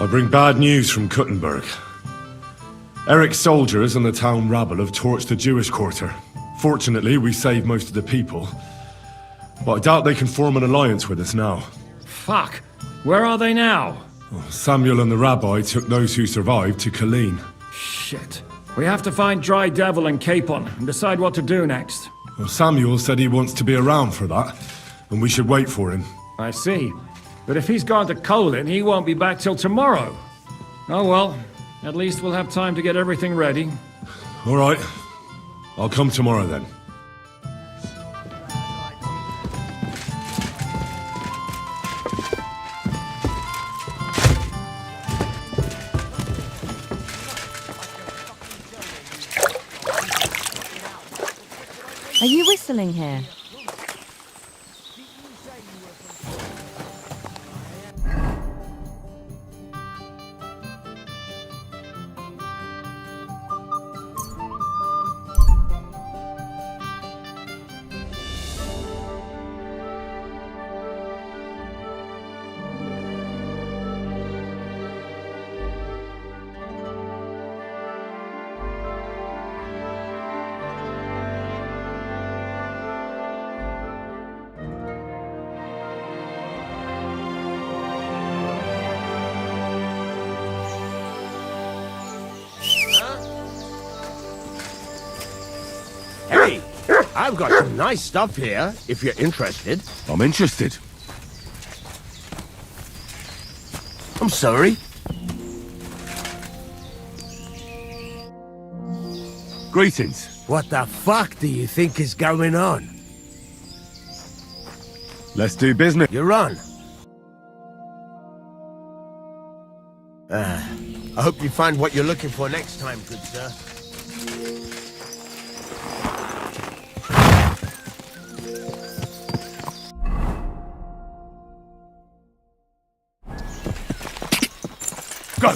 I bring bad news from Kuttenberg. Eric's soldiers and the town rabble have torched the Jewish quarter. Fortunately, we saved most of the people. But I doubt they can form an alliance with us now. Fuck! Where are they now? Samuel and the rabbi took those who survived to Colleen. Shit. We have to find Dry Devil and Capon and decide what to do next. Samuel said he wants to be around for that, and we should wait for him. I see. But if he's gone to Colin, he won't be back till tomorrow. Oh well, at least we'll have time to get everything ready. All right. I'll come tomorrow then. Are you whistling here? Hey, I've got some nice stuff here, if you're interested. I'm interested. I'm sorry. Greetings. What the fuck do you think is going on? Let's do business. You're on. I hope you find what you're looking for next time, good sir. Go!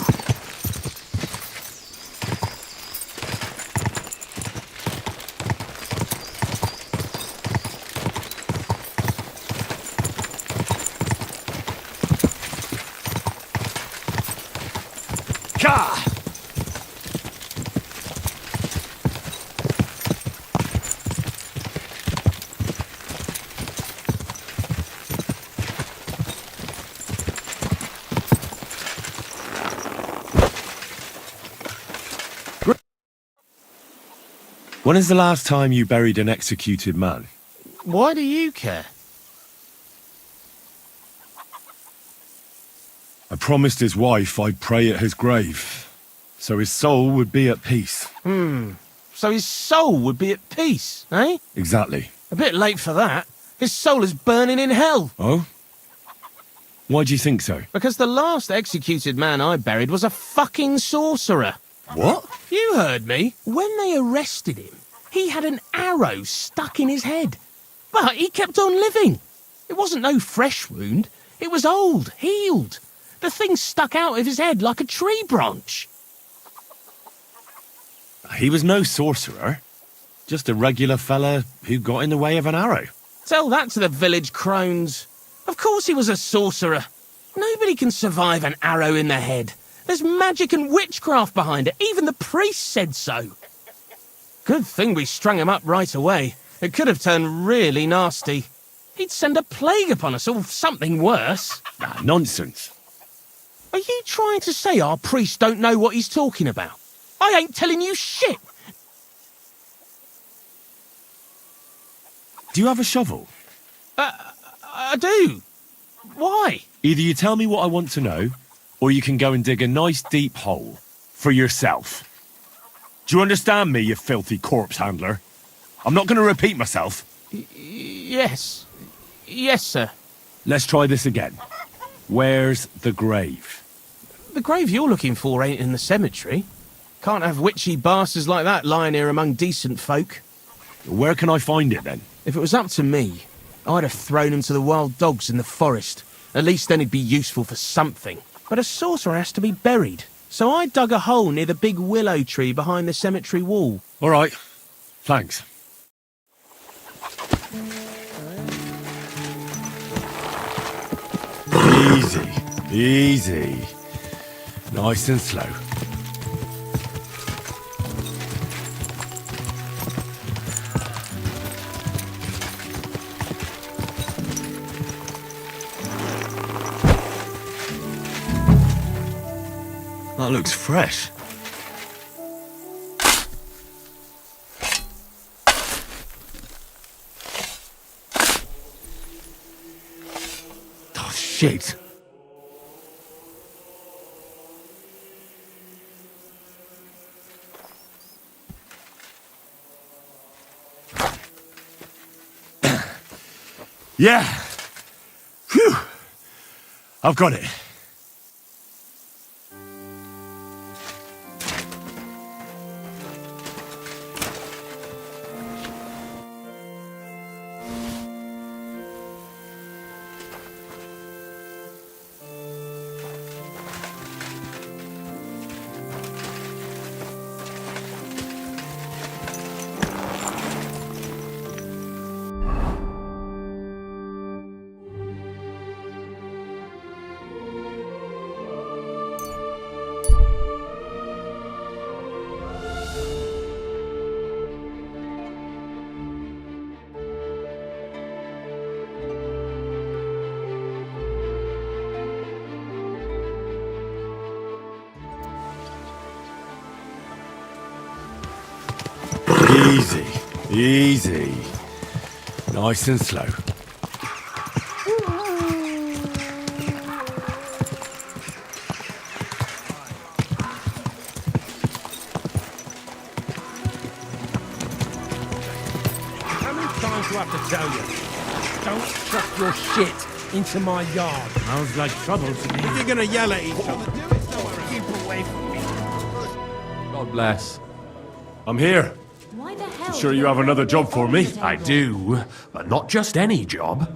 Ka! When is the last time you buried an executed man? Why do you care? I promised his wife I'd pray at his grave, so his soul would be at peace. So his soul would be at peace, eh? Exactly. A bit late for that. His soul is burning in hell. Oh? Why do you think so? Because the last executed man I buried was a fucking sorcerer. What? You heard me. When they arrested him, he had an arrow stuck in his head. But he kept on living. It wasn't no fresh wound. It was old, healed. The thing stuck out of his head like a tree branch. He was no sorcerer. Just a regular fella who got in the way of an arrow. Tell that to the village crones. Of course he was a sorcerer. Nobody can survive an arrow in the head. There's magic and witchcraft behind it. Even the priest said so. Good thing we strung him up right away. It could have turned really nasty. He'd send a plague upon us or something worse. Ah, nonsense. Are you trying to say our priest don't know what he's talking about? I ain't telling you shit. Do you have a shovel? I do. Why? Either you tell me what I want to know, or you can go and dig a nice deep hole for yourself. Do you understand me, you filthy corpse handler? I'm not going to repeat myself. Yes. Yes, sir. Let's try this again. Where's the grave? The grave you're looking for ain't in the cemetery. Can't have witchy bastards like that lying here among decent folk. Where can I find it, then? If it was up to me, I'd have thrown him to the wild dogs in the forest. At least then he'd be useful for something. But a sorcerer has to be buried. So I dug a hole near the big willow tree behind the cemetery wall. All right. Thanks. Easy. Easy. Nice and slow. That looks fresh. Oh, shit. Yeah. Phew. I've got it. Easy, easy. Nice and slow. How many times do I have to tell you? Don't chuck your shit into my yard. Sounds like trouble to me. If you're gonna yell at each other, do it somewhere. Keep away from me. God bless. I'm here. Why the hell? Sure you have another job for me? I do, but not just any job.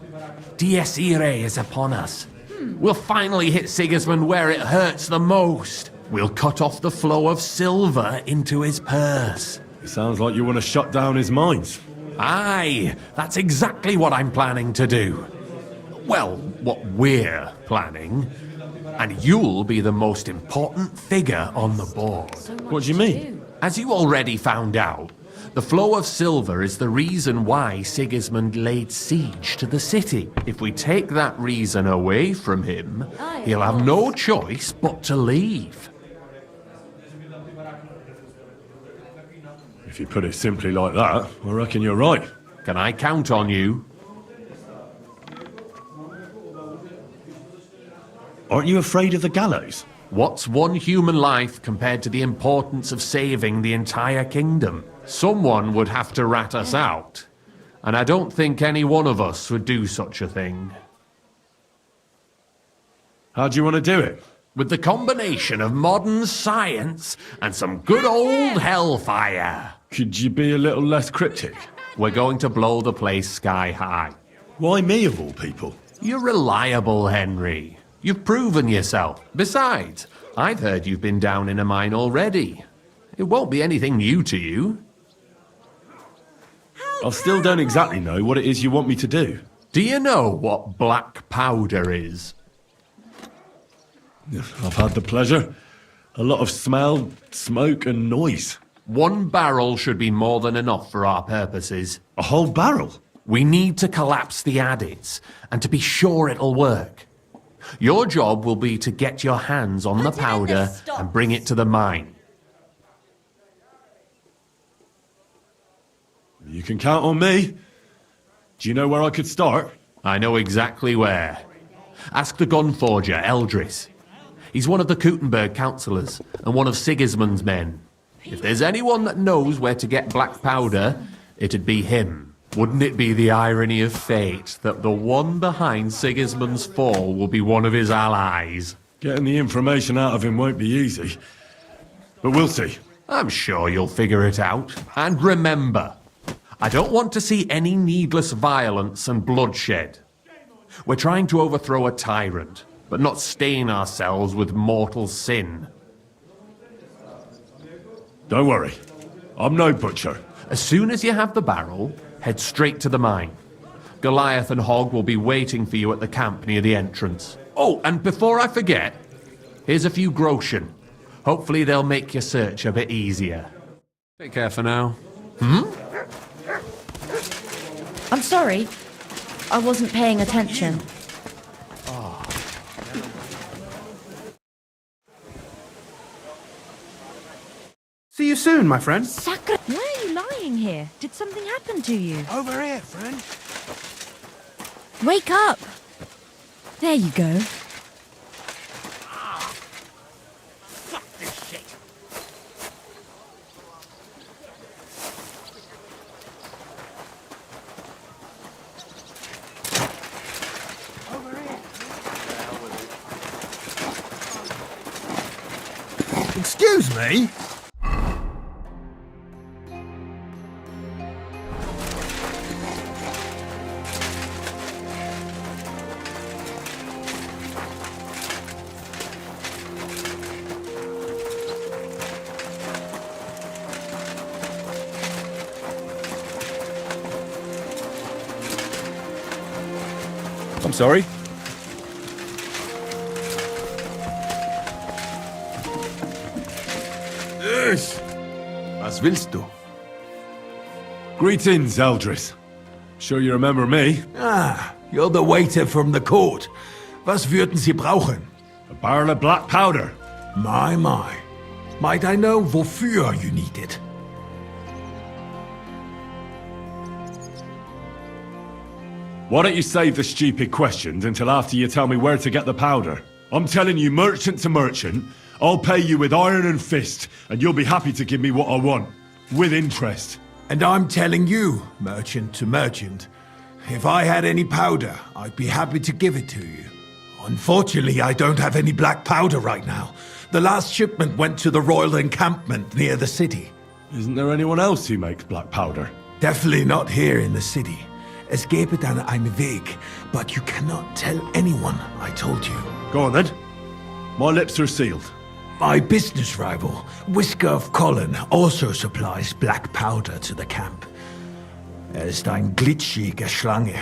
Dies Irae is upon us. We'll finally hit Sigismund where it hurts the most. We'll cut off the flow of silver into his purse. It sounds like you want to shut down his mines. Aye, that's exactly what I'm planning to do. Well, what we're planning. And you'll be the most important figure on the board. What do you mean? As you already found out, the flow of silver is the reason why Sigismund laid siege to the city. If we take that reason away from him, he'll have no choice but to leave. If you put it simply like that, I reckon you're right. Can I count on you? Aren't you afraid of the gallows? What's one human life compared to the importance of saving the entire kingdom? Someone would have to rat us out, and I don't think any one of us would do such a thing. How do you want to do it? With the combination of modern science and some good old hellfire. Could you be a little less cryptic? We're going to blow the place sky high. Why me of all people? You're reliable, Henry. You've proven yourself. Besides, I've heard you've been down in a mine already. It won't be anything new to you. I still don't exactly know what it is you want me to do. Do you know what black powder is? I've had the pleasure. A lot of smell, smoke and noise. 1 barrel should be more than enough for our purposes. A whole barrel? We need to collapse the adits, and to be sure it'll work. Your job will be to get your hands on the powder and bring it to the mine. You can count on me. Do you know where I could start? I know exactly where. Ask the gun forger, Eldris. He's one of the Kuttenberg councillors and one of Sigismund's men. If there's anyone that knows where to get black powder, it'd be him. Wouldn't it be the irony of fate that the one behind Sigismund's fall will be one of his allies? Getting the information out of him won't be easy. But we'll see. I'm sure you'll figure it out. And remember, I don't want to see any needless violence and bloodshed. We're trying to overthrow a tyrant, but not stain ourselves with mortal sin. Don't worry. I'm no butcher. As soon as you have the barrel, head straight to the mine. Goliath and Hogg will be waiting for you at the camp near the entrance. Oh, and before I forget, Here's a few groschen. Hopefully they'll make your search a bit easier. Take care for now. I'm sorry. I wasn't paying attention. See you soon, my friend. Sacre... Why are you lying here? Did something happen to you? Over here, friend. Wake up! There you go. Fuck this shit. Excuse me? I'm sorry. Was willst du? Greetings, Eldris. Sure you remember me? Ah, you're the waiter from the court. Was würden Sie brauchen? A barrel of black powder. My. Might I know wofür you need it? Why don't you save the stupid questions until after you tell me where to get the powder? I'm telling you, merchant to merchant, I'll pay you with iron and fist, and you'll be happy to give me what I want. With interest. And I'm telling you, merchant to merchant, if I had any powder, I'd be happy to give it to you. Unfortunately, I don't have any black powder right now. The last shipment went to the royal encampment near the city. Isn't there anyone else who makes black powder? Definitely not here in the city. Es gäbe dann einen Weg, but you cannot tell anyone I told you. Go on then. My lips are sealed. My business rival, Whisker of Colin, also supplies black powder to the camp. Ist ein glitschige Schlange,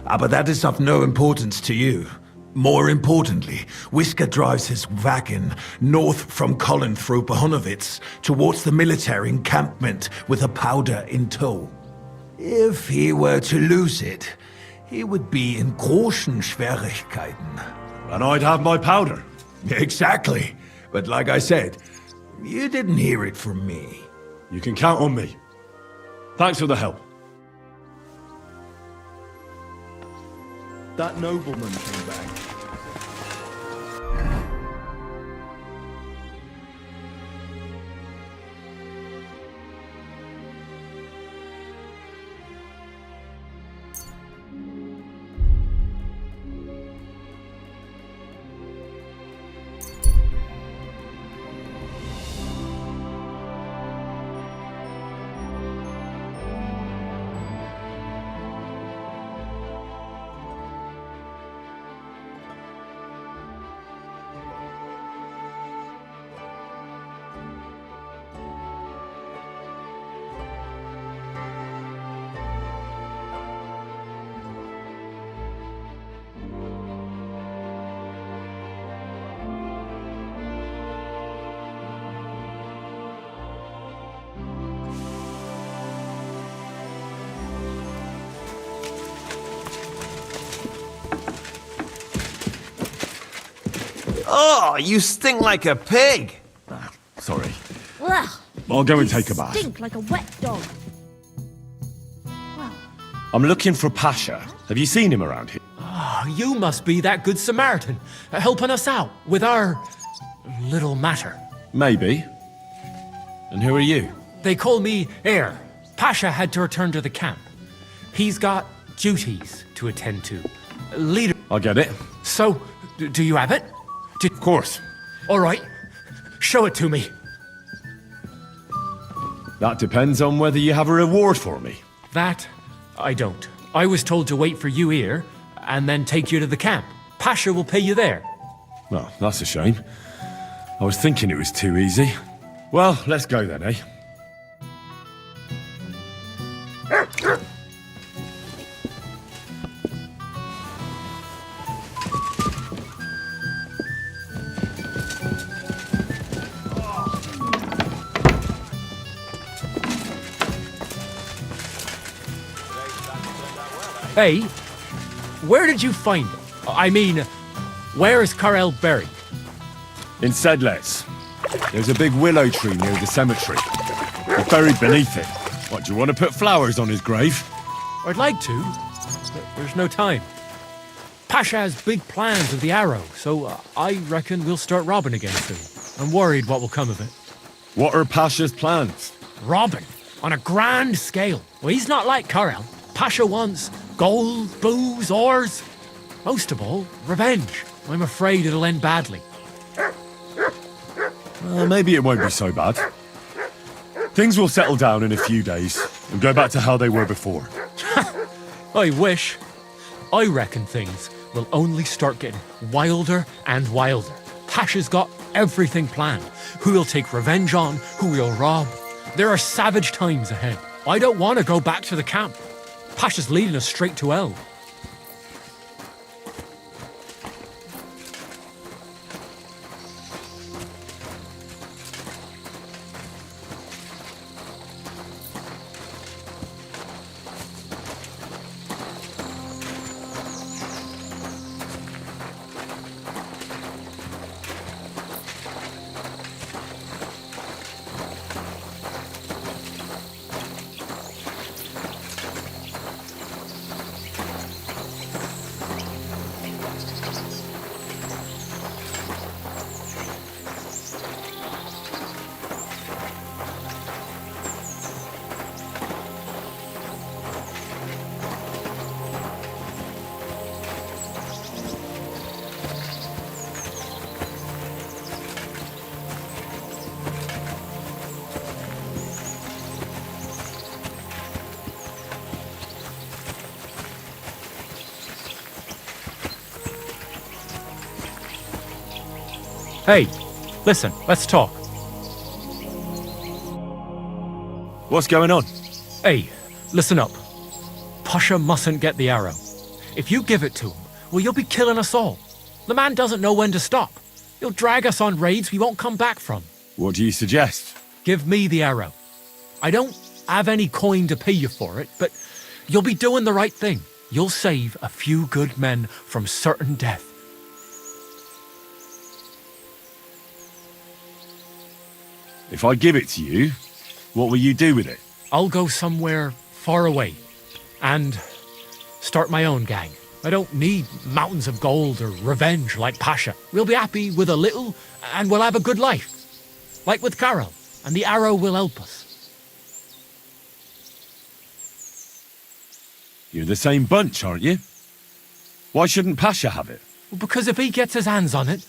aber that is of no importance to you. More importantly, Whisker drives his wagon north from Colin through Bohonovitz towards the military encampment with a powder in tow. If he were to lose it, he would be in großen Schwierigkeiten. And I'd have my powder. Exactly. But like I said, you didn't hear it from me. You can count on me. Thanks for the help. That nobleman came back. Oh, you stink like a pig. Sorry. Ugh, I'll go and you take a bath. stink like a wet dog. Well, I'm looking for Pasha. Have you seen him around here? You must be that good Samaritan, helping us out with our little matter. Maybe. And who are you? They call me Heir. Pasha had to return to the camp. He's got duties to attend to. Leader. I get it. So, do you have it? Of course. All right. Show it to me. That depends on whether you have a reward for me. That, I don't. I was told to wait for you here, and then take you to the camp. Pasha will pay you there. Well, that's a shame. I was thinking it was too easy. Well, let's go then, eh? Hey, where did you find him? I mean, where is Karel buried? In Sedles. There's a big willow tree near the cemetery. He's buried beneath it. What, do you want to put flowers on his grave? I'd like to, but there's no time. Pasha has big plans with the arrow, so I reckon we'll start robbing again soon. I'm worried what will come of it. What are Pasha's plans? Robbing? On a grand scale. Well, he's not like Karel. Pasha wants gold, booze, ores. Most of all, revenge. I'm afraid it'll end badly. Maybe it won't be so bad. Things will settle down in a few days and go back to how they were before. I wish. I reckon things will only start getting wilder and wilder. Pasha's got everything planned. Who he'll take revenge on, who he'll rob. There are savage times ahead. I don't want to go back to the camp. Pasha's leading us straight to hell. Hey, listen, let's talk. What's going on? Hey, listen up. Pasha mustn't get the arrow. If you give it to him, well, you'll be killing us all. The man doesn't know when to stop. He'll drag us on raids we won't come back from. What do you suggest? Give me the arrow. I don't have any coin to pay you for it, but you'll be doing the right thing. You'll save a few good men from certain death. If I give it to you, what will you do with it? I'll go somewhere far away and start my own gang. I don't need mountains of gold or revenge like Pasha. We'll be happy with a little and we'll have a good life. Like with Karel, and the arrow will help us. You're the same bunch, aren't you? Why shouldn't Pasha have it? Well, because if he gets his hands on it,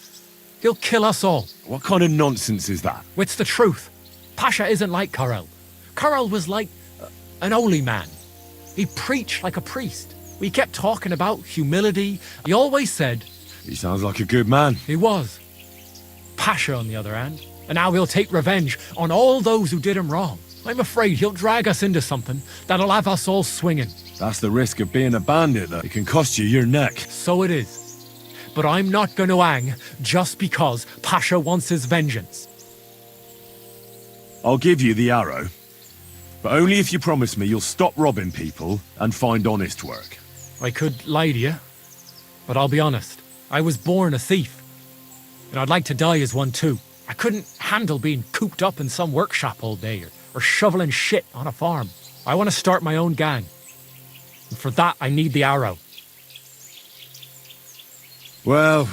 he'll kill us all. What kind of nonsense is that? It's the truth. Pasha isn't like Karel. Karel was like an holy man. He preached like a priest. We kept talking about humility. He always said... He sounds like a good man. He was. Pasha, on the other hand, and now he'll take revenge on all those who did him wrong. I'm afraid he'll drag us into something that'll have us all swinging. That's the risk of being a bandit, though. It can cost you your neck. So it is. But I'm not going to hang just because Pasha wants his vengeance. I'll give you the arrow, but only if you promise me you'll stop robbing people and find honest work. I could lie to you, but I'll be honest. I was born a thief, and I'd like to die as one too. I couldn't handle being cooped up in some workshop all day or shoveling shit on a farm. I want to start my own gang, and for that I need the arrow. Well,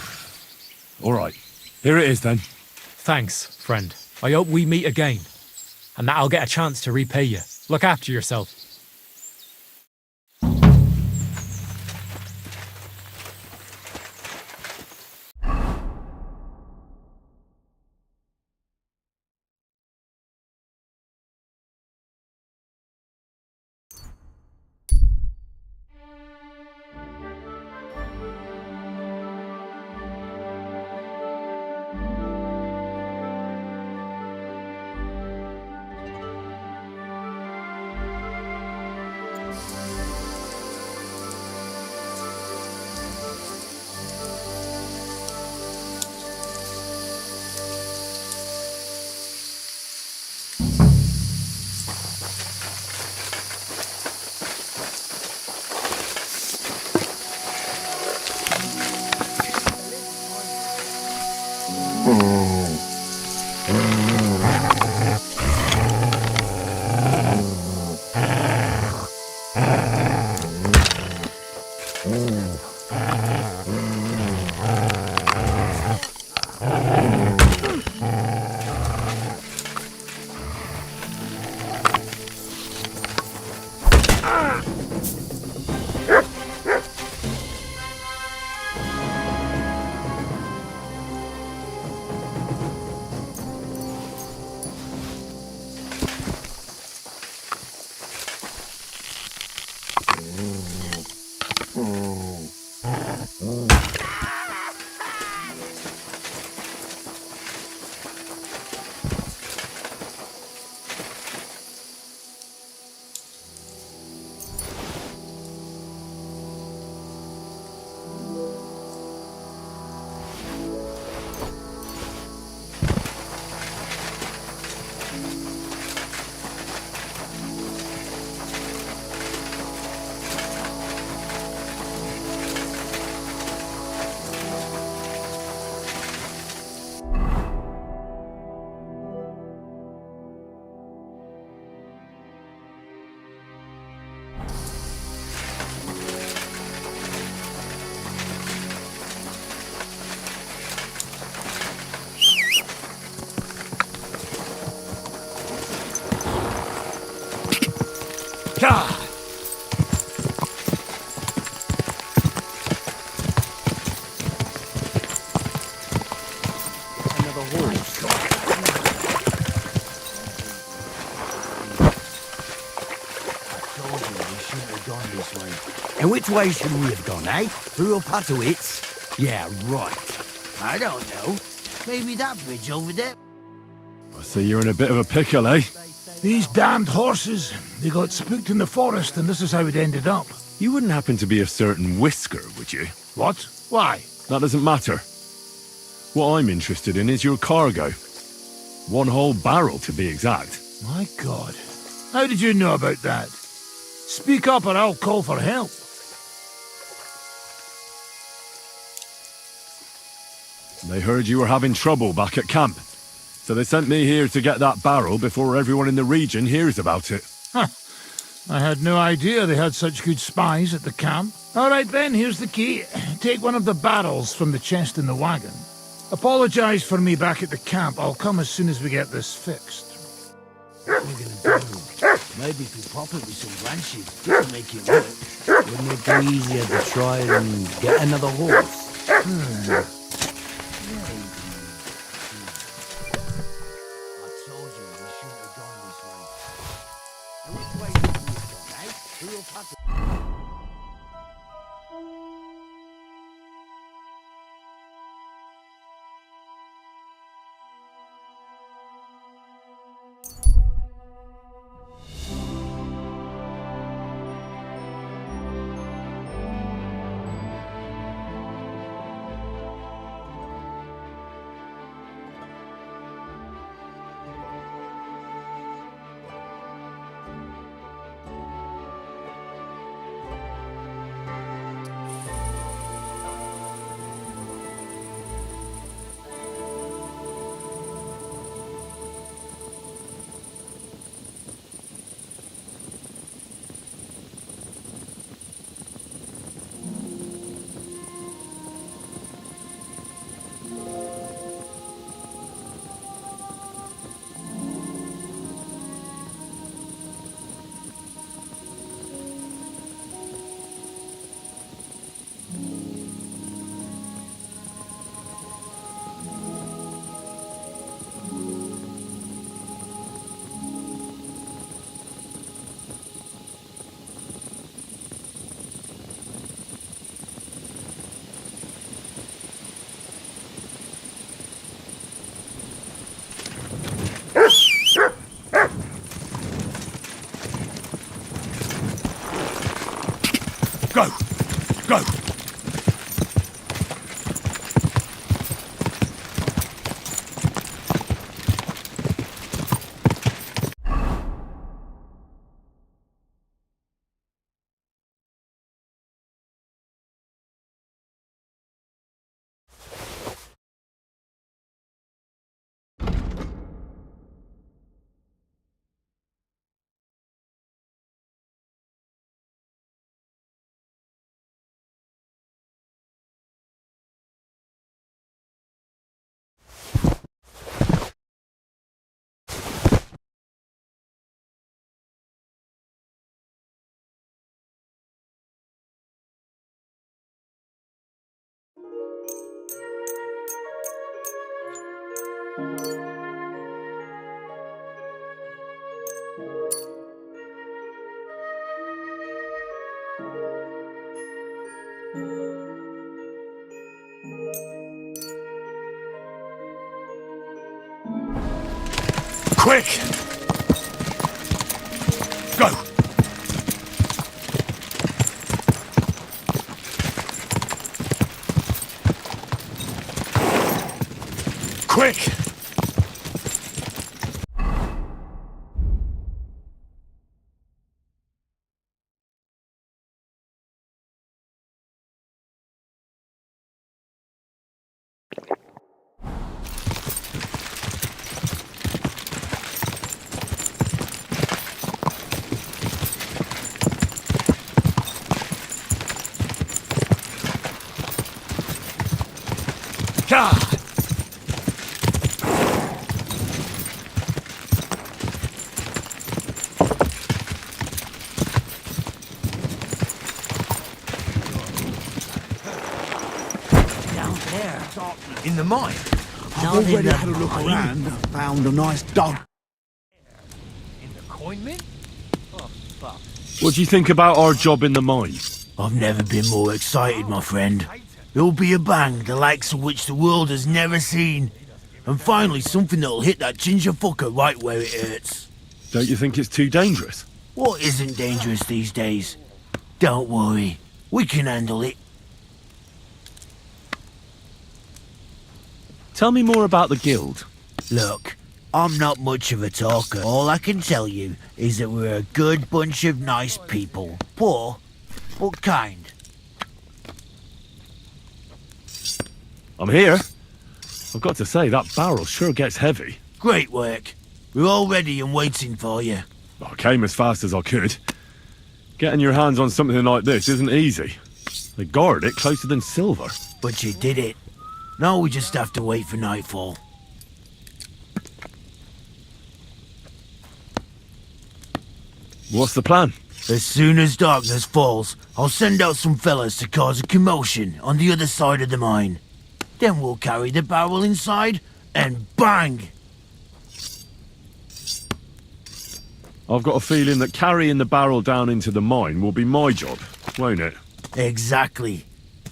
all right. Here it is then. Thanks, friend. I hope we meet again, and that I'll get a chance to repay you. Look after yourself. And which way should we have gone, eh? Through Opatowitz? Yeah, right. I don't know. Maybe that bridge over there. I see you're in a bit of a pickle, eh? These damned horses, they got spooked in the forest and this is how it ended up. You wouldn't happen to be a certain Whisker, would you? What? Why? That doesn't matter. What I'm interested in is your cargo. One whole barrel, to be exact. My God. How did you know about that? Speak up or I'll call for help. They heard you were having trouble back at camp. So they sent me here to get that barrel before everyone in the region hears about it. Huh. I had no idea they had such good spies at the camp. All right then, here's the key. Take one of the barrels from the chest in the wagon. Apologize for me back at the camp. I'll come as soon as we get this fixed. We're gonna do. Maybe if we pop it with some branches to make it work. Wouldn't it be easier to try and get another horse? Go! Go! Quick! Go! Quick! God! Down there. In the mine? I've already had a look around. Found a nice dog. In the coin mint? Oh, fuck. What do you think about our job in the mine? I've never been more excited, my friend. It'll be a bang, the likes of which the world has never seen. And finally, something that'll hit that ginger fucker right where it hurts. Don't you think it's too dangerous? What isn't dangerous these days? Don't worry, we can handle it. Tell me more about the guild. Look, I'm not much of a talker. All I can tell you is that we're a good bunch of nice people. Poor, but kind. I'm here. I've got to say, that barrel sure gets heavy. Great work. We're all ready and waiting for you. I came as fast as I could. Getting your hands on something like this isn't easy. They guard it closer than silver. But you did it. Now we just have to wait for nightfall. What's the plan? As soon as darkness falls, I'll send out some fellas to cause a commotion on the other side of the mine. Then we'll carry the barrel inside, and bang! I've got a feeling that carrying the barrel down into the mine will be my job, won't it? Exactly.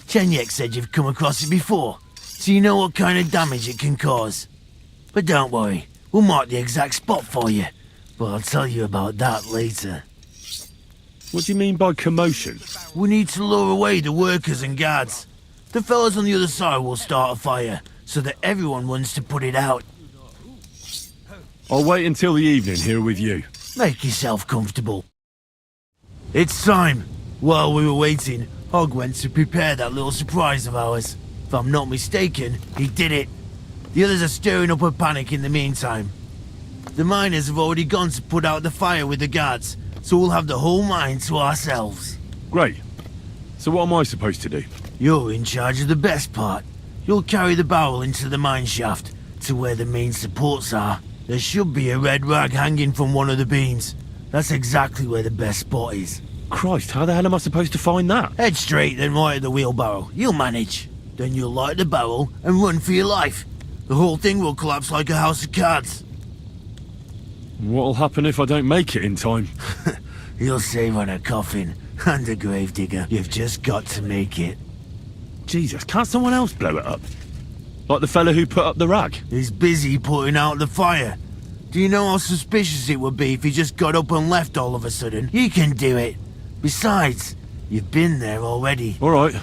Chenyek said you've come across it before, so you know what kind of damage it can cause. But don't worry, we'll mark the exact spot for you. But I'll tell you about that later. What do you mean by commotion? We need to lure away the workers and guards. The fellas on the other side will start a fire, so that everyone runs to put it out. I'll wait until the evening here with you. Make yourself comfortable. It's time. While we were waiting, Hog went to prepare that little surprise of ours. If I'm not mistaken, he did it. The others are stirring up a panic in the meantime. The miners have already gone to put out the fire with the guards, so we'll have the whole mine to ourselves. Great. So what am I supposed to do? You're in charge of the best part. You'll carry the barrel into the mine shaft, to where the main supports are. There should be a red rag hanging from one of the beams. That's exactly where the best spot is. Christ, how the hell am I supposed to find that? Head straight, then right at the wheelbarrow. You'll manage. Then you'll light the barrel and run for your life. The whole thing will collapse like a house of cards. What'll happen if I don't make it in time? You'll save on a coffin and a gravedigger. You've just got to make it. Jesus, can't someone else blow it up? Like the fella who put up the rag? He's busy putting out the fire. Do you know how suspicious it would be if he just got up and left all of a sudden? He can do it. Besides, you've been there already. All right.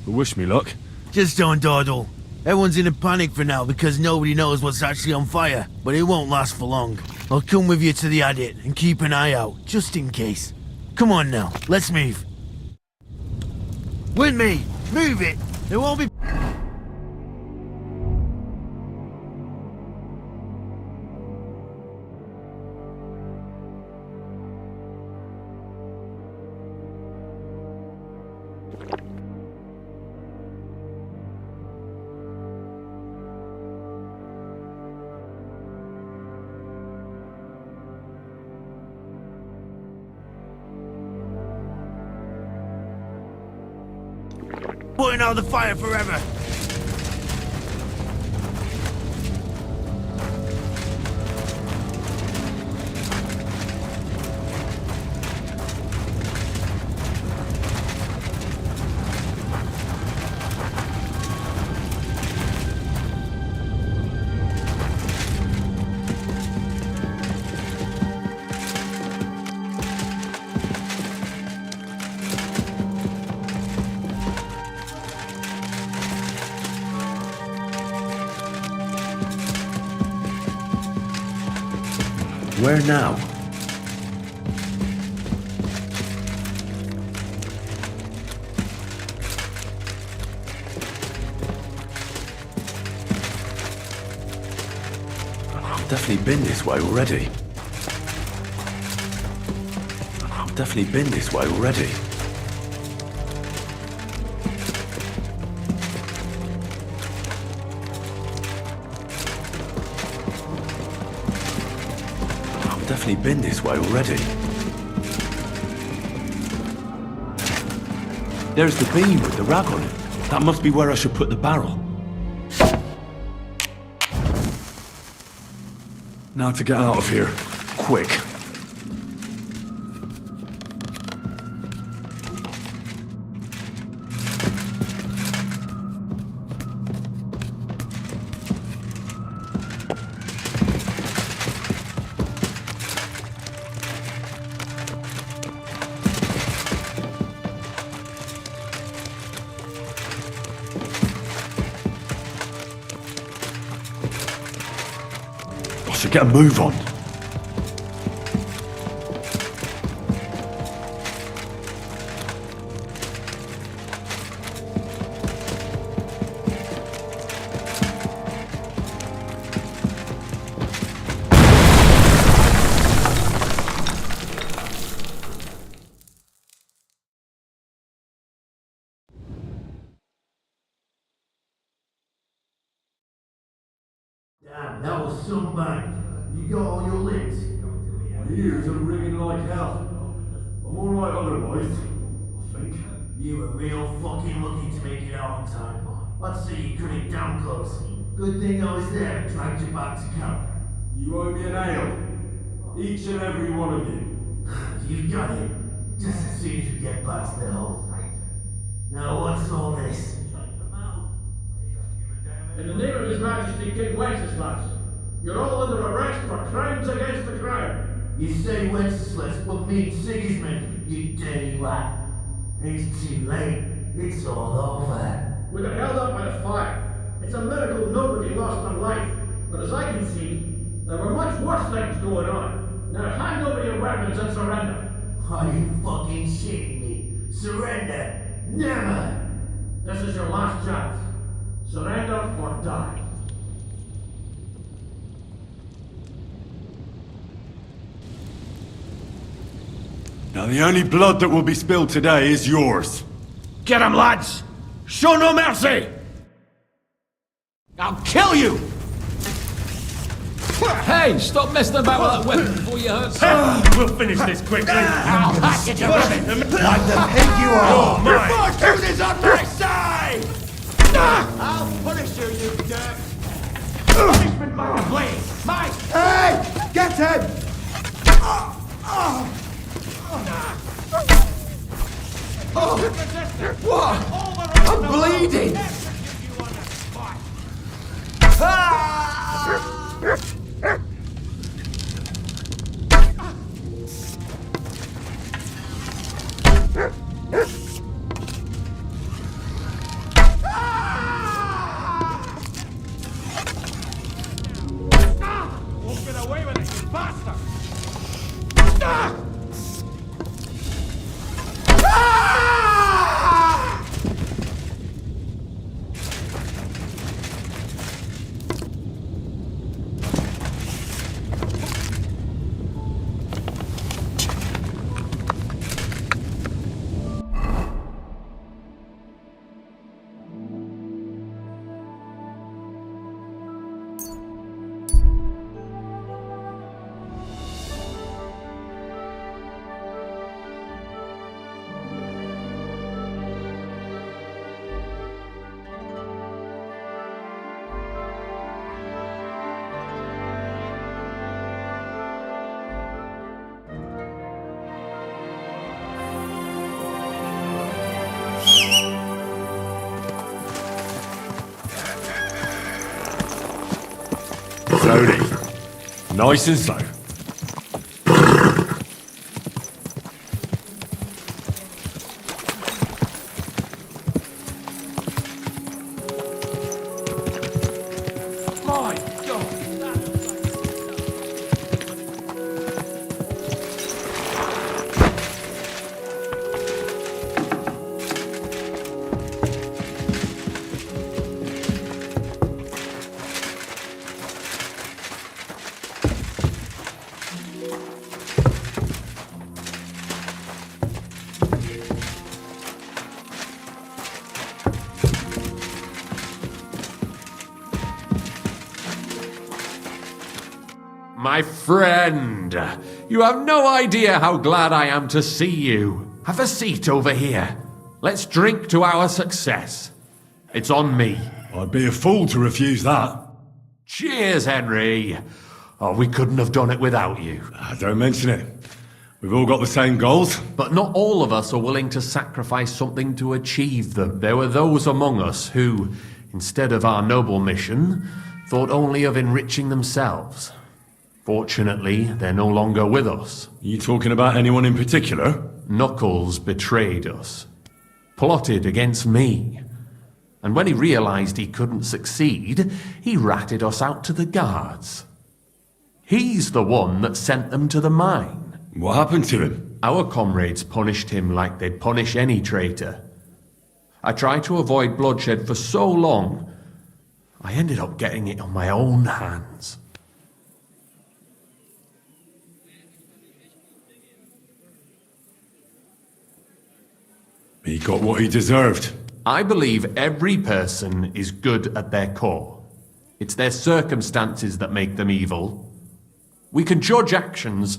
Well, wish me luck. Just don't dawdle. Everyone's in a panic for now because nobody knows what's actually on fire, but it won't last for long. I'll come with you to the adit and keep an eye out, just in case. Come on now, let's move. With me! Move it! There won't be... Putting out the fire forever! Where now? I've definitely been this way already. I've definitely been this way already. I've definitely been this way already. There's the beam with the rag on it. That must be where I should put the barrel. Now to get out of here. Quick. I should get a move on. Damn, that was some bang. You got all your limbs? My ears are ringing like hell. I'm alright otherwise, I think. You were real fucking lucky to make it out on time. I'd say you cut it down close. Good thing I was there and dragged you back to camp. You owe me an ale. Each and every one of you. You've got it. Just as soon as we get back to the hold. Now what's all this? In the name of His Majesty King Wenceslas, you're all under arrest for crimes against the crown. You say Wenceslas, but mean Sigismund, you dirty rat. It's too late. It's all over. We got held up by the fire. It's a miracle nobody lost their life. But as I can see, there were much worse things going on. Now hand over your weapons and surrender. Are you fucking shitting me? Surrender? Never! This is your last chance. Surrender or die. Now the only blood that will be spilled today is yours. Get him, lads! Show no mercy! I'll kill you! Hey, stop messing about with that weapon before you hurt someone. We'll finish this quickly. I'll hack at you, rabbit! Like the pig you are! Mine. Fortune is on my side! I'll punish you, you dirt! Punishment by the blade! Mine! Hey! Get him! What? I'm bleeding! Won't get away with it, you bastard! Slowly. Nice and slow. My God! my friend. You have no idea how glad I am to see you. Have a seat over here. Let's drink to our success. It's on me. I'd be a fool to refuse that. Cheers, Henry. Oh, we couldn't have done it without you. Don't mention it. We've all got the same goals. But not all of us are willing to sacrifice something to achieve them. There were those among us who, instead of our noble mission, thought only of enriching themselves. Fortunately, they're no longer with us. You talking about anyone in particular? Knuckles betrayed us. Plotted against me. And when he realized he couldn't succeed, he ratted us out to the guards. He's the one that sent them to the mine. What happened to him? Our comrades punished him like they'd punish any traitor. I tried to avoid bloodshed for so long, I ended up getting it on my own hands. He got what he deserved. I believe every person is good at their core. It's their circumstances that make them evil. We can judge actions,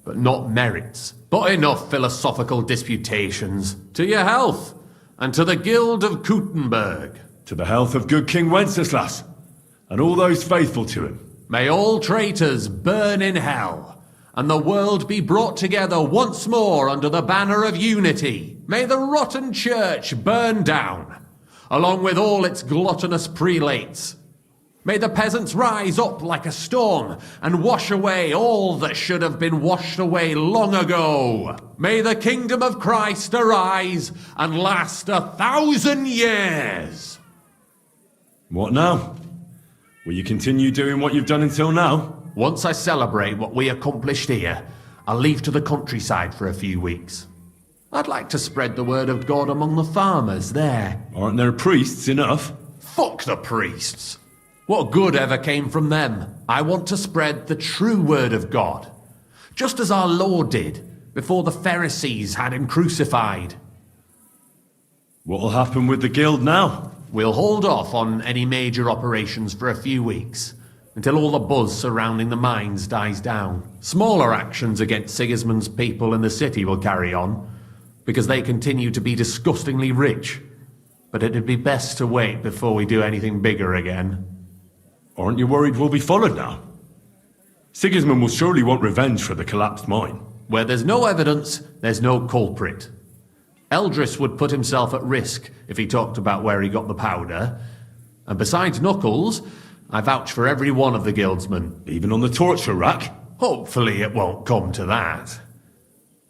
but not merits. But enough philosophical disputations. To your health, and to the Guild of Kuttenberg. To the health of good King Wenceslas, and all those faithful to him. May all traitors burn in hell, and the world be brought together once more under the banner of unity. May the rotten church burn down, along with all its gluttonous prelates. May the peasants rise up like a storm and wash away all that should have been washed away long ago. May the kingdom of Christ arise and last 1,000 years. What now? Will you continue doing what you've done until now? Once I celebrate what we accomplished here, I'll leave to the countryside for a few weeks. I'd like to spread the word of God among the farmers there. Aren't there priests enough? Fuck the priests! What good ever came from them? I want to spread the true word of God, just as our Lord did before the Pharisees had him crucified. What'll happen with the guild now? We'll hold off on any major operations for a few weeks, until all the buzz surrounding the mines dies down. Smaller actions against Sigismund's people in the city will carry on, because they continue to be disgustingly rich. But it'd be best to wait before we do anything bigger again. Aren't you worried we'll be followed now? Sigismund will surely want revenge for the collapsed mine. Where there's no evidence, there's no culprit. Eldris would put himself at risk if he talked about where he got the powder. And besides Knuckles, I vouch for every one of the guildsmen. Even on the torture rack? Hopefully it won't come to that.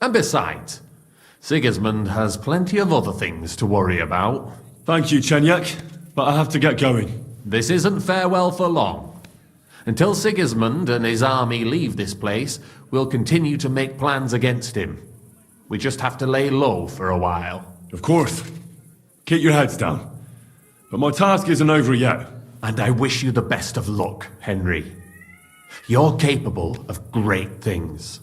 And besides, Sigismund has plenty of other things to worry about. Thank you, Chenyak, but I have to get going. This isn't farewell for long. Until Sigismund and his army leave this place, we'll continue to make plans against him. We just have to lay low for a while. Of course. Keep your heads down. But my task isn't over yet. And I wish you the best of luck, Henry. You're capable of great things.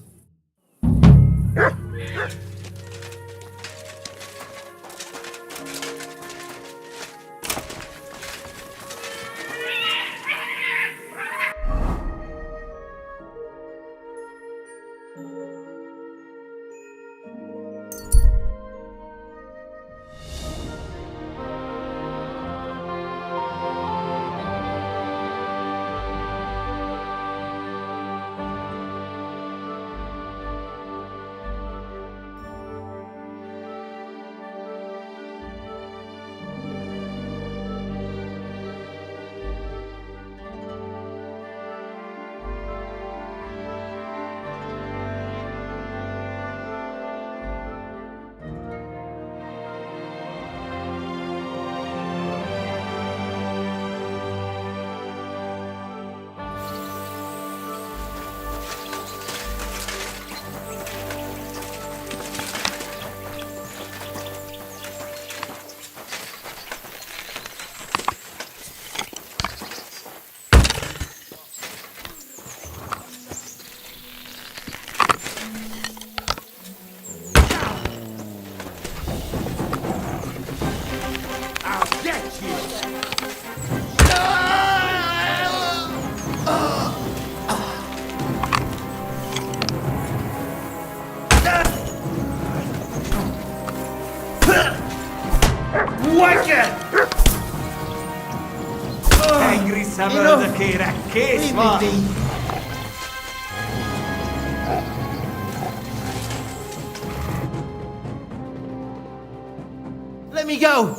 Let me go!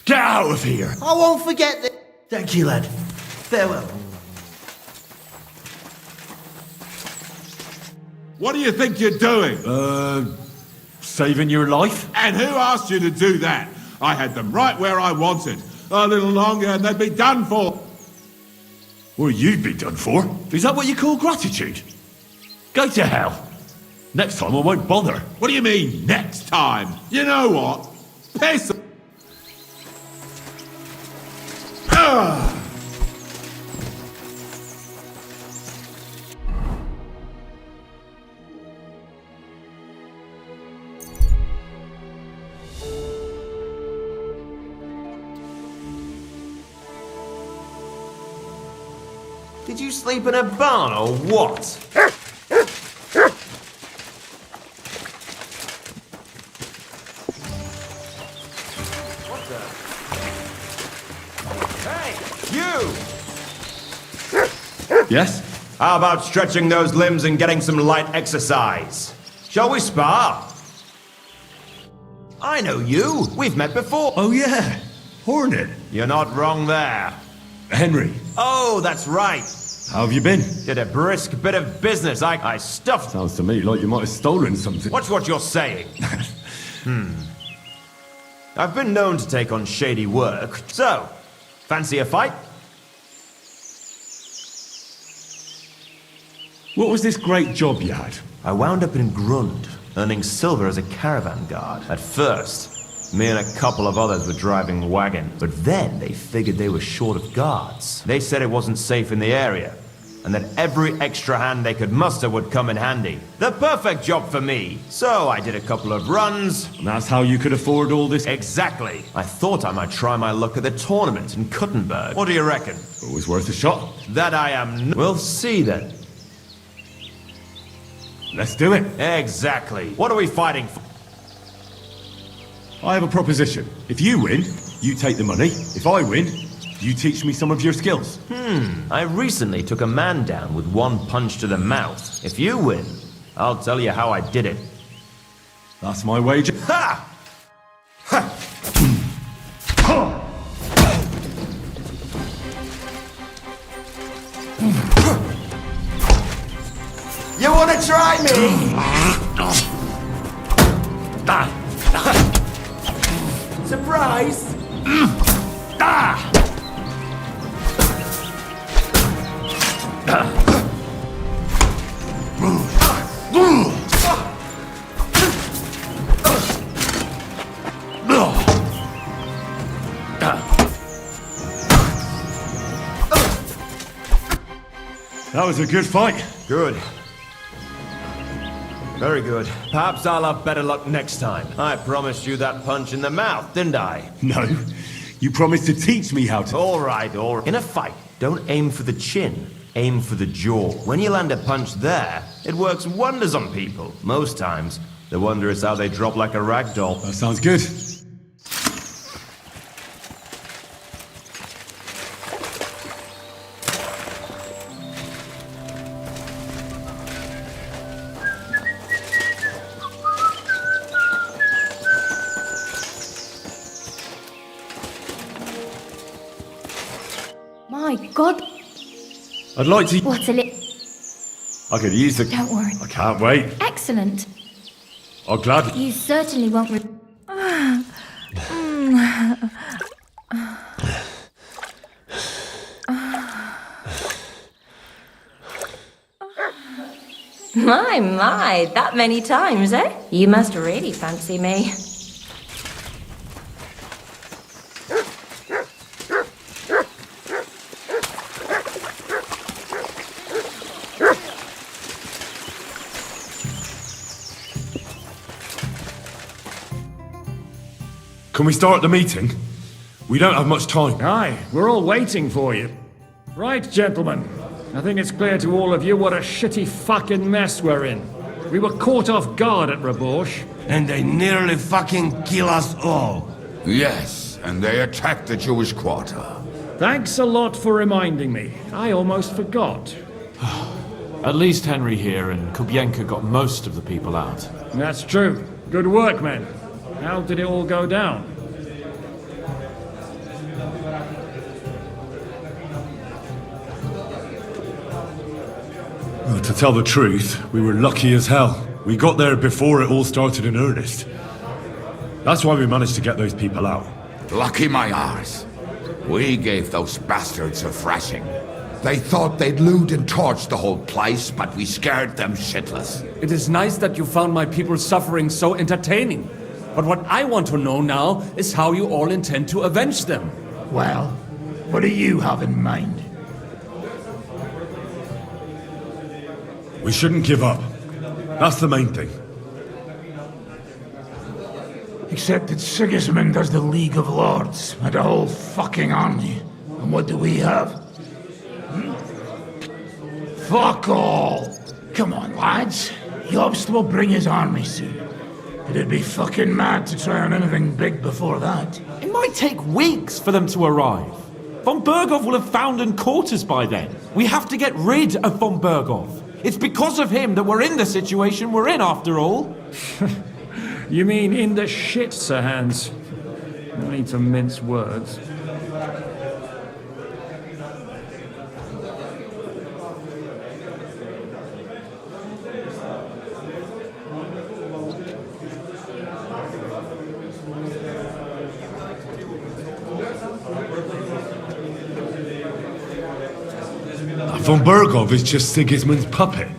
Get out of here! I won't forget this. Thank you, lad. Farewell. What do you think you're doing? Saving your life? And who asked you to do that? I had them right where I wanted. A little longer and they'd be done for. Well, you'd be done for. Is that what you call gratitude? Go to hell. Next time I won't bother. What do you mean, next time? You know what? Piss. Did you sleep in a barn or what? What the? Hey, you! Yes? How about stretching those limbs and getting some light exercise? Shall we spar? I know you. We've met before. Oh, yeah. Hornet. You're not wrong there. Henry. Oh, that's right. How have you been? Did a brisk bit of business. I stuffed. Sounds to me like you might have stolen something. Watch what you're saying. I've been known to take on shady work. So, fancy a fight? What was this great job you had? I wound up in Grund, earning silver as a caravan guard. At first, me and a couple of others were driving wagons, but then they figured they were short of guards. They said it wasn't safe in the area, and that every extra hand they could muster would come in handy. The perfect job for me. So I did a couple of runs. And that's how you could afford all this? Exactly. I thought I might try my luck at the tournament in Kuttenberg. What do you reckon? Always worth a shot. That I am. We'll see then. Let's do it. Exactly. What are we fighting for? I have a proposition. If you win, you take the money. If I win, you teach me some of your skills. I recently took a man down with one punch to the mouth. If you win, I'll tell you how I did it. That's my wager. Ha! You wanna try me? Surprise! That was a good fight. Good. Very good. Perhaps I'll have better luck next time. I promised you that punch in the mouth, didn't I? No. You promised to teach me how to. All right. In a fight, don't aim for the chin. Aim for the jaw. When you land a punch there, it works wonders on people. Most times, the wonder is how they drop like a rag doll. That sounds good. My God, I'd like to... what a I could use the... Don't worry. I can't wait. Excellent. I'll gladly... You certainly won't My, that many times, eh? You must really fancy me. Can we start the meeting? We don't have much time. Aye, we're all waiting for you. Right, gentlemen. I think it's clear to all of you what a shitty fucking mess we're in. We were caught off guard at Rabosh. And they nearly fucking kill us all. Yes, and they attacked the Jewish quarter. Thanks a lot for reminding me. I almost forgot. At least Henry here and Kubienka got most of the people out. That's true. Good work, men. How did it all go down? Well, to tell the truth, we were lucky as hell. We got there before it all started in earnest. That's why we managed to get those people out. Lucky my arse. We gave those bastards a thrashing. They thought they'd loot and torch the whole place, but we scared them shitless. It is nice that you found my people's suffering so entertaining. But what I want to know now is how you all intend to avenge them. Well, what do you have in mind? We shouldn't give up. That's the main thing. Except that Sigismund has the League of Lords and a whole fucking army. And what do we have? Fuck all! Come on, lads. Jobst will bring his army soon. It'd be fucking mad to try on anything big before that. It might take weeks for them to arrive. Von Berghoff will have found and caught us by then. We have to get rid of Von Berghoff. It's because of him that we're in the situation we're in, after all. You mean in the shit, Sir Hans? No need to mince words. Von Berghoff is just Sigismund's puppet.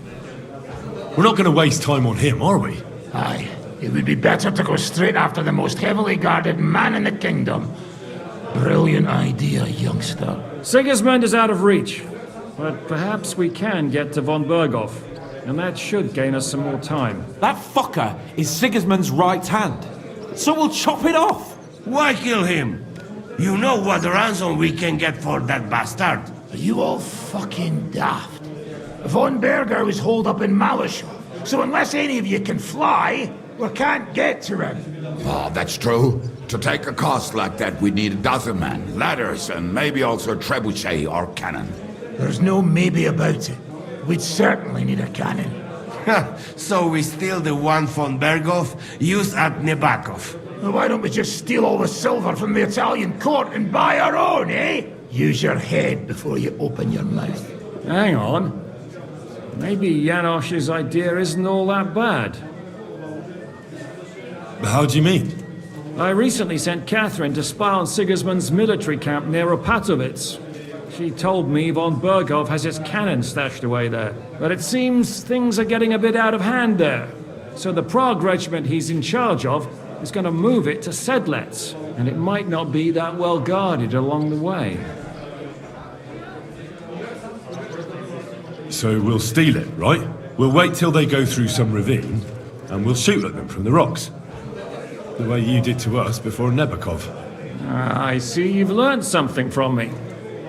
We're not going to waste time on him, are we? Aye. It would be better to go straight after the most heavily guarded man in the kingdom. Brilliant idea, youngster. Sigismund is out of reach, but perhaps we can get to Von Berghoff, and that should gain us some more time. That fucker is Sigismund's right hand, so we'll chop it off. Why kill him? You know what ransom we can get for that bastard. Are you all fucking daft? Von Berger was holed up in Malashov, so unless any of you can fly, we can't get to him. Oh, that's true. To take a cost like that, we'd need a dozen men, ladders, and maybe also a trebuchet or cannon. There's no maybe about it. We'd certainly need a cannon. So we steal the one von Berghoff used at Nebakov. Well, why don't we just steal all the silver from the Italian court and buy our own, eh? Use your head before you open your mouth. Hang on. Maybe Janosch's idea isn't all that bad. How do you mean? I recently sent Catherine to spy on Sigismund's military camp near Opatovitz. She told me Von Berghoff has his cannon stashed away there. But it seems things are getting a bit out of hand there. So the Prague regiment he's in charge of is going to move it to Sedlec, and it might not be that well guarded along the way. So we'll steal it, right? We'll wait till they go through some ravine, and we'll shoot at them from the rocks. The way you did to us before Nebakov. I see you've learned something from me.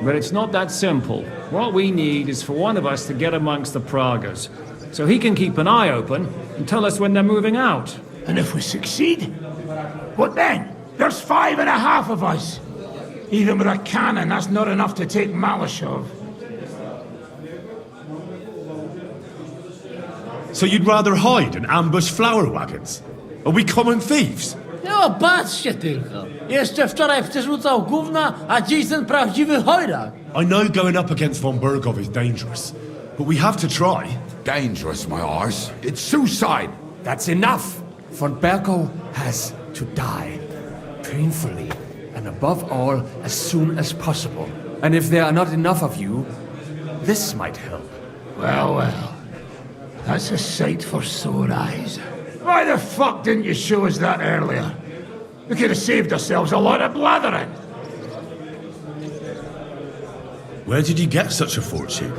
But it's not that simple. What we need is for one of us to get amongst the Pragas, so he can keep an eye open and tell us when they're moving out. And if we succeed, what then? There's 5.5 of us. Even with a cannon, that's not enough to take Malashov. So you'd rather hide and ambush flower wagons? Are we common thieves? No, patrzcie tylko. Jeszcze wczoraj przerzucał gówna, a dziś ten prawdziwy chojrak. I know going up against Von Berghoff is dangerous, but we have to try. Dangerous, my arse. It's suicide. That's enough. Von Berghoff has to die. Painfully. And above all, as soon as possible. And if there are not enough of you, this might help. Well, well. That's a sight for sore eyes. Why the fuck didn't you show us that earlier? We could have saved ourselves a lot of blathering. Where did you get such a fortune?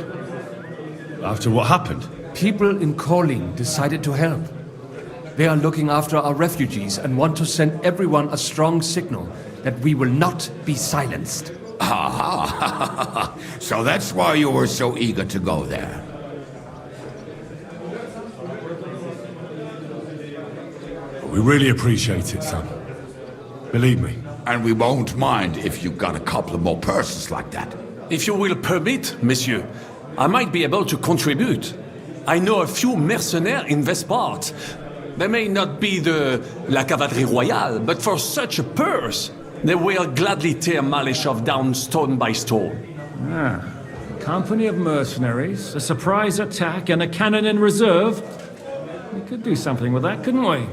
After what happened? People in Kolin decided to help. They are looking after our refugees and want to send everyone a strong signal that we will not be silenced. Aha! So that's why you were so eager to go there. We really appreciate it, son. Believe me. And we won't mind if you got a couple of more persons like that. If you will permit, monsieur, I might be able to contribute. I know a few mercenaires in this part. They may not be la cavalerie royale, but for such a purse, they will gladly tear Malishov down stone by stone. Ah, a company of mercenaries, a surprise attack, and a cannon in reserve. We could do something with that, couldn't we?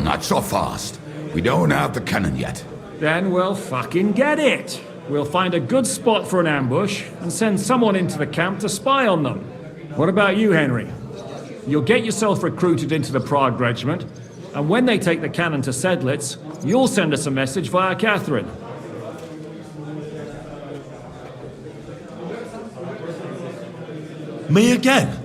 Not so fast. We don't have the cannon yet. Then we'll fucking get it. We'll find a good spot for an ambush and send someone into the camp to spy on them. What about you, Henry? You'll get yourself recruited into the Prague regiment, and when they take the cannon to Sedlitz, you'll send us a message via Catherine. Me again?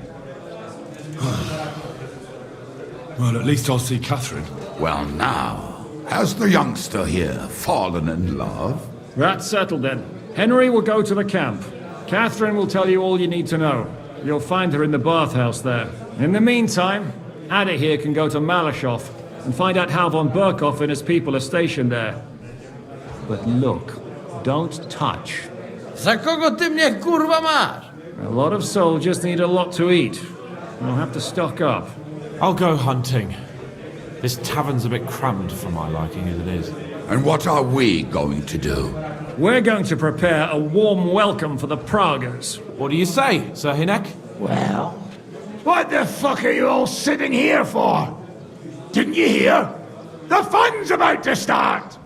Well, at least I'll see Catherine. Well, now, has the youngster here fallen in love? That's settled then. Henry will go to the camp. Catherine will tell you all you need to know. You'll find her in the bathhouse there. In the meantime, Ada here can go to Malishov and find out how von Burkhoff and his people are stationed there. But look, don't touch. Za kogo ty mnie kurwa masz? A lot of soldiers need a lot to eat. You'll have to stock up. I'll go hunting. This tavern's a bit crammed for my liking as it is. And what are we going to do? We're going to prepare a warm welcome for the Praguers. What do you say, Sir Hinek? Well, what the fuck are you all sitting here for? Didn't you hear? The fun's about to start!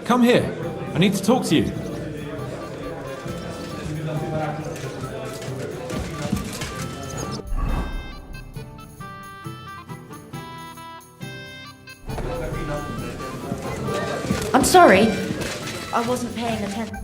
Come here. I need to talk to you. I'm sorry. I wasn't paying attention.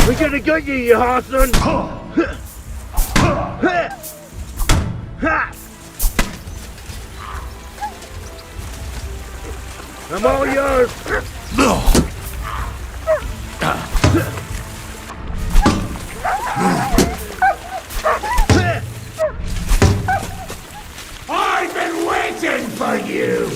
We're gonna get you, you Harson! I'm all yours! I've been waiting for you!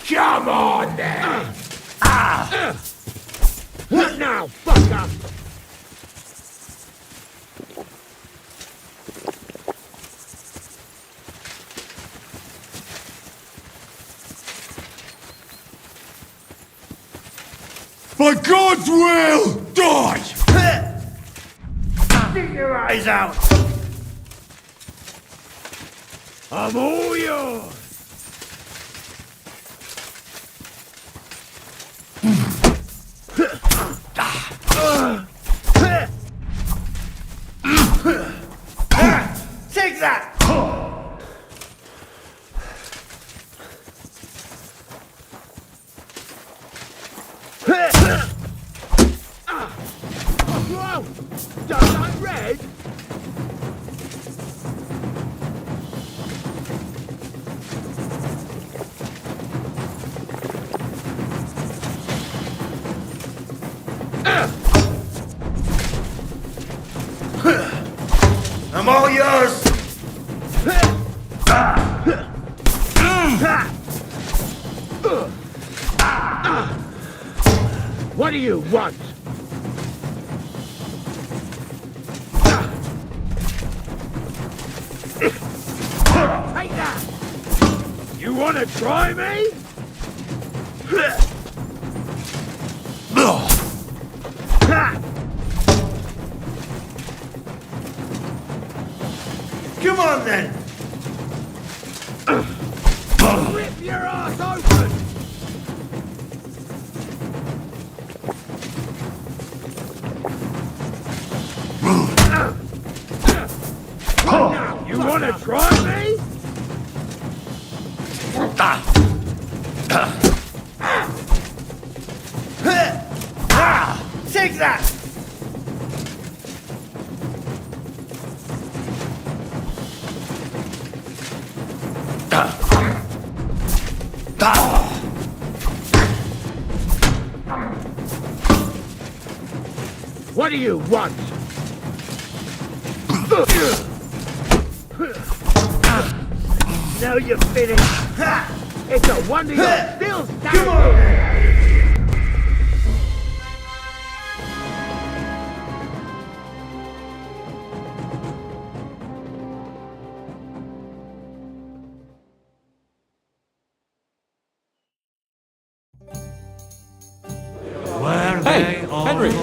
Come on then! What now, fucker? By God's will, die! Stick your eyes out! I'm all yours! Take that! Whoa! Does that red? What do you want? Take that! You wanna try me? Come on then! Rip your ass open! You wanna try me? Take that! What do you want? Now you're finished. It's a wonder you're still standing. Hey, Henry!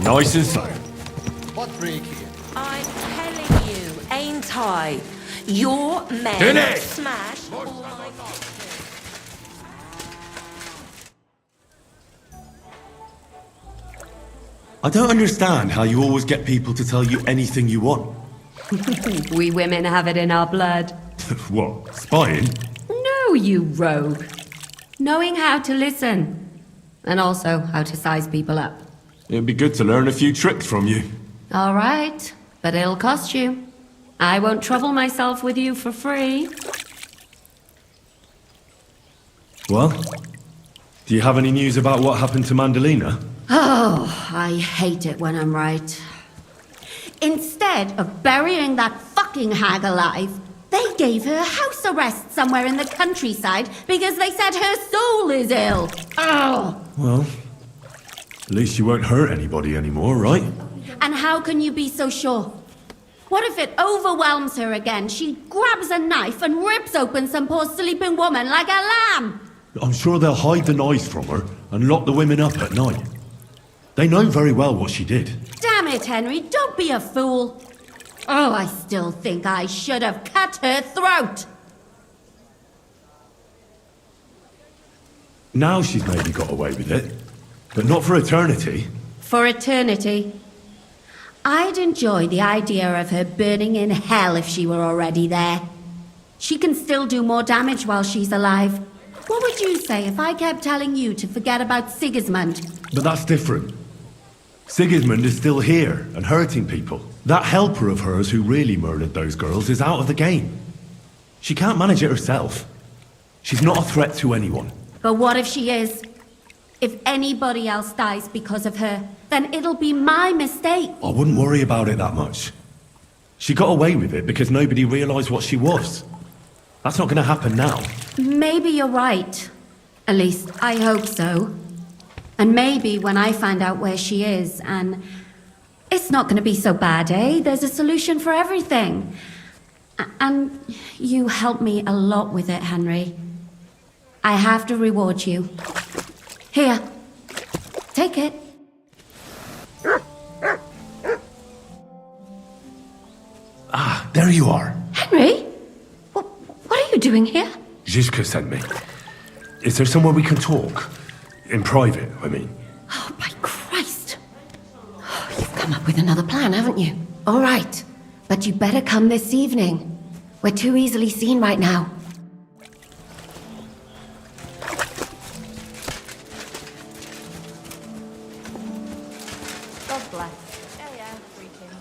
Nice and slow. What break here? I'm telling you, ain't I? Your men Dinner! smash all my I don't understand how you always get people to tell you anything you want. We women have it in our blood. What, spying? No, you rogue. Knowing how to listen. And also how to size people up. It'd be good to learn a few tricks from you. All right, but it'll cost you. I won't trouble myself with you for free. Well, do you have any news about what happened to Mandalina? Oh, I hate it when I'm right. Instead of burying that fucking hag alive, they gave her house arrest somewhere in the countryside because they said her soul is ill. Oh! Well, at least you won't hurt anybody anymore, right? And how can you be so sure? What if it overwhelms her again? She grabs a knife and rips open some poor sleeping woman like a lamb. I'm sure they'll hide the knives from her and lock the women up at night. They know very well what she did. Damn it, Henry, don't be a fool. Oh, I still think I should have cut her throat. Now she's maybe got away with it, but not for eternity. For eternity. I'd enjoy the idea of her burning in hell if she were already there. She can still do more damage while she's alive. What would you say if I kept telling you to forget about Sigismund? But that's different. Sigismund is still here and hurting people. That helper of hers who really murdered those girls is out of the game. She can't manage it herself. She's not a threat to anyone. But what if she is? If anybody else dies because of her, then it'll be my mistake. I wouldn't worry about it that much. She got away with it because nobody realized what she was. That's not going to happen now. Maybe you're right. At least, I hope so. And maybe when I find out where she is, and it's not going to be so bad, eh? There's a solution for everything. And you helped me a lot with it, Henry. I have to reward you. Here, take it. there you are. Henry? What are you doing here? Zizka sent me. Is there somewhere we can talk? In private, I mean. Oh, by Christ. You've come up with another plan, haven't you? All right. But you better come this evening. We're too easily seen right now. God bless. Yeah, greetings.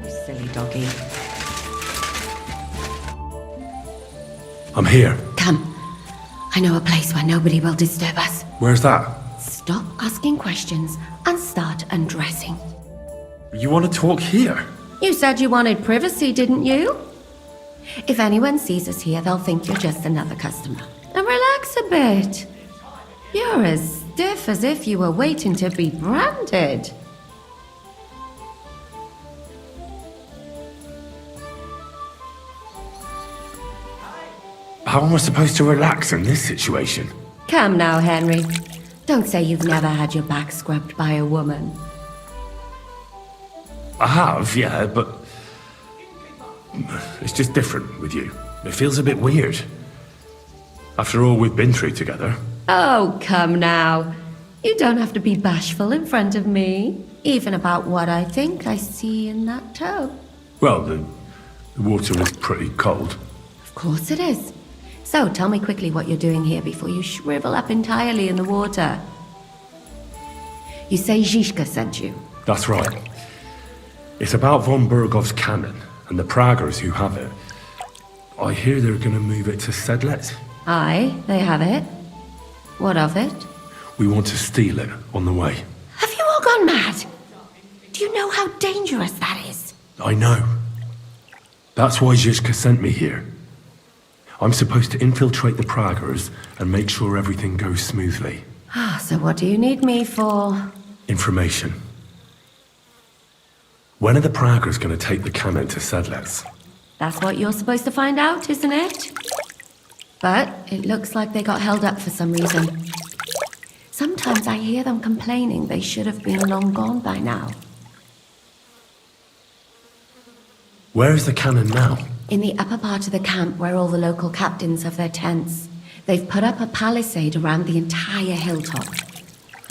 You silly doggy. I'm here. Come. I know a place where nobody will disturb us. Where's that? Stop asking questions and start undressing. You want to talk here? You said you wanted privacy, didn't you? If anyone sees us here, they'll think you're just another customer. And relax a bit. You're as stiff as if you were waiting to be branded. How am I supposed to relax in this situation? Come now, Henry. Don't say you've never had your back scrubbed by a woman. I have, yeah, but... it's just different with you. It feels a bit weird. After all we've been through together. Oh, come now. You don't have to be bashful in front of me. Even about what I think I see in that tub. Well, the water is pretty cold. Of course it is. So, tell me quickly what you're doing here before you shrivel up entirely in the water. You say Zizka sent you? That's right. It's about von Bergov's cannon and the Praggers who have it. I hear they're gonna move it to Sedlet. Aye, they have it. What of it? We want to steal it on the way. Have you all gone mad? Do you know how dangerous that is? I know. That's why Zizka sent me here. I'm supposed to infiltrate the Praggers and make sure everything goes smoothly. So what do you need me for? Information. When are the Praggers going to take the cannon to Sedlets? That's what you're supposed to find out, isn't it? But it looks like they got held up for some reason. Sometimes I hear them complaining they should have been long gone by now. Where is the cannon now? In the upper part of the camp where all the local captains have their tents. They've put up a palisade around the entire hilltop.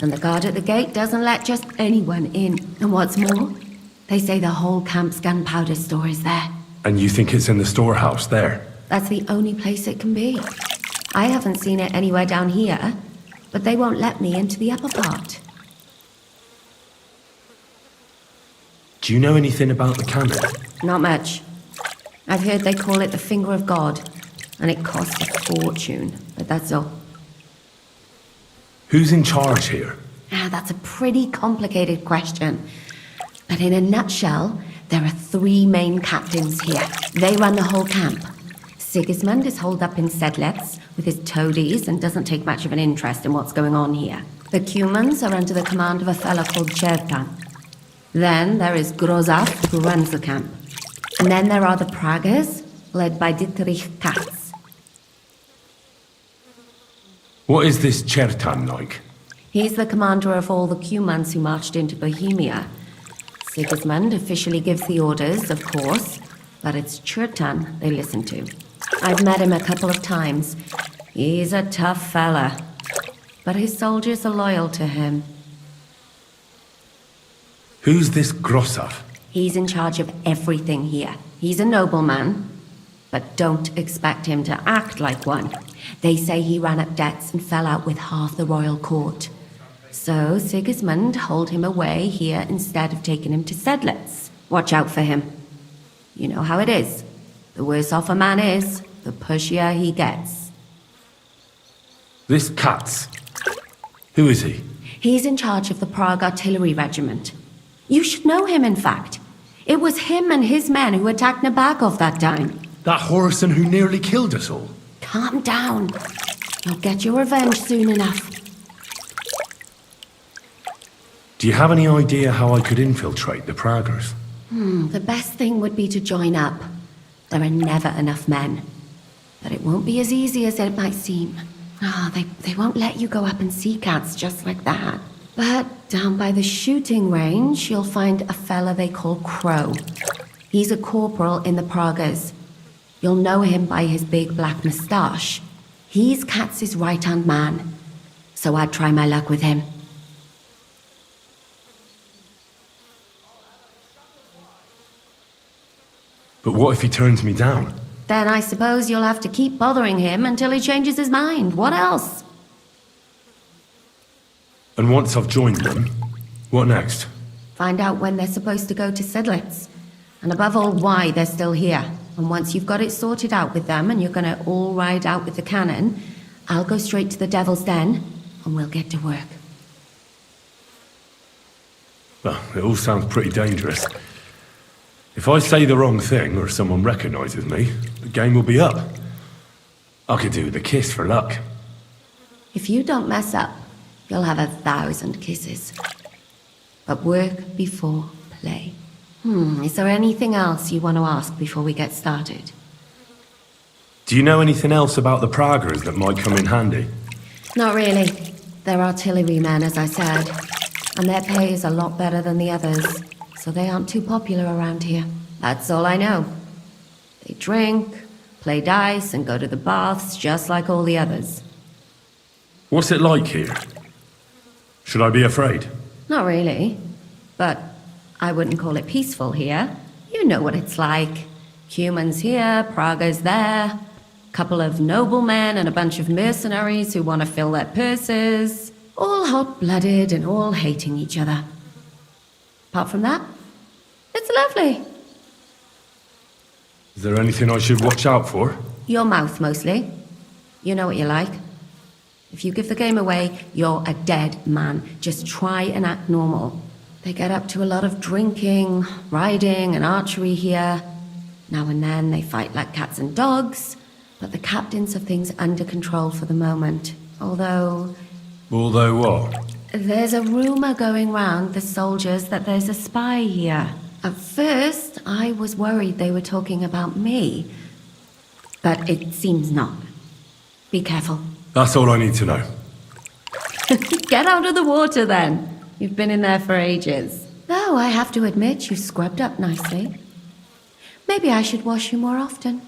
And the guard at the gate doesn't let just anyone in. And what's more, they say the whole camp's gunpowder store is there. And you think it's in the storehouse there? That's the only place it can be. I haven't seen it anywhere down here, but they won't let me into the upper part. Do you know anything about the cannon? Not much. I've heard they call it the Finger of God, and it costs a fortune, but that's all. Who's in charge here? That's a pretty complicated question. But in a nutshell, there are 3 main captains here. They run the whole camp. Sigismund is holed up in Sedlets with his toadies and doesn't take much of an interest in what's going on here. The Cumans are under the command of a fellow called Chertan. Then there is Grozaf, who runs the camp. And then there are the Praggers, led by Dietrich Katz. What is this Chertan like? He's the commander of all the Cumans who marched into Bohemia. Sigismund officially gives the orders, of course, but it's Chertan they listen to. I've met him a couple of times. He's a tough fella, but his soldiers are loyal to him. Who's this Grosov? He's in charge of everything here. He's a nobleman, but don't expect him to act like one. They say he ran up debts and fell out with half the royal court. So Sigismund hauled him away here instead of taking him to Sedlets. Watch out for him. You know how it is. The worse off a man is, the pushier he gets. This Katz. Who is he? He's in charge of the Prague Artillery Regiment. You should know him, in fact. It was him and his men who attacked Nabokov that time. That Horison who nearly killed us all. Calm down. You'll get your revenge soon enough. Do you have any idea how I could infiltrate the Praggers? The best thing would be to join up. There are never enough men. But it won't be as easy as it might seem. They won't let you go up and see cats just like that. But down by the shooting range, you'll find a fella they call Crow. He's a corporal in the Praggers. You'll know him by his big black moustache. He's Katz's right-hand man. So I'd try my luck with him. But what if he turns me down? Then I suppose you'll have to keep bothering him until he changes his mind. What else? And once I've joined them, what next? Find out when they're supposed to go to Sidlitz. And above all, why they're still here. And once you've got it sorted out with them and you're gonna all ride out with the cannon, I'll go straight to the Devil's Den and we'll get to work. Well, it all sounds pretty dangerous. If I say the wrong thing or someone recognizes me, the game will be up. I could do with a kiss for luck. If you don't mess up, you'll have 1,000 kisses. But work before play. Is there anything else you want to ask before we get started? Do you know anything else about the Praggers that might come in handy? Not really. They're artillery men, as I said. And their pay is a lot better than the others. So they aren't too popular around here. That's all I know. They drink, play dice, and go to the baths just like all the others. What's it like here? Should I be afraid? Not really. But I wouldn't call it peaceful here. You know what it's like. Humans here, Praggers there. Couple of noblemen and a bunch of mercenaries who want to fill their purses. All hot-blooded and all hating each other. Apart from that, it's lovely. Is there anything I should watch out for? Your mouth, mostly. You know what you're like. If you give the game away, you're a dead man. Just try and act normal. They get up to a lot of drinking, riding, and archery here. Now and then they fight like cats and dogs, but the captains have things under control for the moment. Although what? There's a rumor going round the soldiers that there's a spy here. At first, I was worried they were talking about me. But it seems not. Be careful. That's all I need to know. Get out of the water then. You've been in there for ages. Though I have to admit, you've scrubbed up nicely. Maybe I should wash you more often.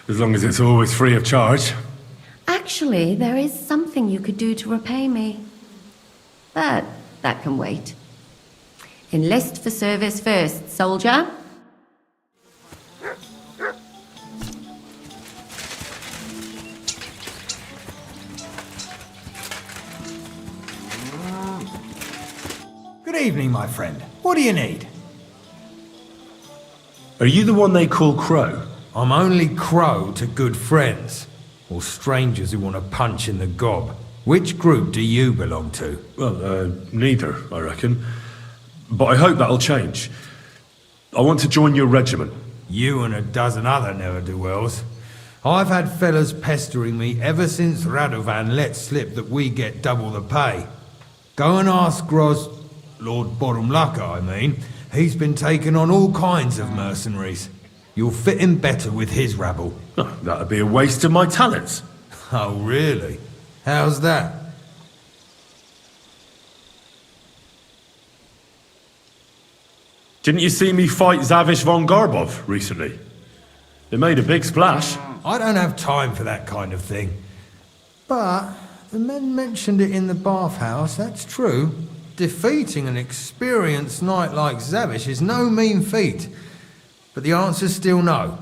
As long as it's always free of charge. Actually, there is something you could do to repay me. But that can wait. Enlist for service first, soldier. Good evening, my friend. What do you need? Are you the one they call Crow? I'm only Crow to good friends. Or strangers who want to punch in the gob. Which group do you belong to? Well, neither, I reckon. But I hope that'll change. I want to join your regiment. You and a dozen other ne'er-do-wells. I've had fellas pestering me ever since Radovan let slip that we get double the pay. Go and ask Lord Borumlaka, I mean. He's been taking on all kinds of mercenaries. You'll fit in better with his rabble. Oh, that'd be a waste of my talents. Oh, really? How's that? Didn't you see me fight Zavish von Garbov recently? It made a big splash. I don't have time for that kind of thing. But the men mentioned it in the bathhouse, that's true. Defeating an experienced knight like Zavish is no mean feat. But the answer's still no.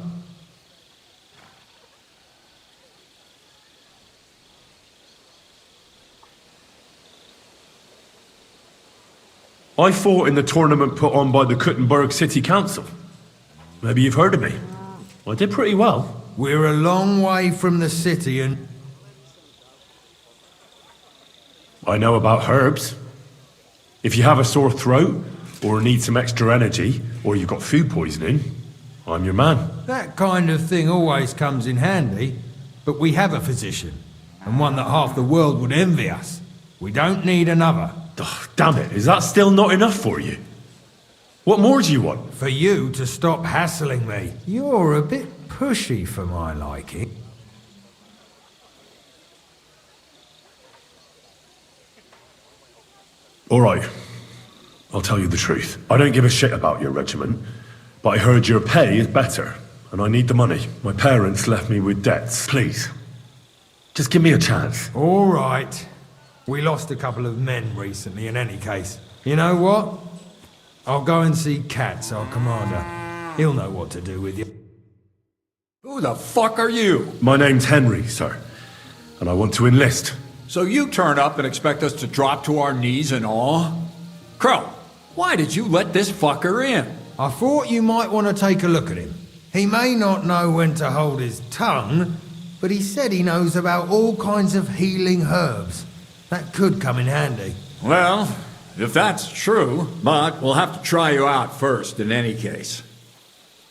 I fought in the tournament put on by the Kuttenberg City Council. Maybe you've heard of me. I did pretty well. We're a long way from the city and... I know about herbs. If you have a sore throat, or need some extra energy, or you've got food poisoning, I'm your man. That kind of thing always comes in handy. But we have a physician, and one that half the world would envy us. We don't need another. Oh, damn it, is that still not enough for you? What more do you want? For you to stop hassling me. You're a bit pushy for my liking. All right, I'll tell you the truth. I don't give a shit about your regiment, but I heard your pay is better, and I need the money. My parents left me with debts. Please, just give me a chance. All right. We lost a couple of men recently in any case. You know what? I'll go and see Katz, our commander. He'll know what to do with you. Who the fuck are you? My name's Henry, sir, and I want to enlist. So you turn up and expect us to drop to our knees in awe? Crow, why did you let this fucker in? I thought you might want to take a look at him. He may not know when to hold his tongue, but he said he knows about all kinds of healing herbs. That could come in handy. Well, if that's true, but we'll have to try you out first in any case.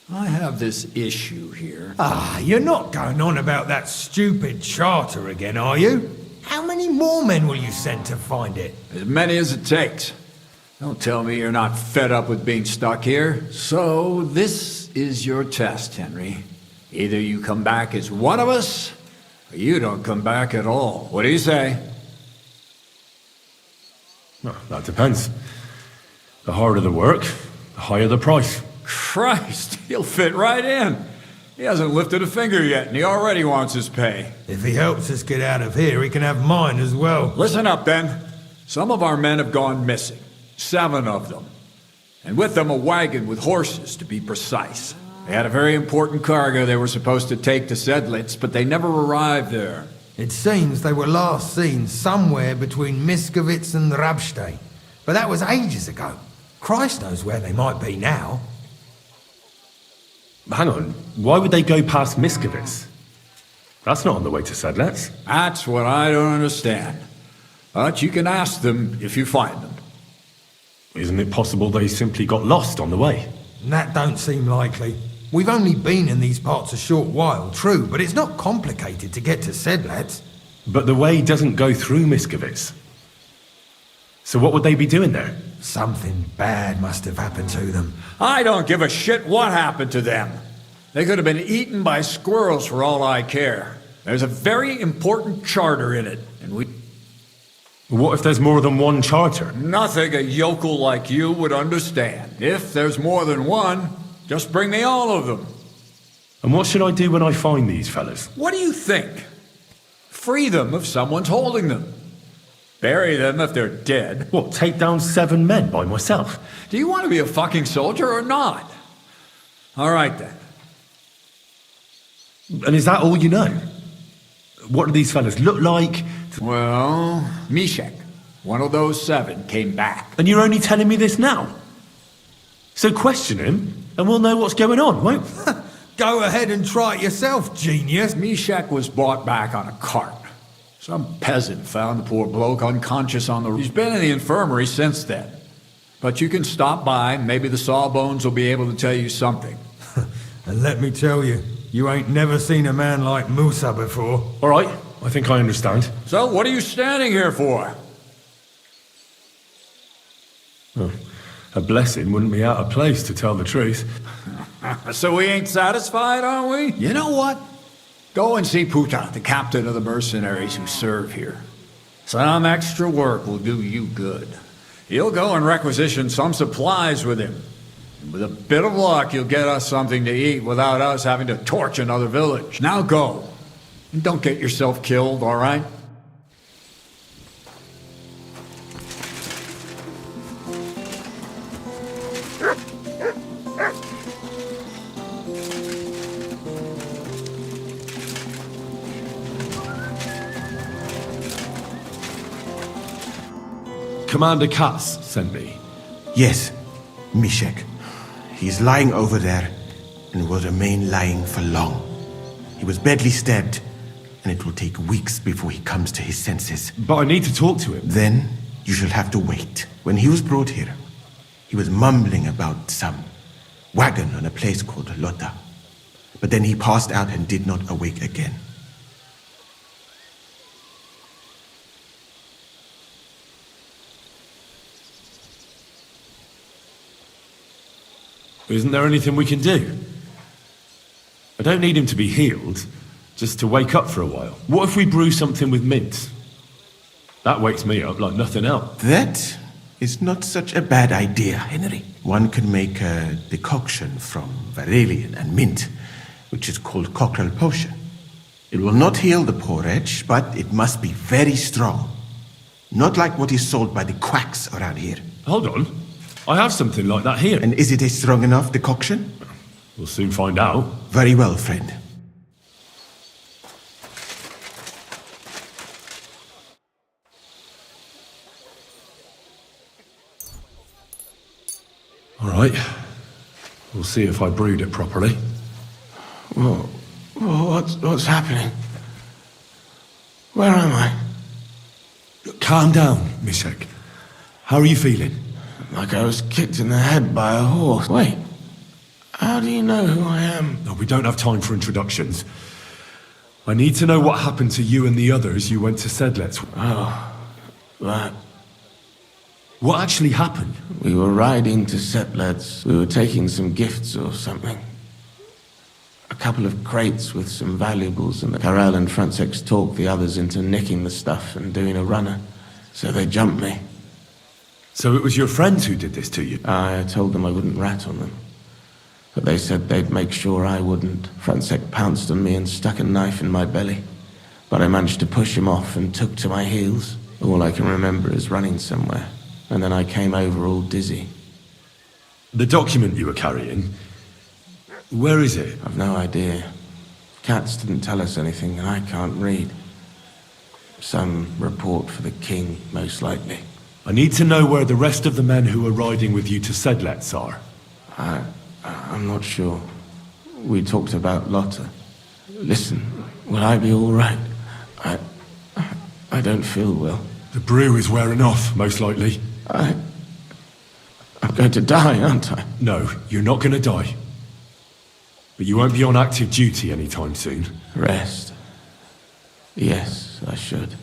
I have this issue here. Ah, you're not going on about that stupid charter again, are you? How many more men will you send to find it? As many as it takes. Don't tell me you're not fed up with being stuck here. So, this is your test, Henry. Either you come back as one of us, or you don't come back at all. What do you say? Well, that depends. The harder the work, the higher the price. Christ, he'll fit right in. He hasn't lifted a finger yet, and he already wants his pay. If he helps us get out of here, he can have mine as well. Listen up, then. Some of our men have gone missing. 7 of them. And with them a wagon with horses, to be precise. They had a very important cargo they were supposed to take to Sedlitz, but they never arrived there. It seems they were last seen somewhere between Miskovitz and Rabstein. But that was ages ago. Christ knows where they might be now. Hang on, why would they go past Miskovitz? That's not on the way to Sedlitz. That's what I don't understand. But you can ask them if you find them. Isn't it possible they simply got lost on the way? That don't seem likely. We've only been in these parts a short while, true, but it's not complicated to get to Sedlitz. But the way doesn't go through Miskovitz. So what would they be doing there? Something bad must have happened to them. I don't give a shit what happened to them. They could have been eaten by squirrels for all I care. There's a very important charter in it, and we... What if there's more than one charter? Nothing a yokel like you would understand. If there's more than one, just bring me all of them. And what should I do when I find these fellas? What do you think? Free them if someone's holding them. Bury them if they're dead. What, take down 7 men by myself? Do you want to be a fucking soldier or not? All right, then. And is that all you know? What do these fellas look like? Well, Mishek, one of those 7, came back. And you're only telling me this now? So question him, and we'll know what's going on, won't we? Go ahead and try it yourself, genius. Mishek was brought back on a cart. Some peasant found the poor bloke unconscious on the... He's been in the infirmary since then. But you can stop by, and maybe the Sawbones will be able to tell you something. And let me tell you, you ain't never seen a man like Musa before. All right, I think I understand. So what are you standing here for? Oh, a blessing wouldn't be out of place, to tell the truth. So we ain't satisfied, are we? You know what? Go and see Puta, the captain of the mercenaries who serve here. Some extra work will do you good. He'll go and requisition some supplies with him. And with a bit of luck, you'll get us something to eat without us having to torch another village. Now go. And don't get yourself killed, all right? Commander Katz sent me. Yes, Mishek. He's lying over there, and will remain lying for long. He was badly stabbed, and it will take weeks before he comes to his senses. But I need to talk to him. Then you shall have to wait. When he was brought here, he was mumbling about some wagon on a place called Lota. But then he passed out and did not awake again. Isn't there anything we can do? I don't need him to be healed, just to wake up for a while. What if we brew something with mint? That wakes me up like nothing else. That is not such a bad idea, Henry. One can make a decoction from Varelian and mint, which is called cockerel potion. It will not heal the poor wretch, but it must be very strong. Not like what is sold by the quacks around here. Hold on. I have something like that here. And is it a strong enough decoction? We'll soon find out. Very well, friend. All right. We'll see if I brewed it properly. What's happening? Where am I? Calm down, Mishek. How are you feeling? Like I was kicked in the head by a horse. Wait. How do you know who I am? No, we don't have time for introductions. I need to know what happened to you and the others you went to Sedlet's. Oh, that. What actually happened? We were riding to Sedlet's. We were taking some gifts or something. A couple of crates with some valuables, and the Carel and Francex talked the others into nicking the stuff and doing a runner. So they jumped me. So it was your friends who did this to you? I told them I wouldn't rat on them. But they said they'd make sure I wouldn't. Francex pounced on me and stuck a knife in my belly. But I managed to push him off and took to my heels. All I can remember is running somewhere. And then I came over all dizzy. The document you were carrying, where is it? I've no idea. Cats didn't tell us anything, and I can't read. Some report for the king, most likely. I need to know where the rest of the men who were riding with you to Sedlet's are. I'm not sure. We talked about Lotta. Listen, will I be all right? I don't feel well. The brew is wearing off, most likely. I'm going to die, aren't I? No, you're not going to die. But you won't be on active duty anytime soon. Rest. Yes, I should.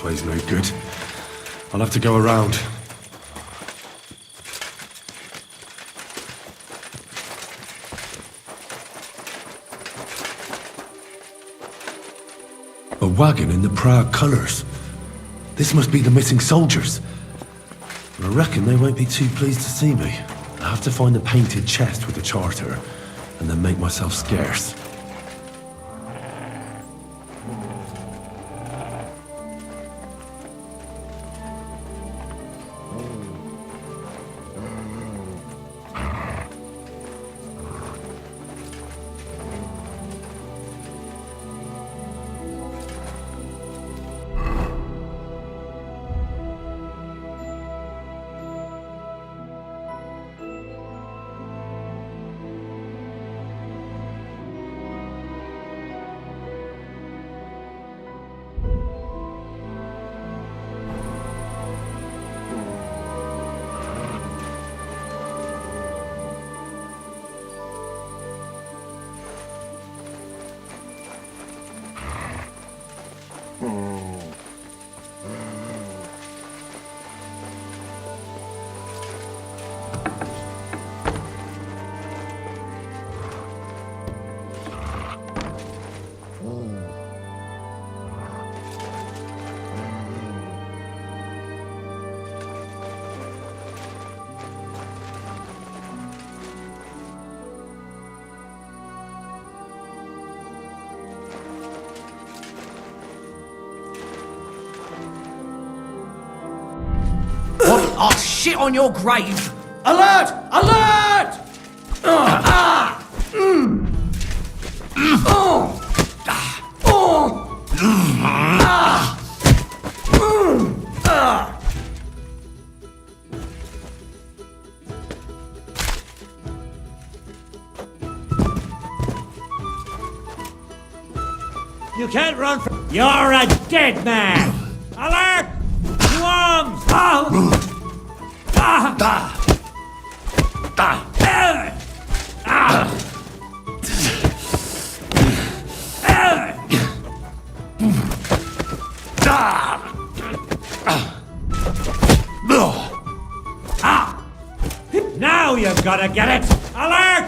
This way's no good. I'll have to go around. A wagon in the proud colours. This must be the missing soldiers. I reckon they won't be too pleased to see me. I have to find a painted chest with a charter, and then make myself scarce. I'll shit on your grave! Alert! Alert! You can't run from... You're a dead man! Alert! To arms! Now you've got to get it! Alert!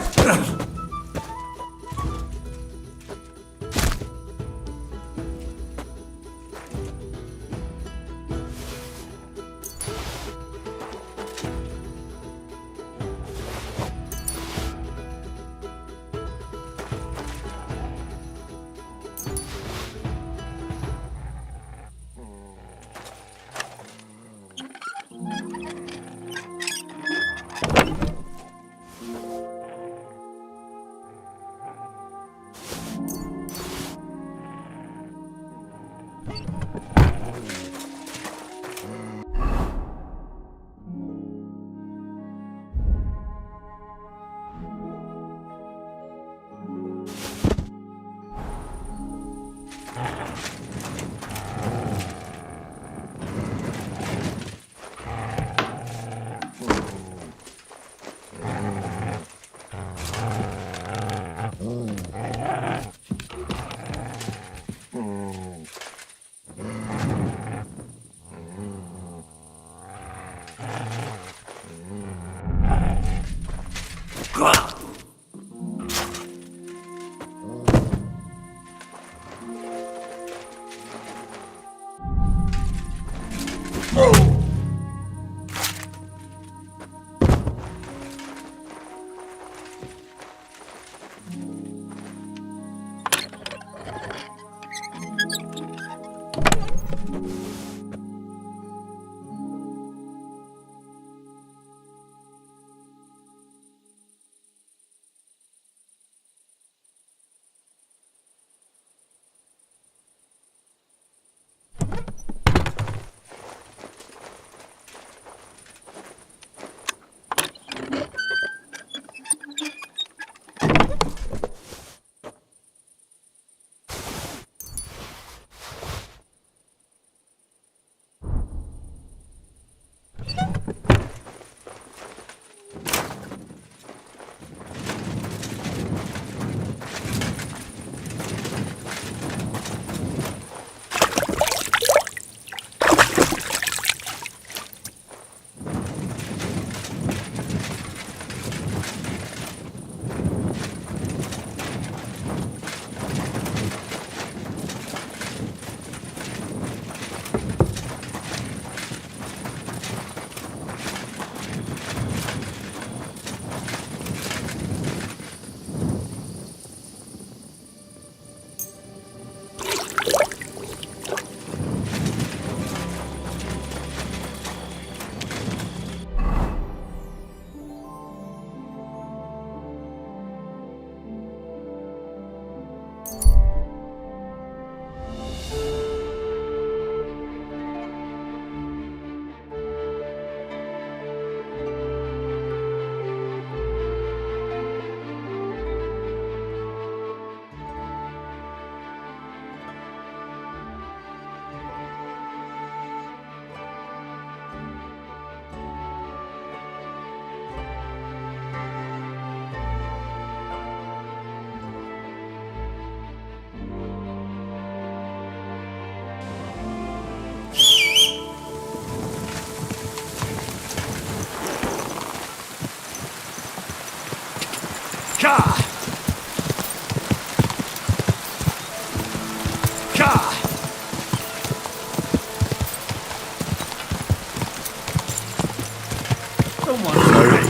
Slowly.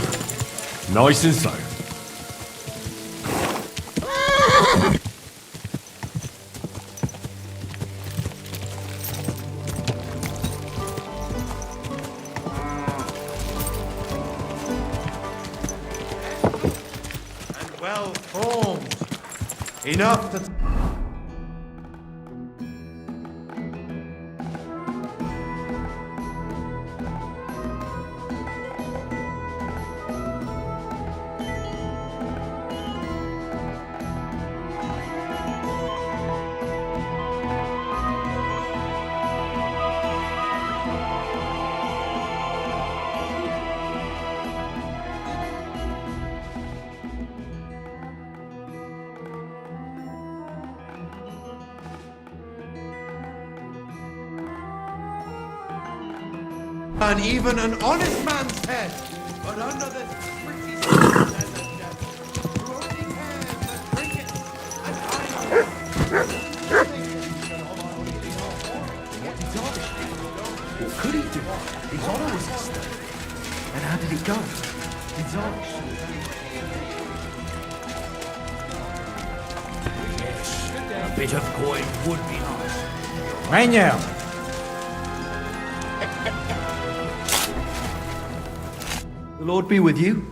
Nice and slow. And well formed. Enough to... And even an honest man's head, but under this pretty What could he do? His honor was at stake. And how did it go? His honor. Yes, a bit of coin would be nice. Manuel! The Lord be with you.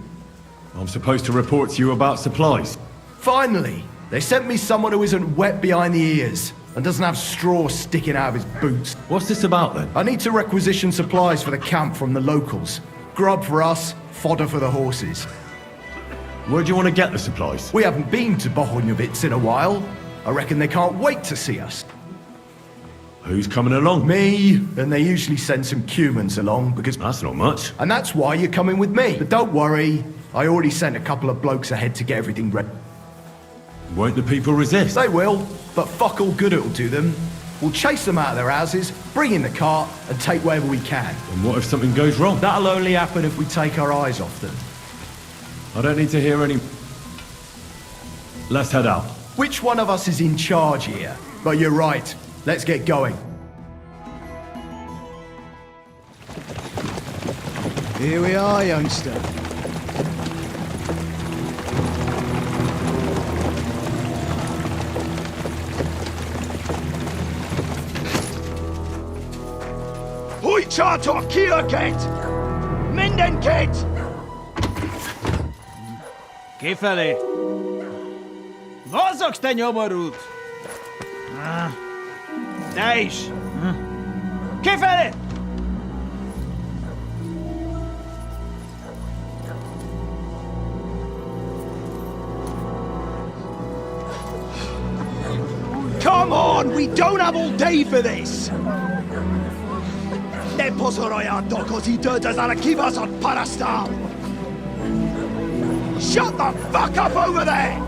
I'm supposed to report to you about supplies. Finally! They sent me someone who isn't wet behind the ears and doesn't have straw sticking out of his boots. What's this about then? I need to requisition supplies for the camp from the locals. Grub for us, fodder for the horses. Where do you want to get the supplies? We haven't been to Bohunjovitz in a while. I reckon they can't wait to see us. Who's coming along? Me, and they usually send some humans along because... That's not much. And that's why you're coming with me. But don't worry, I already sent a couple of blokes ahead to get everything ready. Won't the people resist? They will, but fuck all good it'll do them. We'll chase them out of their houses, bring in the cart, and take wherever we can. And what if something goes wrong? That'll only happen if we take our eyes off them. I don't need to hear any... Let's head out. Which one of us is in charge here? But you're right. Let's get going. Here we are, youngster. Hoi charter Kierket! Mindenket! Kifelé! Mozogsz, te nyomorult! Te is! Kifelé! Come on, we don't have all day for this! Ne pozorojato, così dödas ale kivas od parastal! Shut the fuck up over there!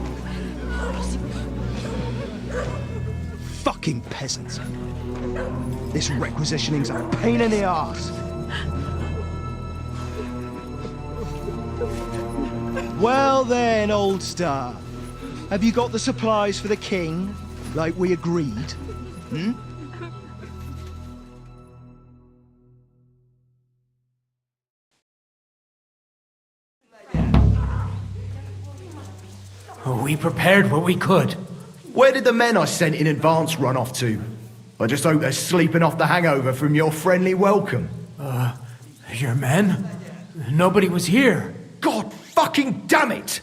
Fucking peasants. This requisitioning's a pain in the arse. Well then, old star. Have you got the supplies for the king, like we agreed? Hmm? We prepared what we could. Where did the men I sent in advance run off to? I just hope they're sleeping off the hangover from your friendly welcome. Your men? Nobody was here. God fucking damn it!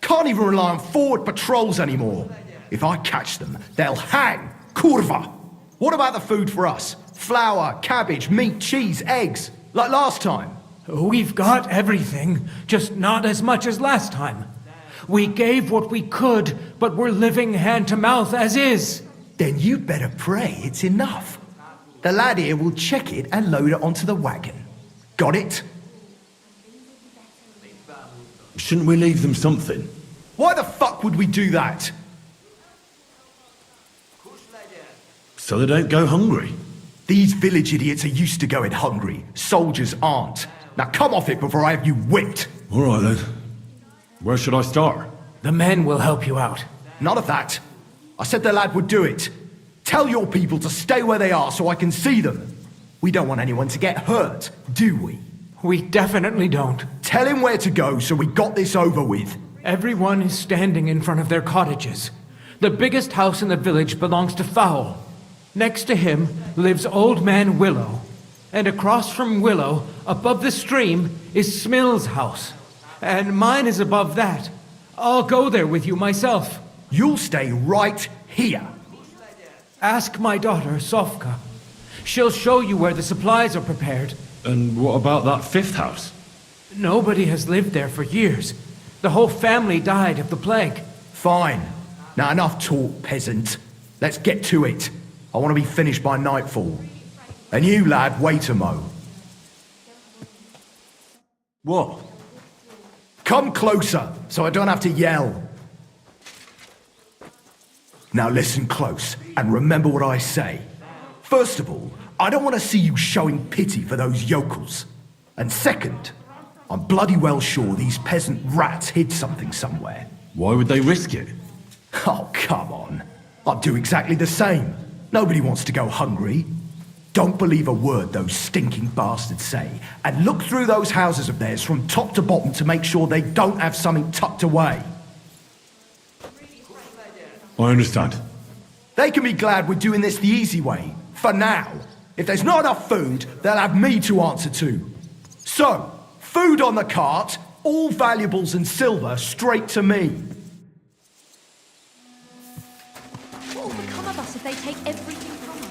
Can't even rely on forward patrols anymore. If I catch them, they'll hang. Kurva! What about the food for us? Flour, cabbage, meat, cheese, eggs. Like last time. We've got everything, just not as much as last time. We gave what we could, but we're living hand to mouth as is. Then you better pray it's enough. The lad here will check it and load it onto the wagon. Got it? Shouldn't we leave them something? Why the fuck would we do that? So they don't go hungry. These village idiots are used to going hungry. Soldiers aren't. Now come off it before I have you whipped. All right then. Where should I start? The men will help you out. None of that. I said the lad would do it. Tell your people to stay where they are so I can see them. We don't want anyone to get hurt, do we? We definitely don't. Tell him where to go so we got this over with. Everyone is standing in front of their cottages. The biggest house in the village belongs to Fowl. Next to him lives Old Man Willow. And across from Willow, above the stream, is Smill's house. And mine is above that. I'll go there with you myself. You'll stay right here. Ask my daughter, Sofka. She'll show you where the supplies are prepared. And what about that fifth house? Nobody has lived there for years. The whole family died of the plague. Fine. Now enough talk, peasant. Let's get to it. I want to be finished by nightfall. And you, lad, wait a mo. What? Come closer, so I don't have to yell. Now listen close, and remember what I say. First of all, I don't want to see you showing pity for those yokels. And second, I'm bloody well sure these peasant rats hid something somewhere. Why would they risk it? Oh, come on. I'd do exactly the same. Nobody wants to go hungry. Don't believe a word those stinking bastards say, and look through those houses of theirs from top to bottom to make sure they don't have something tucked away. I understand. They can be glad we're doing this the easy way, for now. If there's not enough food, they'll have me to answer to. So, food on the cart, all valuables and silver straight to me. What will become of us if they take everything from us?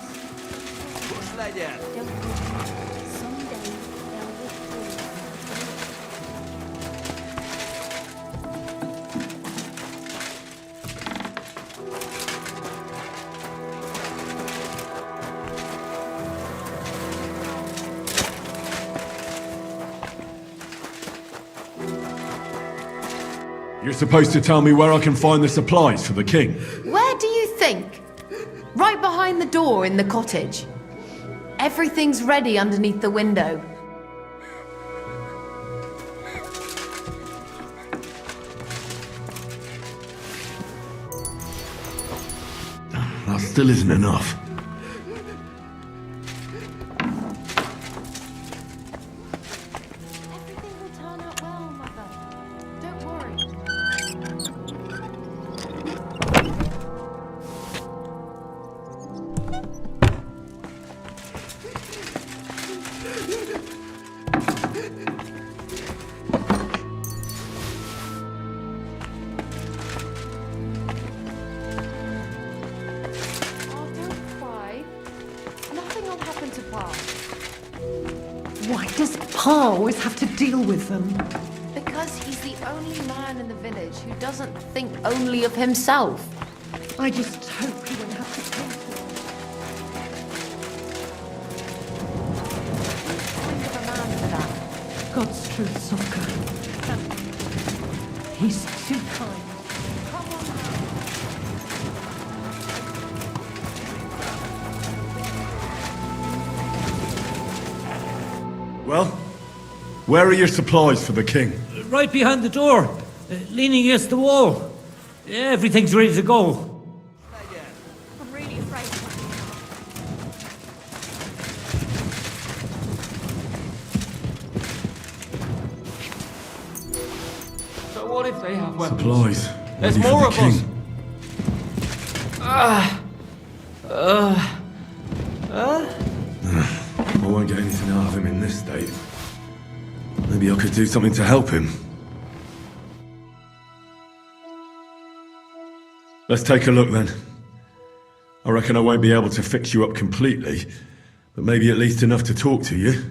Don't worry. Someday they'll withdraw. You're supposed to tell me where I can find the supplies for the king. Where do you think? Right behind the door in the cottage. Everything's ready underneath the window. That still isn't enough. Everything will turn out well, Mother. Don't worry. Why does Pa always have to deal with them? Because he's the only man in the village who doesn't think only of himself. I just hope he won't have to pay for Kind of a man for that. God's truth, Sokka. He's too kind. Well, where are your supplies for the king? Right behind the door, leaning against the wall. Everything's ready to go. I'm really afraid. So what if they have weapons? Supplies. There's ready for more the of king. us. I won't get anything out of him in this state. Maybe I could do something to help him. Let's take a look then. I reckon I won't be able to fix you up completely, but maybe at least enough to talk to you.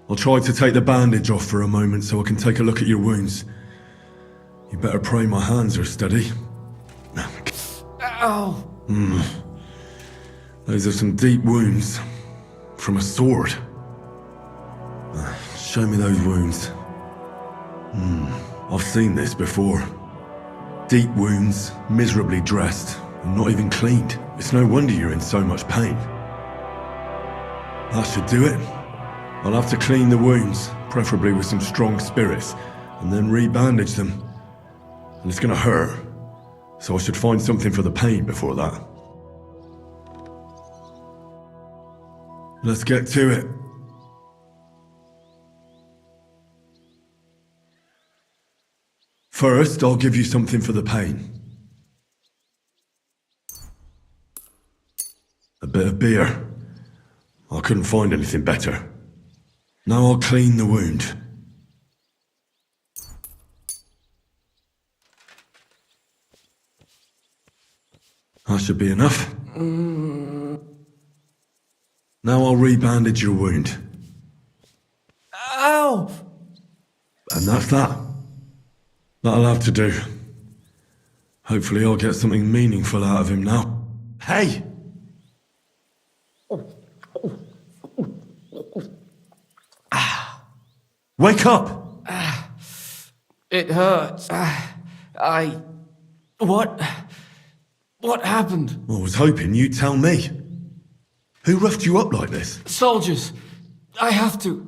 I'll try to take the bandage off for a moment so I can take a look at your wounds. You better pray my hands are steady. Ow! Those are some deep wounds. From a sword. Show me those wounds. I've seen this before. Deep wounds, miserably dressed, and not even cleaned. It's no wonder you're in so much pain. That should do it. I'll have to clean the wounds, preferably with some strong spirits, and then re-bandage them. And it's gonna hurt. So I should find something for the pain before that. Let's get to it. First, I'll give you something for the pain. A bit of beer. I couldn't find anything better. Now I'll clean the wound. That should be enough. Now I'll rebandage your wound. Ow! And that's that. That'll have to do. Hopefully I'll get something meaningful out of him now. Hey! Wake up! It hurts. What happened? I was hoping you'd tell me. Who roughed you up like this? Soldiers. I have to.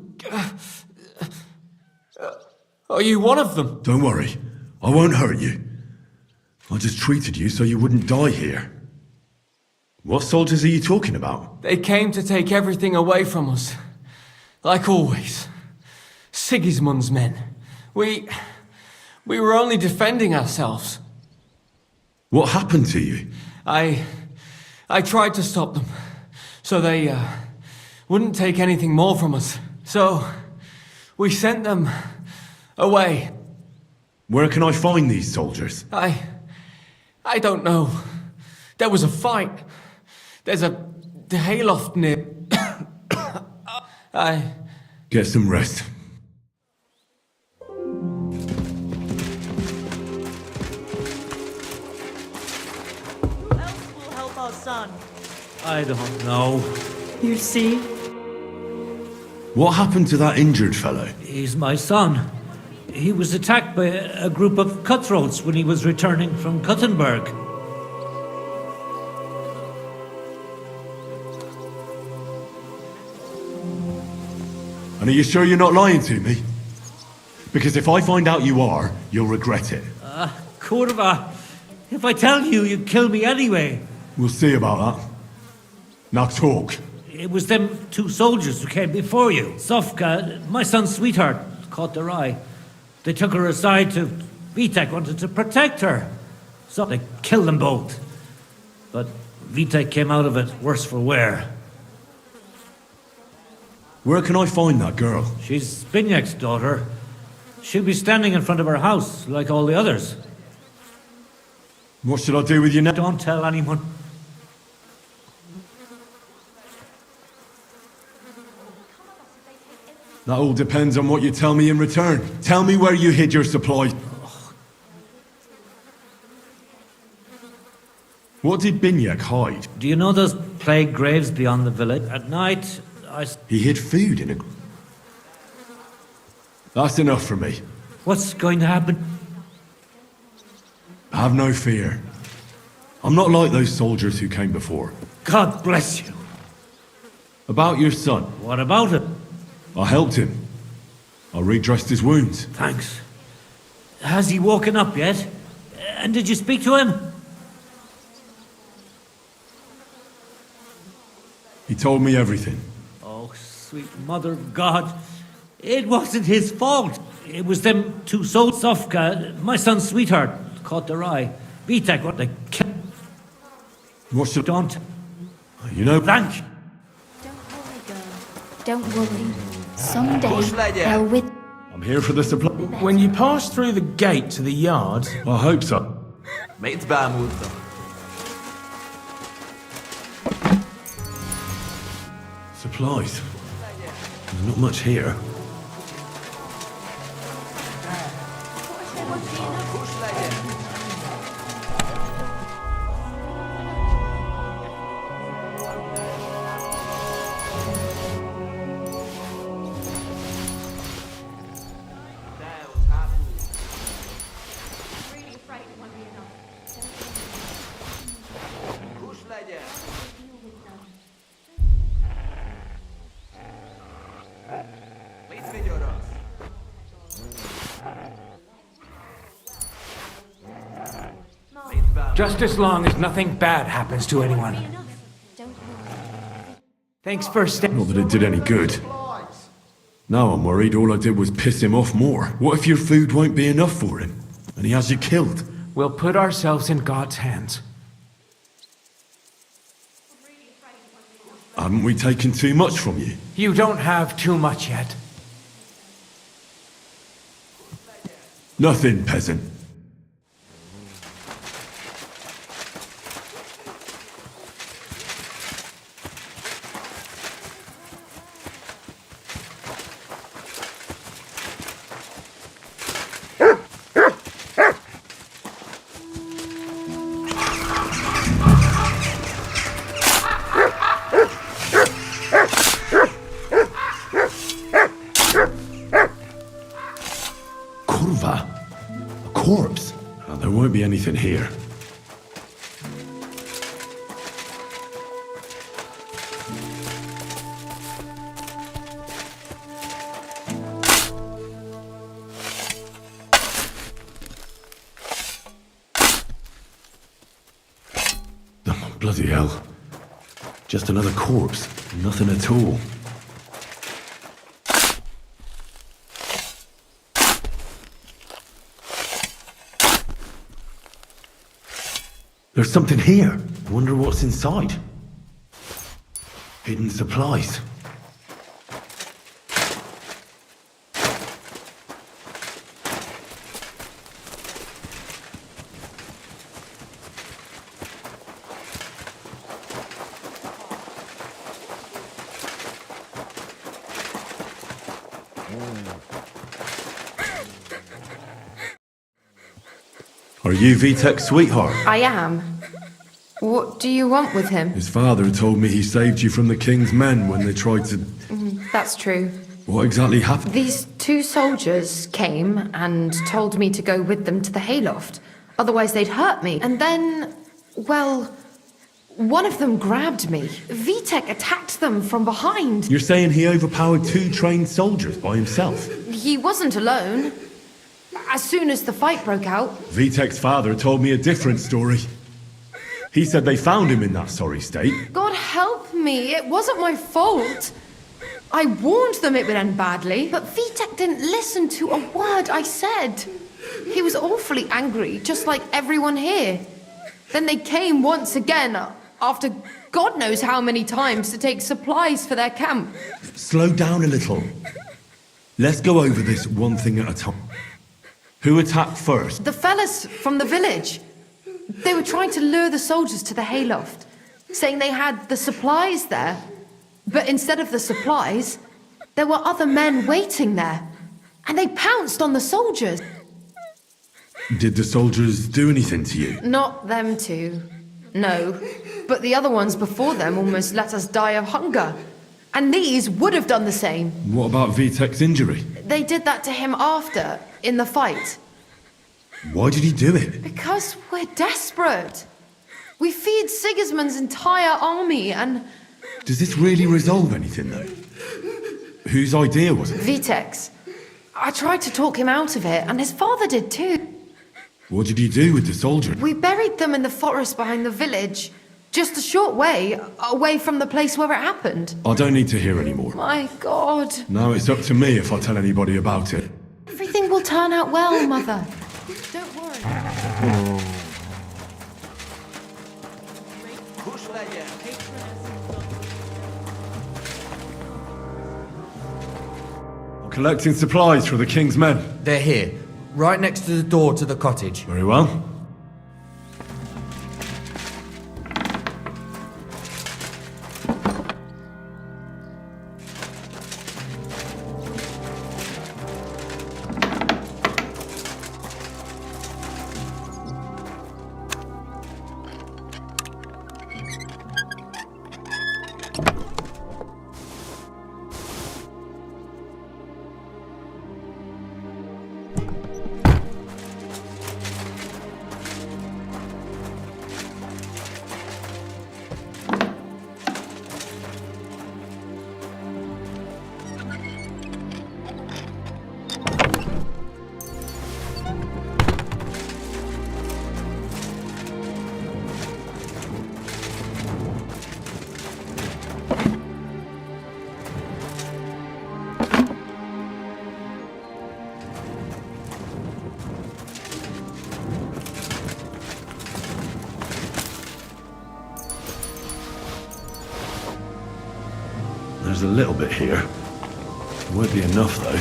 Are you one of them? Don't worry. I won't hurt you. I just treated you so you wouldn't die here. What soldiers are you talking about? They came to take everything away from us. Like always. Sigismund's men. We were only defending ourselves. What happened to you? I tried to stop them. So they wouldn't take anything more from us. So we sent them away. Where can I find these soldiers? I don't know. There was a fight. There's a hayloft near. Get some rest. Who else will help our son? I don't know. You see? What happened to that injured fellow? He's my son. He was attacked by a group of cutthroats when he was returning from Kuttenberg. And are you sure you're not lying to me? Because if I find out you are, you'll regret it. Kurva, if I tell you, you'd kill me anyway. We'll see about that. Now talk. It was them two soldiers who came before you. Sofka, my son's sweetheart, caught their eye. They took her aside to... Vitek wanted to protect her. So they killed them both. But Vitek came out of it worse for wear. Where can I find that girl? She's Binyek's daughter. She'll be standing in front of her house, like all the others. What should I do with you now? Don't tell anyone. That all depends on what you tell me in return. Tell me where you hid your supplies. What did Binyek hide? Do you know those plague graves beyond the village? At night, He hid food in a... That's enough for me. What's going to happen? Have no fear. I'm not like those soldiers who came before. God bless you. About your son. What about it? I helped him. I redressed his wounds. Thanks. Has he woken up yet? And did you speak to him? He told me everything. Oh, sweet mother of God. It wasn't his fault. It was them two souls. Sofka, my son's sweetheart, caught their eye. Vitek, what the... What should... Don't. You know... Thank you. Don't worry. Someday they'll with. I'm here for the supply. When you pass through the gate to the yard... I hope so. Mate's bad mood though. Supplies. There's not much here. Just as long as nothing bad happens to anyone. Thanks for Not that it did any good. Now I'm worried all I did was piss him off more. What if your food won't be enough for him? And he has you killed? We'll put ourselves in God's hands. Haven't we taken too much from you? You don't have too much yet. Nothing, peasant. Corpse? Oh, there won't be anything here. Oh, bloody hell. Just another corpse. Nothing at all. There's something here. I wonder what's inside. Hidden supplies. Are you Vitek's sweetheart? I am. What do you want with him? His father told me he saved you from the king's men when they tried to... That's true. What exactly happened? These two soldiers came and told me to go with them to the hayloft. Otherwise they'd hurt me. And then, well, one of them grabbed me. Vitek attacked them from behind. You're saying he overpowered 2 trained soldiers by himself? He wasn't alone. As soon as the fight broke out... Vitek's father told me a different story. He said they found him in that sorry state. God help me, it wasn't my fault. I warned them it would end badly, but Vitek didn't listen to a word I said. He was awfully angry, just like everyone here. Then they came once again, after God knows how many times, to take supplies for their camp. Slow down a little. Let's go over this one thing at a time. Who attacked first? The fellas from the village. They were trying to lure the soldiers to the hayloft, saying they had the supplies there. But instead of the supplies, there were other men waiting there. And they pounced on the soldiers. Did the soldiers do anything to you? Not them two. No. But the other ones before them almost let us die of hunger. And these would have done the same. What about Vitek's injury? They did that to him after, in the fight. Why did he do it? Because we're desperate. We feed Sigismund's entire army and... Does this really resolve anything, though? Whose idea was it? Vitek's. I tried to talk him out of it, and his father did too. What did you do with the soldiers? We buried them in the forest behind the village. Just a short way, away from the place where it happened. I don't need to hear any more. My God. Now it's up to me if I tell anybody about it. Everything will turn out well, Mother. Don't worry. I'm collecting supplies for the king's men. They're here, right next to the door to the cottage. Very well. There's a little bit here. Won't be enough, though.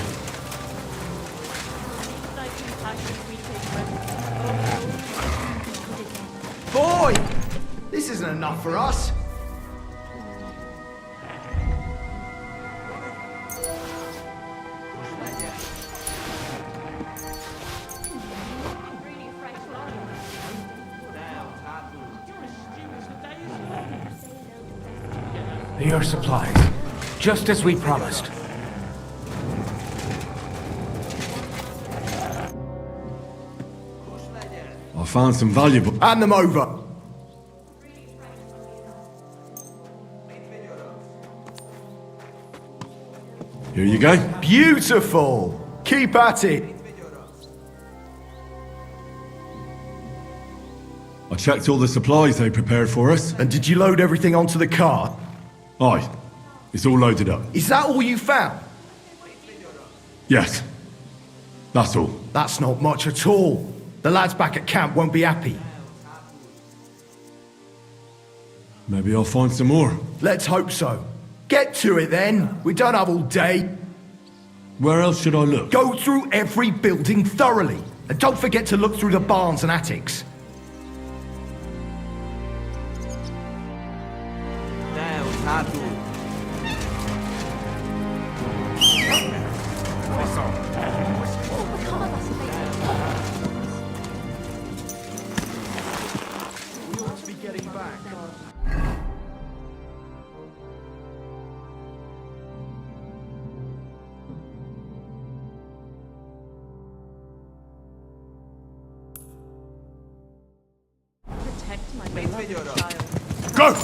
Boy! This isn't enough for us. Your supplies, just as we promised. I found some valuable... Hand them over. Here you go. Beautiful. Keep at it. I checked all the supplies they prepared for us. And did you load everything onto the cart? Aye. It's all loaded up. Is that all you found? Yes. That's all. That's not much at all. The lads back at camp won't be happy. Maybe I'll find some more. Let's hope so. Get to it then. We don't have all day. Where else should I look? Go through every building thoroughly. And don't forget to look through the barns and attics. We ought to be getting back. Protect my beloved child. Go!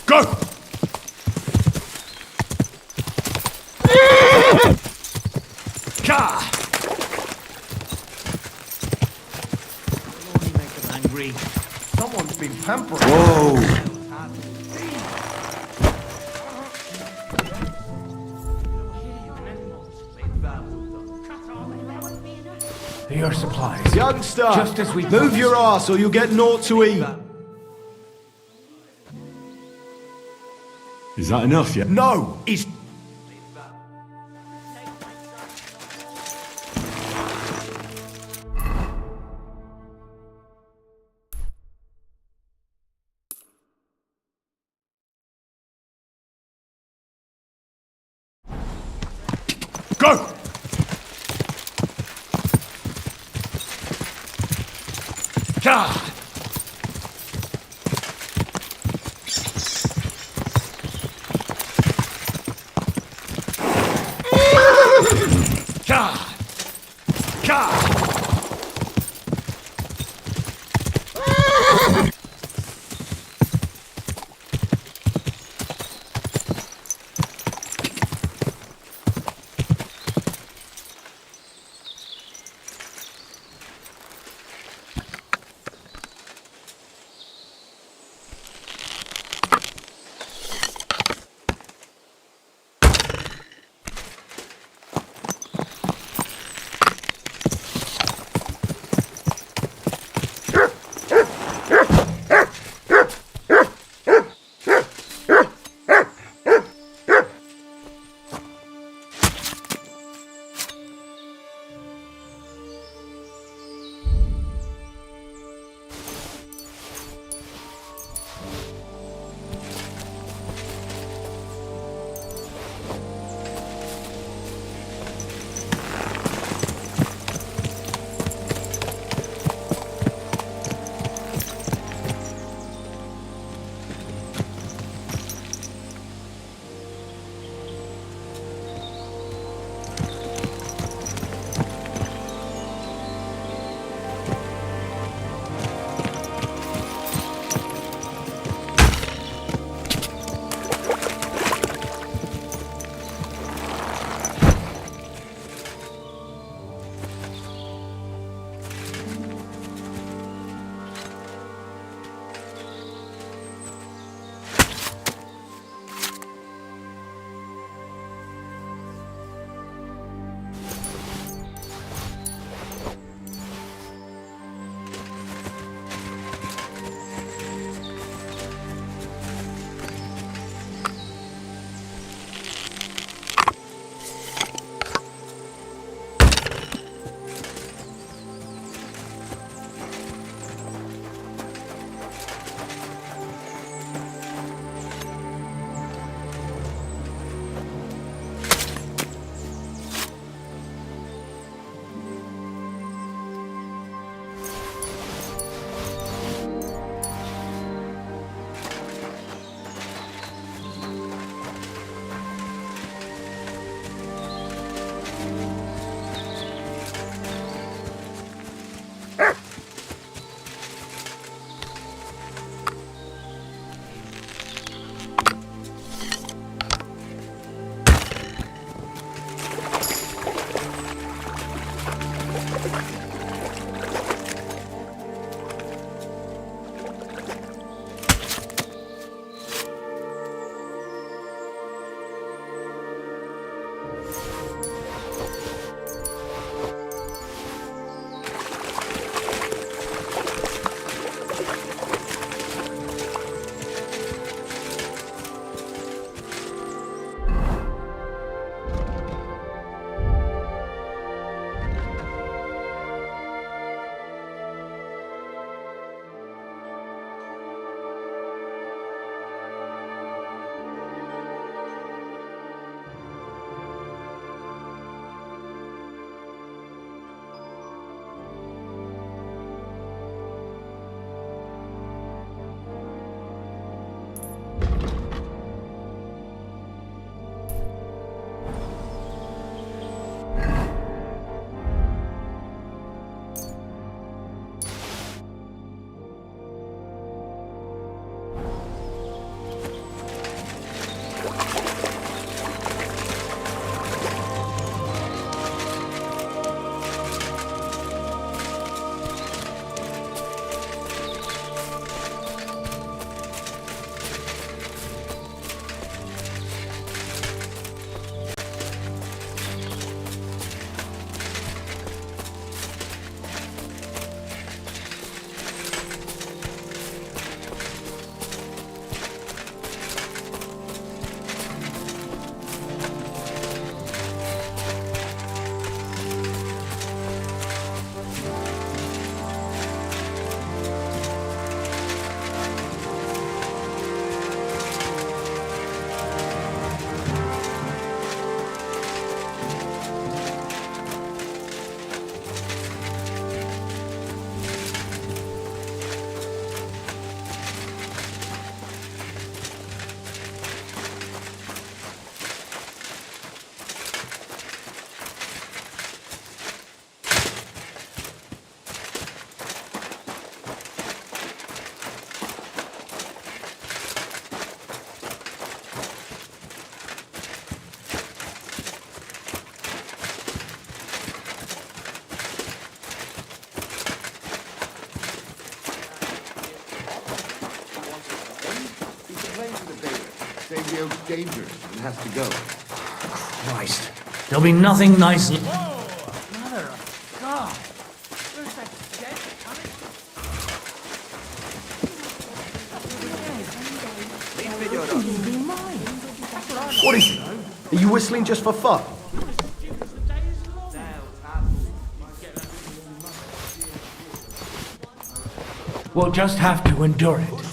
Go! Ka! Only make them angry. Someone's been pampering. Whoa! Your supplies. Youngster, just as we move your ass or you'll get naught to eat. Is that enough yet? No, it's... Go! God! God! God! the oak's dangerous and has to go. Christ. There'll be nothing nice. Mother of God! Where's that dead What is it? Are you whistling just for fun? We'll just have to endure it.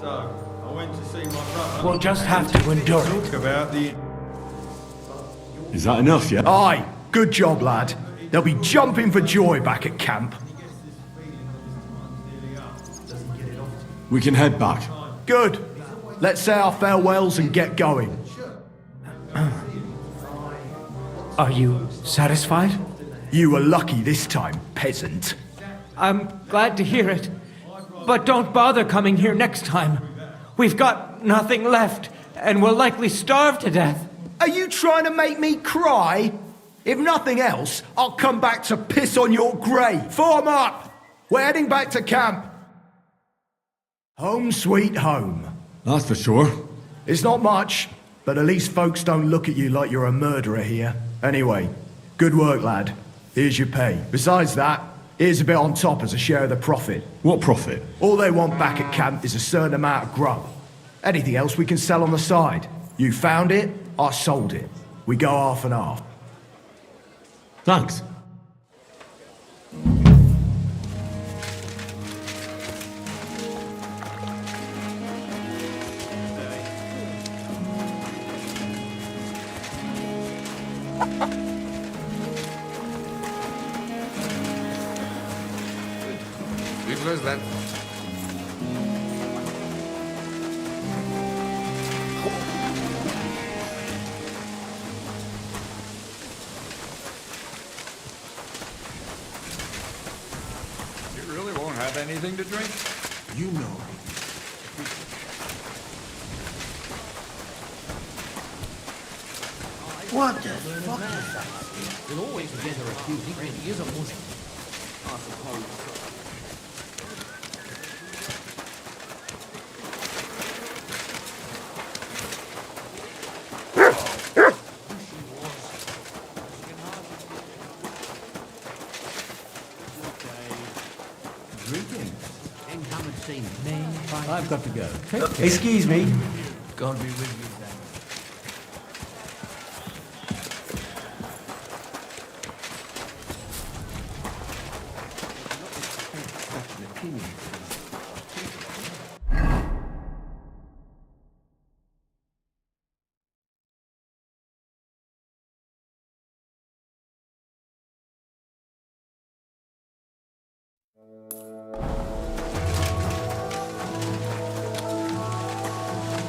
So, I went to see my brother. We'll just have to endure it. Talk about the... Is that enough, yeah? Aye, good job, lad. They'll be jumping for joy back at camp. We can head back. Good. Let's say our farewells and get going. Are you satisfied? You were lucky this time, peasant. I'm glad to hear it. But don't bother coming here next time. We've got nothing left, and we'll likely starve to death. Are you trying to make me cry? If nothing else, I'll come back to piss on your grave. Form up! We're heading back to camp. Home sweet home. That's for sure. It's not much, but at least folks don't look at you like you're a murderer here. Anyway, good work, lad. Here's your pay. Besides that, here's a bit on top as a share of the profit. What profit? All they want back at camp is a certain amount of grub. Anything else we can sell on the side. You found it, I sold it. We go half and half. Thanks. We close that. You really won't have anything to drink? You know. What the fuck is that? We'll always gather a few. He really is a Muslim. I suppose. I've got to go. Take care. Excuse me. God be with you then.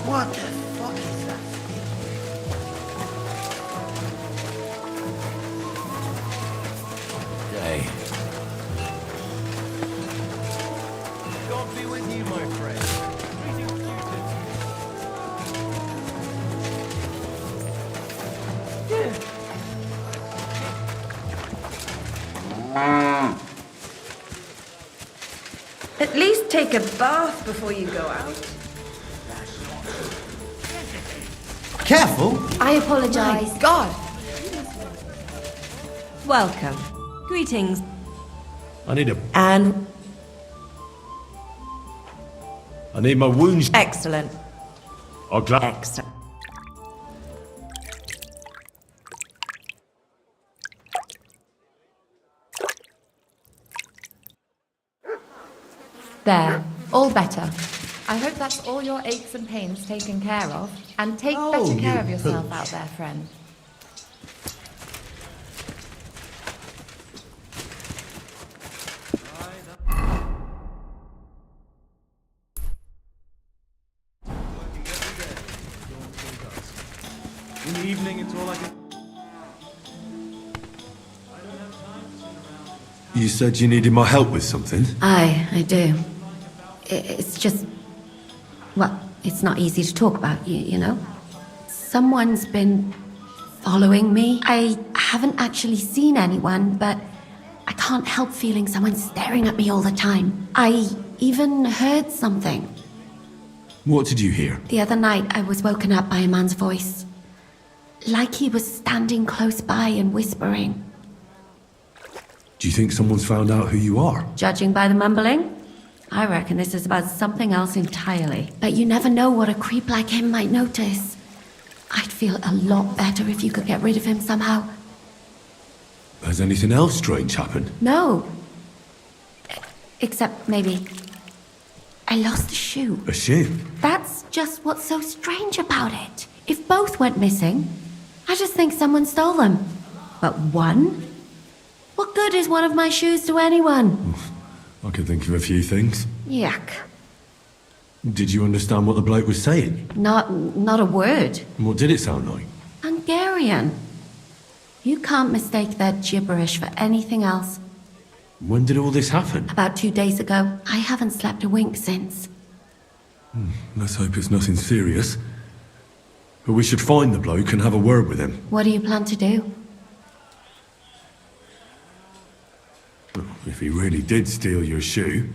What the fuck is that? Day. God be with you, my friend. At least take a bath before you go out. Careful! I apologize. My God! Welcome. Greetings. I need And I need my wounds. excellent. Oh, glad. Excellent. There, all better. I hope that's all your aches and pains taken care of. And take better care of yourself out there, friend. In the evening, it's all I can... You said you needed my help with something? I do. It's just... Well, It's not easy to talk about, you know? Someone's been following me. I haven't actually seen anyone, but I can't help feeling someone staring at me all the time. I even heard something. What did you hear? The other night, I was woken up by a man's voice. Like he was standing close by and whispering. Do you think someone's found out who you are? Judging by the mumbling, I reckon this is about something else entirely. But you never know what a creep like him might notice. I'd feel a lot better if you could get rid of him somehow. Has anything else strange happened? No. Except maybe I lost a shoe. A shoe? That's just what's so strange about it. If both went missing, I just think someone stole them. But one? What good is one of my shoes to anyone? I could think of a few things. Yuck. Did you understand what the bloke was saying? Not a word. What did it sound like? Hungarian. You can't mistake their gibberish for anything else. When did all this happen? About 2 days ago. I haven't slept a wink since. Let's hope it's nothing serious. But we should find the bloke and have a word with him. What do you plan to do? If he really did steal your shoe,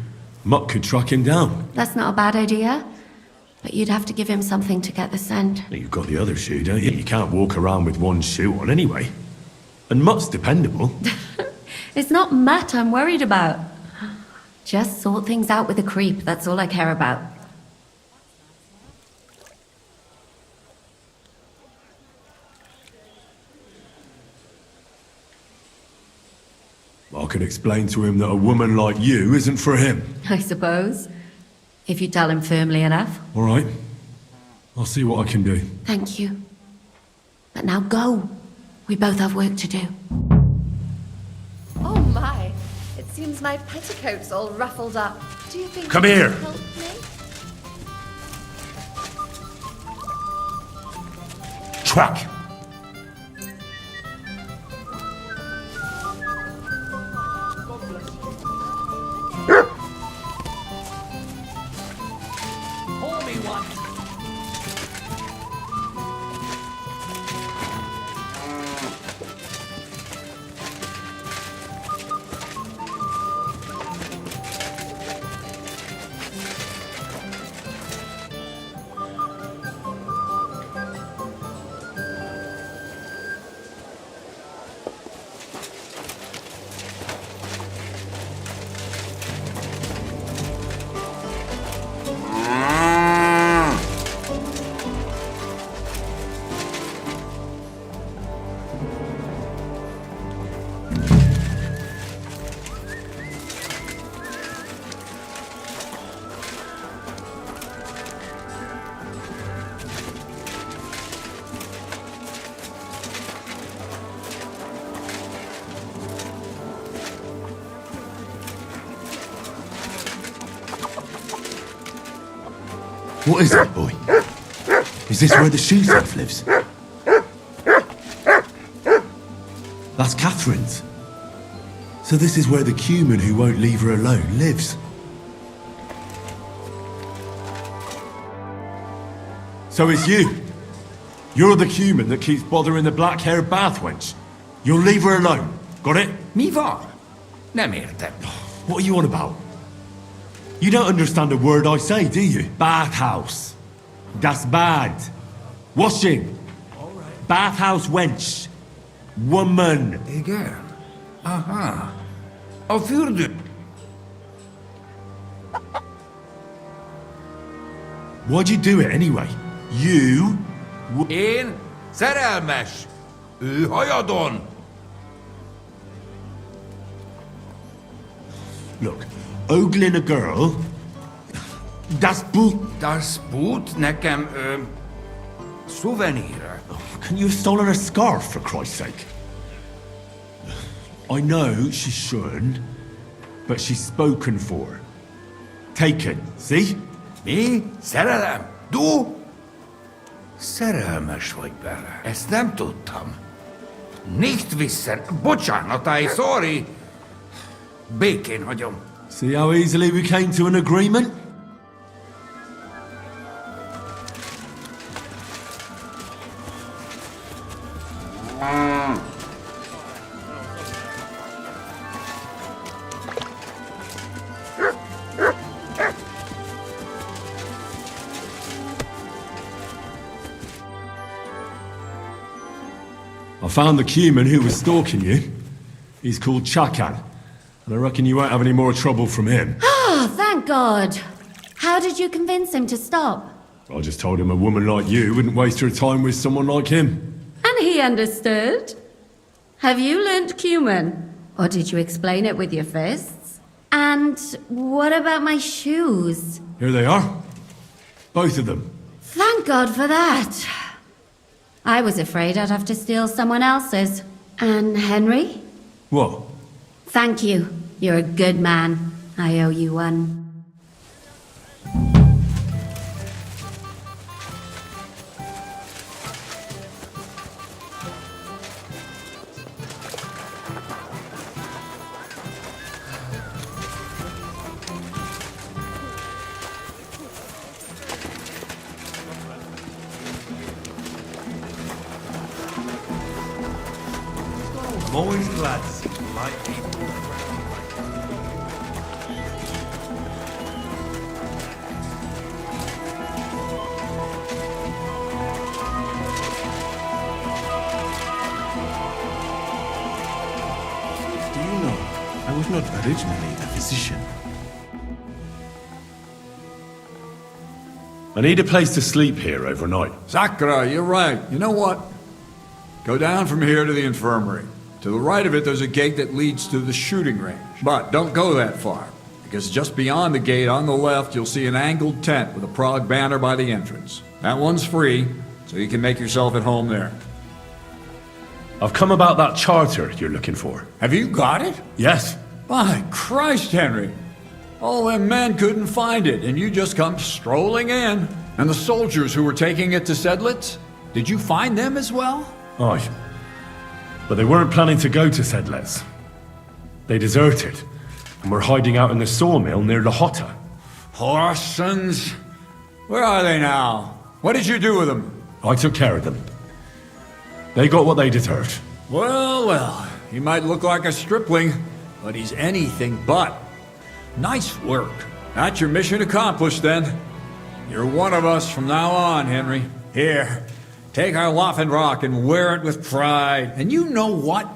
Mutt could track him down. That's not a bad idea. But you'd have to give him something to get the scent. You've got the other shoe, don't you? You can't walk around with one shoe on anyway. And Mutt's dependable. It's not Matt I'm worried about. Just sort things out with a creep, that's all I care about. I can explain to him that a woman like you isn't for him. I suppose. If you tell him firmly enough. All right. I'll see what I can do. Thank you. But now go. We both have work to do. Oh my. It seems my petticoat's all ruffled up. Do you think Come you here. can help me? Track! Pour me one. What is that, boy? Is this where the shoe-thief lives? That's Catherine's. So this is where the cumin who won't leave her alone lives. So it's you. You're the cumin that keeps bothering the black-haired bath wench. You'll leave her alone. Got it? Mi var? Nem értem. What are you on about? You don't understand a word I say, do you? Bathhouse. Das bad. Washing. Bathhouse wench. Woman. Igen. Aha. A fürdő. Why'd you do it anyway? You... Én szerelmes. Ő hajadon. Look, ogling a girl... Das boot... Das boot nekem, souvenir. Can you have stolen her scarf, for Christ's sake? I know she shouldn't, but she's spoken for. Taken, see? Mi? Szerelem? Du? Szerelmes vagy bele. Ezt nem tudtam. Nicht wissen. Bocsánat, sorry. Békén hagyom. See how easily we came to an agreement? I found the Cuman who was stalking you. He's called Chakan, and I reckon you won't have any more trouble from him. Oh, thank God. How did you convince him to stop? I just told him a woman like you wouldn't waste her time with someone like him. And he understood. Have you learnt Cuman? Or did you explain it with your fists? And what about my shoes? Here they are. Both of them. Thank God for that. I was afraid I'd have to steal someone else's. And Henry? What? Thank you. You're a good man. I owe you one. I'm always glad to see polite people. Do you know, I was not originally a physician. I need a place to sleep here overnight. Sakura, you're right. You know what? Go down from here to the infirmary. To the right of it, there's a gate that leads to the shooting range. But don't go that far, because just beyond the gate on the left, you'll see an angled tent with a Prague banner by the entrance. That one's free, so you can make yourself at home there. I've come about that charter you're looking for. Have you got it? Yes. By Christ, Henry. All them men couldn't find it, and you just come strolling in. And the soldiers who were taking it to Sedlitz, did you find them as well? Aye. But they weren't planning to go to Sedlitz. They deserted, and were hiding out in the sawmill near the Hotta. Horsons? Where are they now? What did you do with them? I took care of them. They got what they deserved. Well, well, he might look like a stripling, but he's anything but. Nice work. That's your mission accomplished, then. You're one of us from now on, Henry. Here, take our Waffenrock and wear it with pride. And you know what?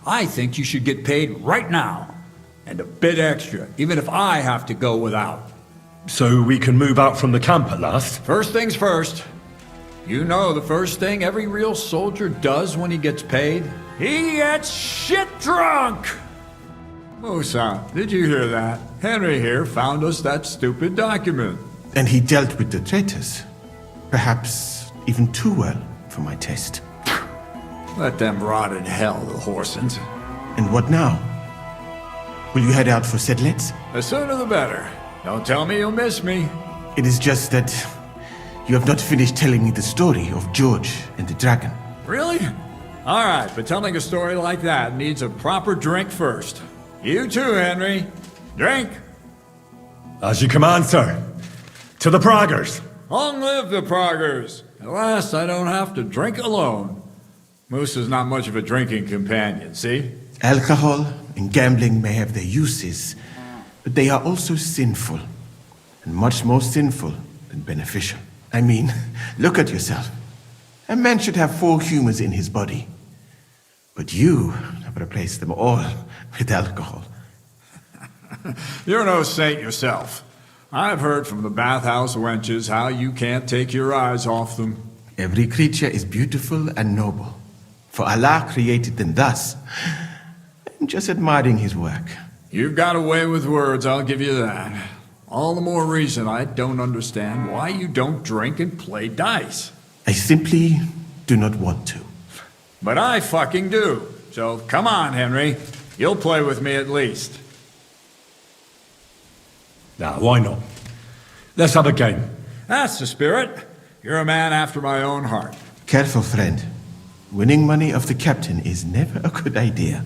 I think you should get paid right now. And a bit extra, even if I have to go without. So we can move out from the camp at last? First things first. You know the first thing every real soldier does when he gets paid? He gets shit drunk! Musa, did you hear that? Henry here found us that stupid document. And he dealt with the traitors. Perhaps even too well for my taste. Let them rot in hell, the Horsons. And what now? Will you head out for Sedlitz? The sooner the better. Don't tell me you'll miss me. It is just that you have not finished telling me the story of George and the dragon. Really? All right, but telling a story like that needs a proper drink first. You too, Henry. Drink. As you command, sir. To the Praggers. Long live the Praggers. At last, I don't have to drink alone. Musa's not much of a drinking companion, see? Alcohol and gambling may have their uses, but they are also sinful. And much more sinful than beneficial. I mean, look at yourself. A man should have 4 humors in his body. But you have replaced them all with alcohol. You're no saint yourself. I've heard from the bathhouse wenches how you can't take your eyes off them. Every creature is beautiful and noble. For Allah created them thus. I'm just admiring his work. You've got a way with words, I'll give you that. All the more reason I don't understand why you don't drink and play dice. I simply do not want to. But I fucking do. So come on, Henry. You'll play with me at least. Now, why not? Let's have a game. That's the spirit. You're a man after my own heart. Careful, friend. Winning money of the captain is never a good idea.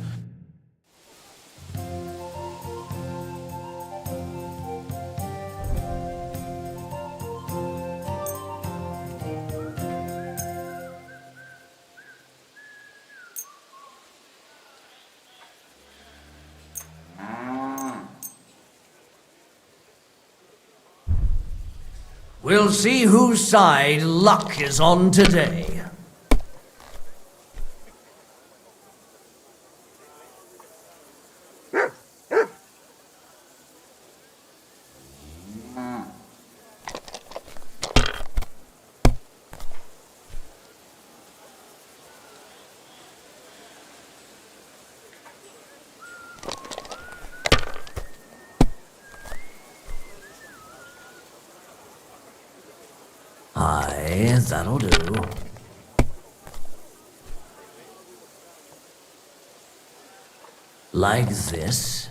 We'll see whose side luck is on today. Aye, that'll do. Like this.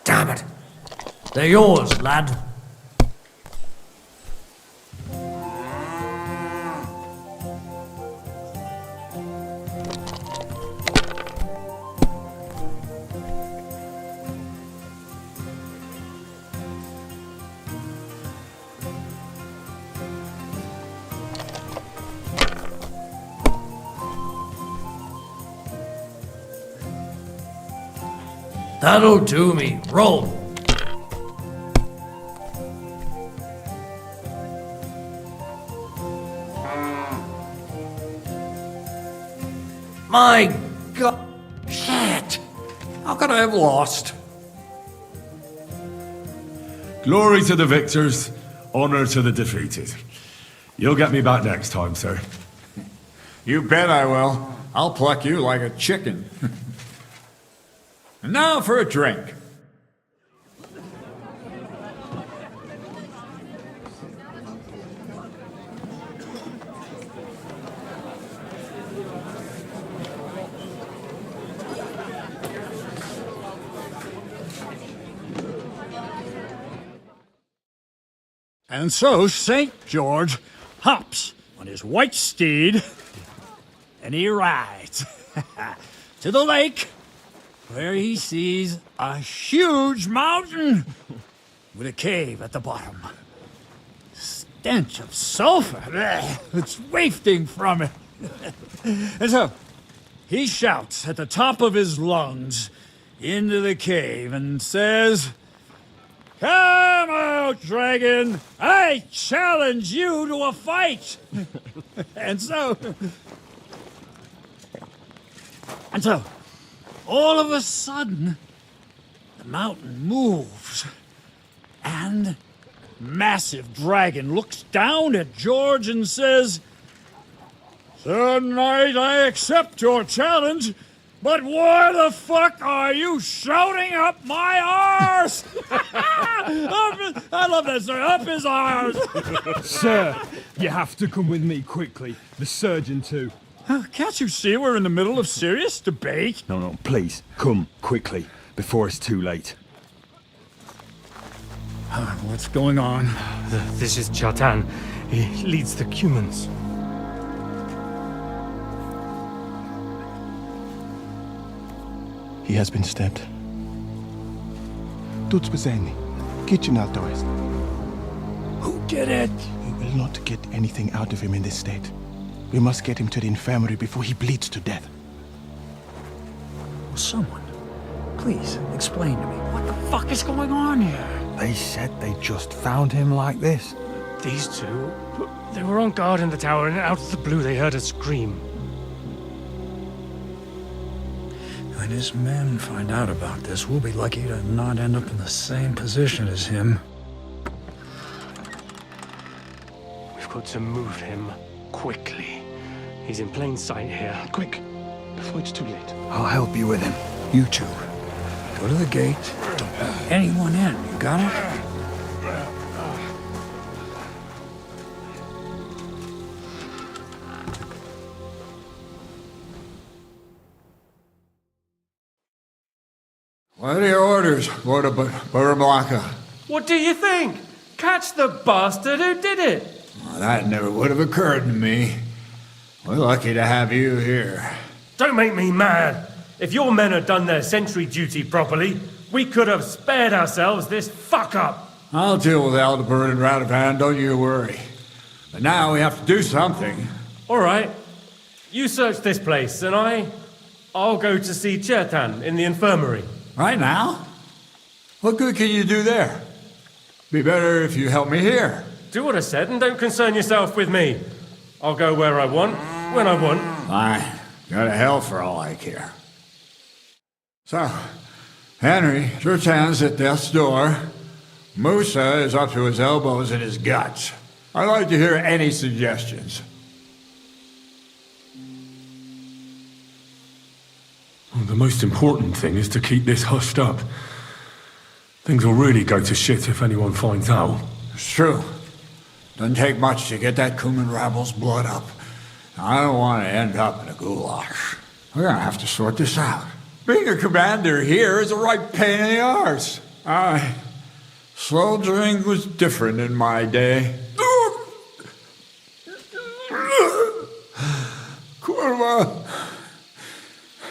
Damn it! They're yours, lad. That'll do me. Roll. My God. Shit. How could I have lost? Glory to the victors, honor to the defeated. You'll get me back next time, sir. You bet I will. I'll pluck you like a chicken. And now for a drink. And so St. George hops on his white steed and he rides to the lake where he sees a huge mountain with a cave at the bottom. Stench of sulfur, it's wafting from it. And so he shouts at the top of his lungs into the cave and says, "Come out, dragon! I challenge you to a fight!" And so, all of a sudden, the mountain moves, and massive dragon looks down at George and says, "Sir Knight, I accept your challenge, but why the fuck are you shouting up my arse?" I love that, sir. Up his arse. Sir, you have to come with me quickly. The surgeon too. Can't you see we're in the middle of serious debate? No, please, come quickly, before it's too late. What's going on? This is Chatan. He leads the Cumans. He has been stabbed. Tudo bem. Kitchen alto est. Who did it? We will not get anything out of him in this state. We must get him to the infirmary before he bleeds to death. Someone, please explain to me what the fuck is going on here. They said they just found him like this. These two, they were on guard in the tower, and out of the blue they heard a scream. When his men find out about this, we'll be lucky to not end up in the same position as him. We've got to move him quickly. He's in plain sight here. Quick, before it's too late. I'll help you with him. You two, go to the gate. Don't let anyone in. You got it? What are your orders, Lord of Burblaka? What do you think? Catch the bastard who did it! Well, that never would have occurred to me. We're lucky to have you here. Don't make me mad. If your men had done their sentry duty properly, we could have spared ourselves this fuck-up. I'll deal with Aldebert and Radovan, don't you worry. But now we have to do something. All right. You search this place, and I'll go to see Chertan in the infirmary. Right now? What good can you do there? Be better if you help me here. Do what I said and don't concern yourself with me. I'll go where I want, when I want. Fine. Go to hell for all I care. So, Henry, Chertan's at death's door. Musa is up to his elbows in his guts. I'd like to hear any suggestions. Well, the most important thing is to keep this hushed up. Things will really go to shit if anyone finds out. It's true. Doesn't take much to get that Kuman rabble's blood up. I don't want to end up in a goulash. We're gonna have to sort this out. Being a commander here is a right pain in the arse. Soldiering was different in my day. Kurva!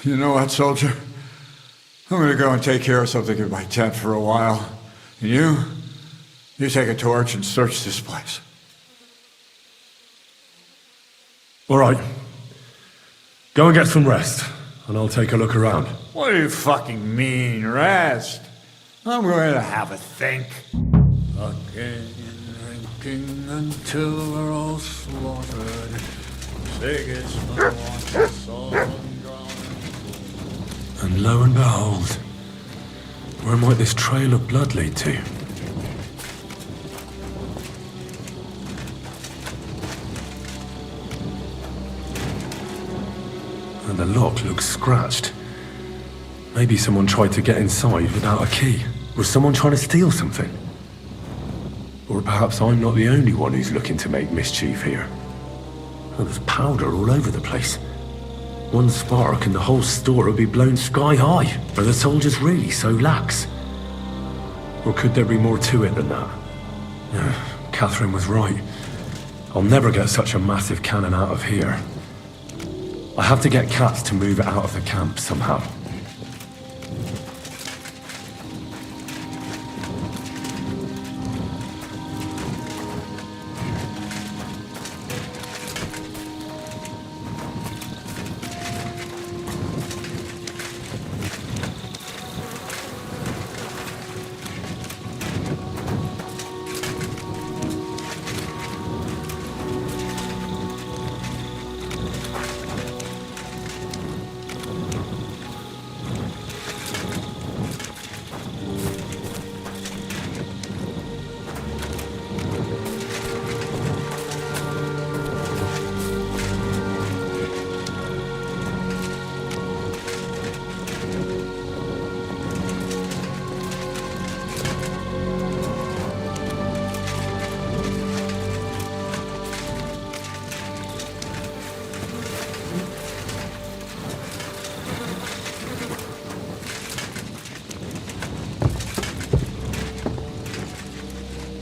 You know what, soldier? I'm gonna go and take care of something in my tent for a while. And you take a torch and search this place. All right. Go and get some rest, and I'll take a look around. What do you fucking mean, rest? I'm going to have a think. Fucking drinking until we're all slaughtered. Sigis no one soul and lo and behold, where might this trail of blood lead to? And the lock looks scratched. Maybe someone tried to get inside without a key. Was someone trying to steal something? Or perhaps I'm not the only one who's looking to make mischief here. Oh, there's powder all over the place. One spark and the whole store will be blown sky high. Are the soldiers really so lax? Or could there be more to it than that? Yeah, Catherine was right. I'll never get such a massive cannon out of here. I have to get Katz to move it out of the camp somehow.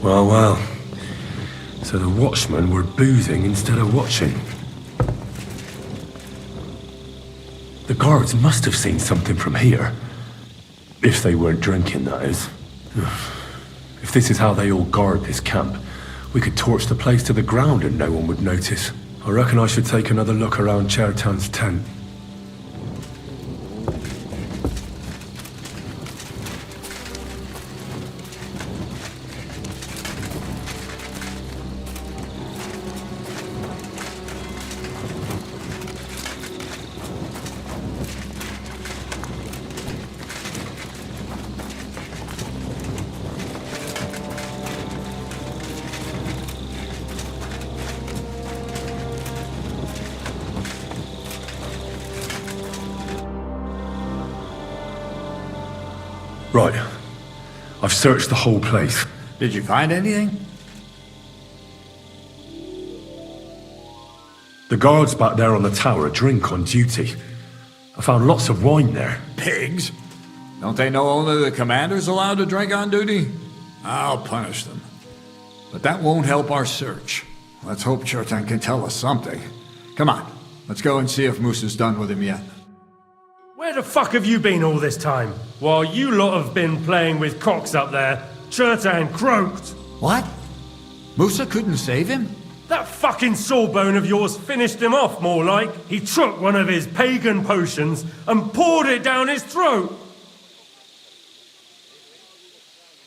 Well, well. So the watchmen were boozing instead of watching. The guards must have seen something from here. If they weren't drinking, that is. If this is how they all guard this camp, we could torch the place to the ground and no one would notice. I reckon I should take another look around Chertan's tent. Right. I've searched the whole place. Did you find anything? The guards back there on the tower drink on duty. I found lots of wine there. Pigs? Don't they know only the commander's allowed to drink on duty? I'll punish them. But that won't help our search. Let's hope Chertan can tell us something. Come on, let's go and see if Musa's done with him yet. Where the fuck have you been all this time? While you lot have been playing with cocks up there, Chertan croaked. What? Musa couldn't save him? That fucking sawbone of yours finished him off, more like. He took one of his pagan potions and poured it down his throat.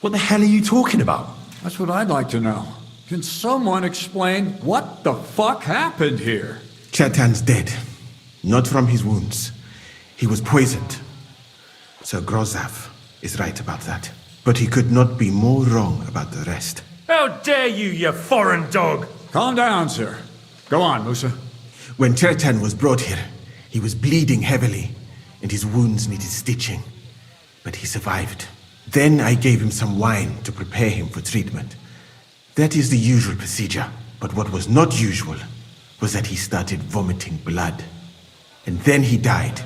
What the hell are you talking about? That's what I'd like to know. Can someone explain what the fuck happened here? Chetan's dead. Not from his wounds. He was poisoned. Sir Grozav is right about that. But he could not be more wrong about the rest. How dare you, you foreign dog! Calm down, sir. Go on, Musa. When Chetan was brought here, he was bleeding heavily, and his wounds needed stitching. But he survived. Then I gave him some wine to prepare him for treatment. That is the usual procedure. But what was not usual was that he started vomiting blood. And then he died.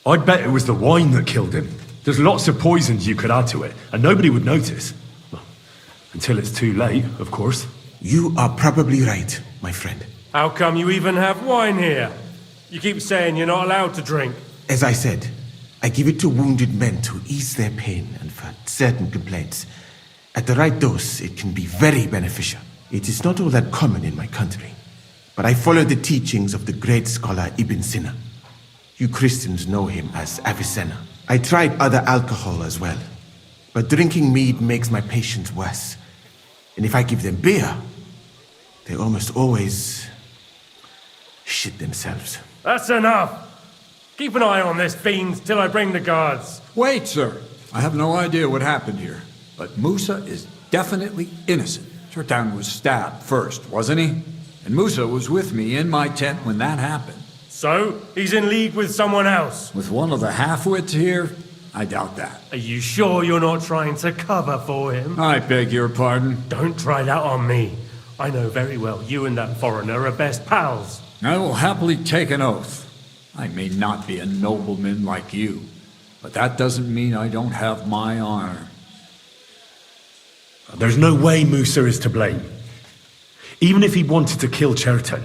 I'd bet it was the wine that killed him. There's lots of poisons you could add to it, and nobody would notice. Well, until it's too late, of course. You are probably right, my friend. How come you even have wine here? You keep saying you're not allowed to drink. As I said, I give it to wounded men to ease their pain and for certain complaints. At the right dose, it can be very beneficial. It is not all that common in my country, but I follow the teachings of the great scholar Ibn Sina. You Christians know him as Avicenna. I tried other alcohol as well, but drinking mead makes my patients worse. And if I give them beer, they almost always shit themselves. That's enough! Keep an eye on this fiend till I bring the guards. Wait, sir. I have no idea what happened here, but Musa is definitely innocent. Chetan was stabbed first, wasn't he? And Musa was with me in my tent when that happened. So, he's in league with someone else? With one of the half-wits here? I doubt that. Are you sure you're not trying to cover for him? I beg your pardon. Don't try that on me. I know very well you and that foreigner are best pals. I will happily take an oath. I may not be a nobleman like you, but that doesn't mean I don't have my honor. There's no way Musa is to blame. Even if he wanted to kill Chetan,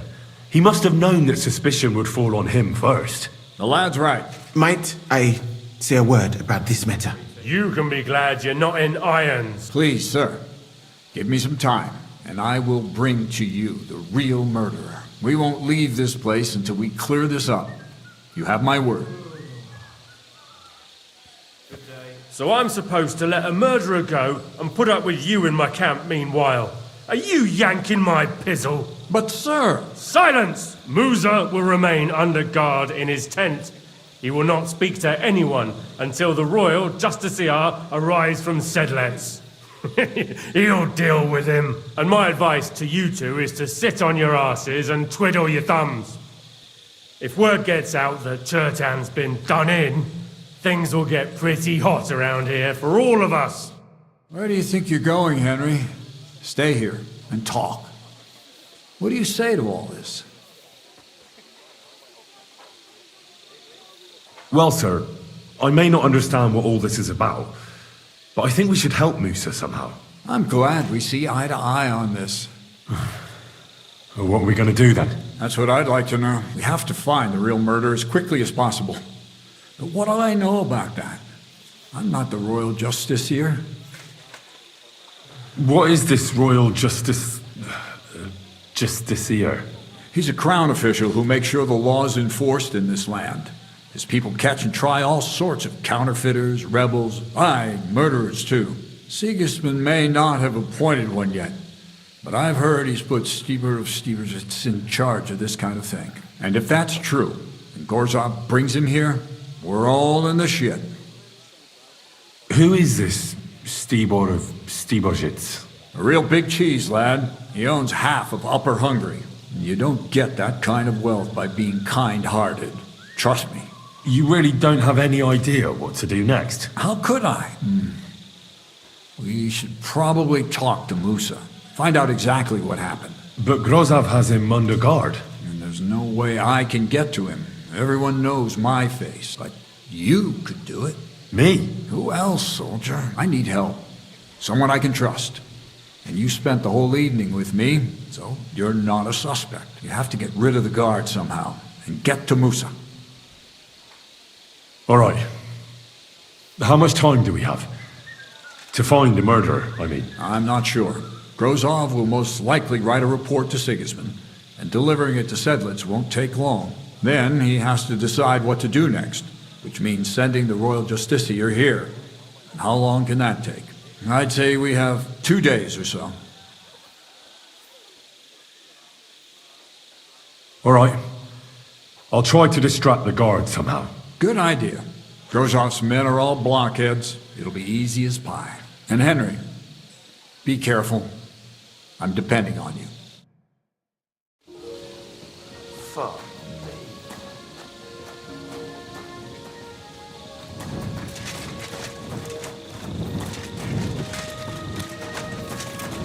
he must have known that suspicion would fall on him first. The lad's right. Might I say a word about this matter? You can be glad you're not in irons. Please, sir. Give me some time, and I will bring to you the real murderer. We won't leave this place until we clear this up. You have my word. So I'm supposed to let a murderer go and put up with you in my camp meanwhile. Are you yanking my pizzle? But sir... Silence! Musa will remain under guard in his tent. He will not speak to anyone until the royal justiciar arrives from Sedlets. He'll deal with him. And my advice to you two is to sit on your asses and twiddle your thumbs. If word gets out that Chetan's been done in, things will get pretty hot around here for all of us. Where do you think you're going, Henry? Stay here and talk. What do you say to all this? Well, sir, I may not understand what all this is about, but I think we should help Musa somehow. I'm glad we see eye to eye on this. Well, what are we going to do then? That's what I'd like to know. We have to find the real murderer as quickly as possible. But what do I know about that? I'm not the royal justiciar. What is this royal justiciar? He's a crown official who makes sure the law's enforced in this land. His people catch and try all sorts of counterfeiters, rebels, aye, murderers too. Sigismund may not have appointed one yet, but I've heard he's put Steber of Stebers in charge of this kind of thing. And if that's true, and Gorzov brings him here, we're all in the shit. Who is this Stebor of Stebozhitz? A real big cheese, lad. He owns half of Upper Hungary. You don't get that kind of wealth by being kind-hearted. Trust me. You really don't have any idea what to do next? How could I? We should probably talk to Musa. Find out exactly what happened. But Grozov has him under guard. And there's no way I can get to him. Everyone knows my face. But you could do it. Me? Who else, soldier? I need help. Someone I can trust. And you spent the whole evening with me, so you're not a suspect. You have to get rid of the guard somehow, and get to Musa. All right. How much time do we have? To find the murderer, I mean. I'm not sure. Grozov will most likely write a report to Sigismund, and delivering it to Sedlitz won't take long. Then he has to decide what to do next, which means sending the Royal Justiciar here. And how long can that take? I'd say we have 2 days or so. All right. I'll try to distract the guard somehow. Good idea. Grozov's men are all blockheads. It'll be easy as pie. And Henry, be careful. I'm depending on you. Fuck.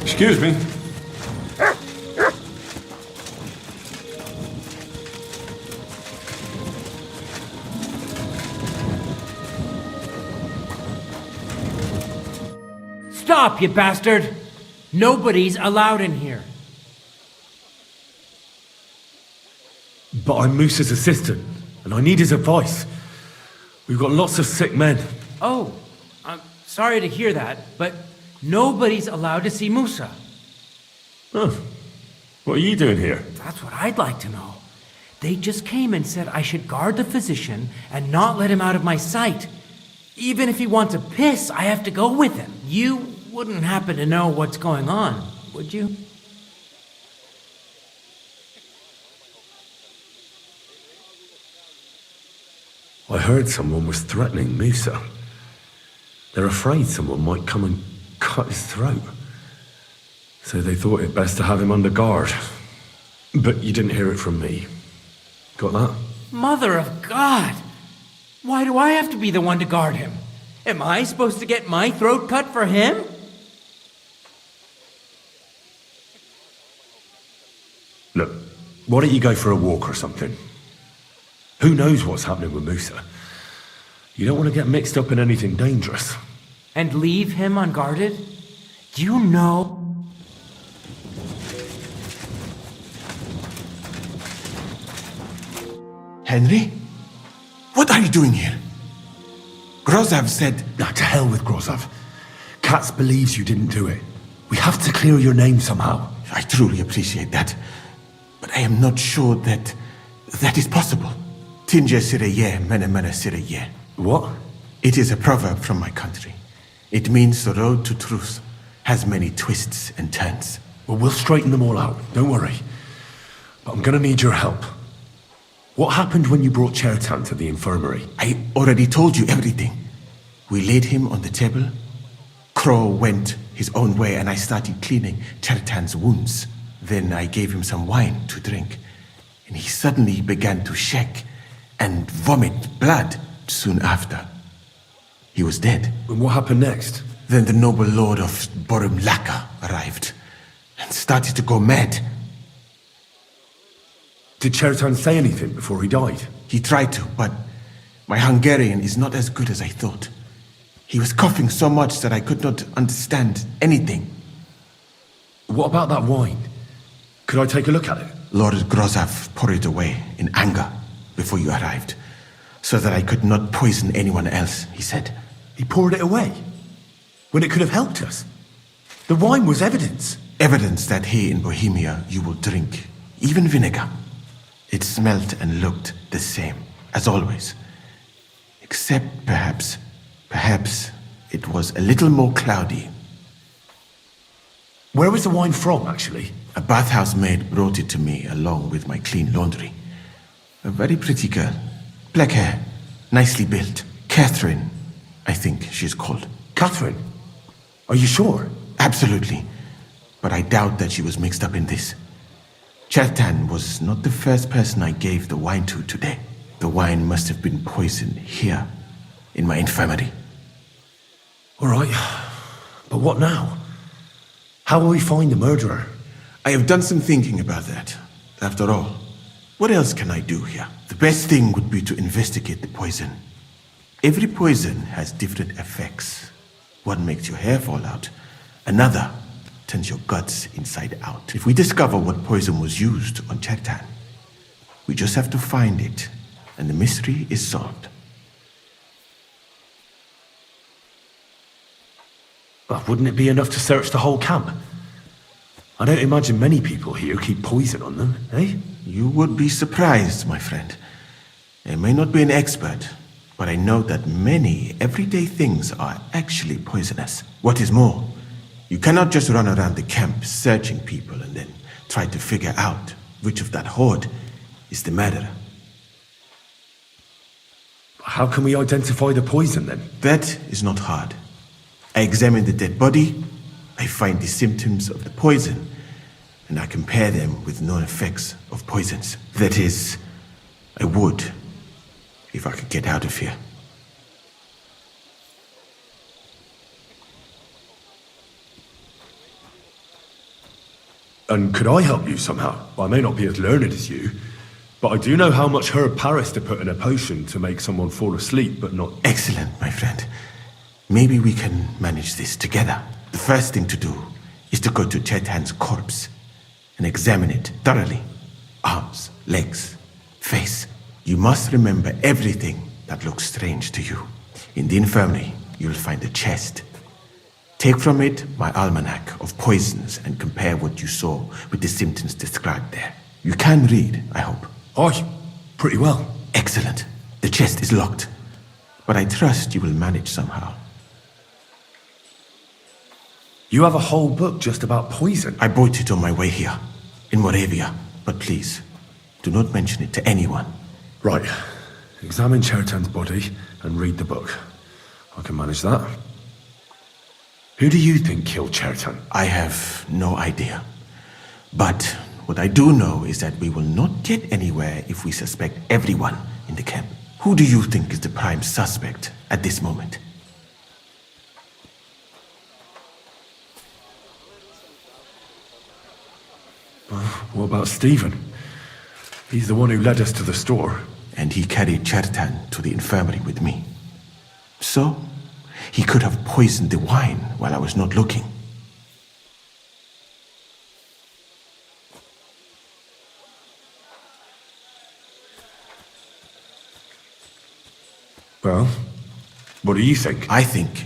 Excuse me. Stop, you bastard! Nobody's allowed in here. But I'm Musa's assistant, and I need his advice. We've got lots of sick men. Oh, I'm sorry to hear that, but nobody's allowed to see Musa. Huh. What are you doing here? That's what I'd like to know. They just came and said I should guard the physician and not let him out of my sight. Even if he wants to piss, I have to go with him. You wouldn't happen to know what's going on, would you? I heard someone was threatening Musa. They're afraid someone might come and cut his throat. So they thought it best to have him under guard. But you didn't hear it from me. Got that? Mother of God! Why do I have to be the one to guard him? Am I supposed to get my throat cut for him? Look, why don't you go for a walk or something? Who knows what's happening with Musa? You don't want to get mixed up in anything dangerous. And leave him unguarded? Do you know? Henry? What are you doing here? Grozov said... Now, to hell with Grozov. Katz believes you didn't do it. We have to clear your name somehow. I truly appreciate that. But I am not sure that is possible. Tinja sireye, mene mene sireye. What? It is a proverb from my country. It means the road to truth has many twists and turns. Well, we'll straighten them all out. Don't worry. But I'm gonna need your help. What happened when you brought Chertan to the infirmary? I already told you everything. We laid him on the table. Crow went his own way and I started cleaning Chertan's wounds. Then I gave him some wine to drink. And he suddenly began to shake and vomit blood soon after. He was dead. And what happened next? Then the noble lord of Borum Laka arrived and started to go mad. Did Chertan say anything before he died? He tried to, but my Hungarian is not as good as I thought. He was coughing so much that I could not understand anything. What about that wine? Could I take a look at it? Lord Grozov poured it away in anger before you arrived, so that I could not poison anyone else, he said. He poured it away? When it could have helped us? The wine was evidence. Evidence that here in Bohemia you will drink, even vinegar. It smelt and looked the same, as always. Except perhaps it was a little more cloudy. Where was the wine from, actually? A bathhouse maid brought it to me along with my clean laundry. A very pretty girl. Black hair, nicely built. Catherine, I think she's called. Catherine? Are you sure? Absolutely. But I doubt that she was mixed up in this. Chertan was not the first person I gave the wine to today. The wine must have been poisoned here, in my infirmary. All right, but what now? How will we find the murderer? I have done some thinking about that. After all, what else can I do here? The best thing would be to investigate the poison. Every poison has different effects. One makes your hair fall out. Another turns your guts inside out. If we discover what poison was used on Chertan, we just have to find it, and the mystery is solved. But wouldn't it be enough to search the whole camp? I don't imagine many people here keep poison on them, eh? You would be surprised, my friend. I may not be an expert, but I know that many everyday things are actually poisonous. What is more, you cannot just run around the camp searching people and then try to figure out which of that horde is the murderer. How can we identify the poison then? That is not hard. I examine the dead body, I find the symptoms of the poison, and I compare them with known effects of poisons. That is, I would, if I could get out of here. And could I help you somehow? I may not be as learned as you, but I do know how much herb Paris to put in a potion to make someone fall asleep, but not... Excellent, my friend. Maybe we can manage this together. The first thing to do is to go to Chetan's corpse and examine it thoroughly. Arms, legs, face. You must remember everything that looks strange to you. In the infirmary, you'll find a chest. Take from it my almanac of poisons and compare what you saw with the symptoms described there. You can read, I hope. Aye, pretty well. Excellent. The chest is locked, but I trust you will manage somehow. You have a whole book just about poison? I bought it on my way here, in Moravia, but please, do not mention it to anyone. Right. Examine Chertan's body and read the book. I can manage that. Who do you think killed Chertan? I have no idea. But what I do know is that we will not get anywhere if we suspect everyone in the camp. Who do you think is the prime suspect at this moment? What about Stephen? He's the one who led us to the store. And he carried Chertan to the infirmary with me. So, he could have poisoned the wine while I was not looking. Well, what do you think? I think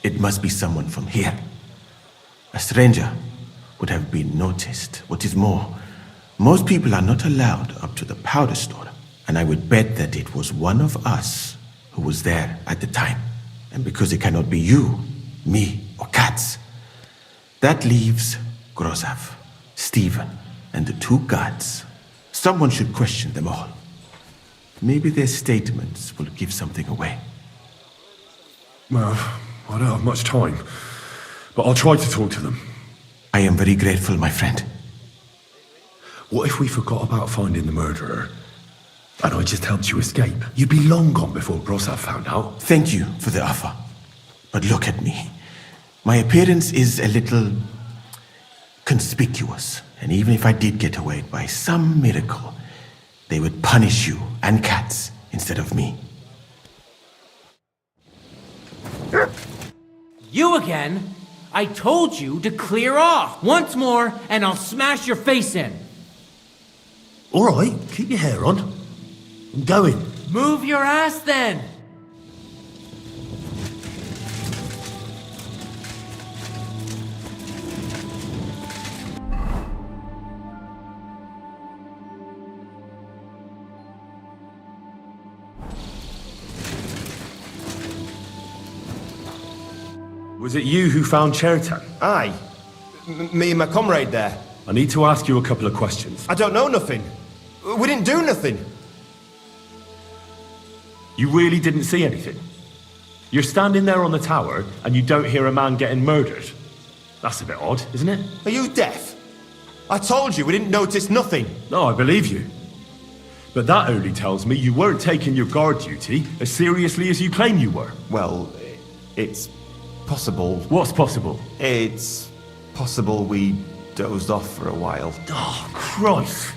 it must be someone from here. A stranger would have been noticed. What is more, most people are not allowed up to the powder store, and I would bet that it was one of us who was there at the time. And because it cannot be you, me, or Katz, that leaves Grozav, Stephen, and the two guards. Someone should question them all. Maybe their statements will give something away. Well, I don't have much time, but I'll try to talk to them. I am very grateful, my friend. What if we forgot about finding the murderer, and I just helped you escape? You'd be long gone before Grozav found out. Thank you for the offer. But look at me. My appearance is a little conspicuous, and even if I did get away by some miracle, they would punish you and Katz instead of me. You again? I told you to clear off. Once more, and I'll smash your face in. All right, keep your hair on. I'm going. Move your ass then. Was it you who found Chertan? Aye. Me and my comrade there. I need to ask you a couple of questions. I don't know nothing. We didn't do nothing. You really didn't see anything? You're standing there on the tower and you don't hear a man getting murdered? That's a bit odd, isn't it? Are you deaf? I told you we didn't notice nothing. No, I believe you. But that only tells me you weren't taking your guard duty as seriously as you claim you were. Well, it's possible. What's possible? It's possible we dozed off for a while. Oh, Christ.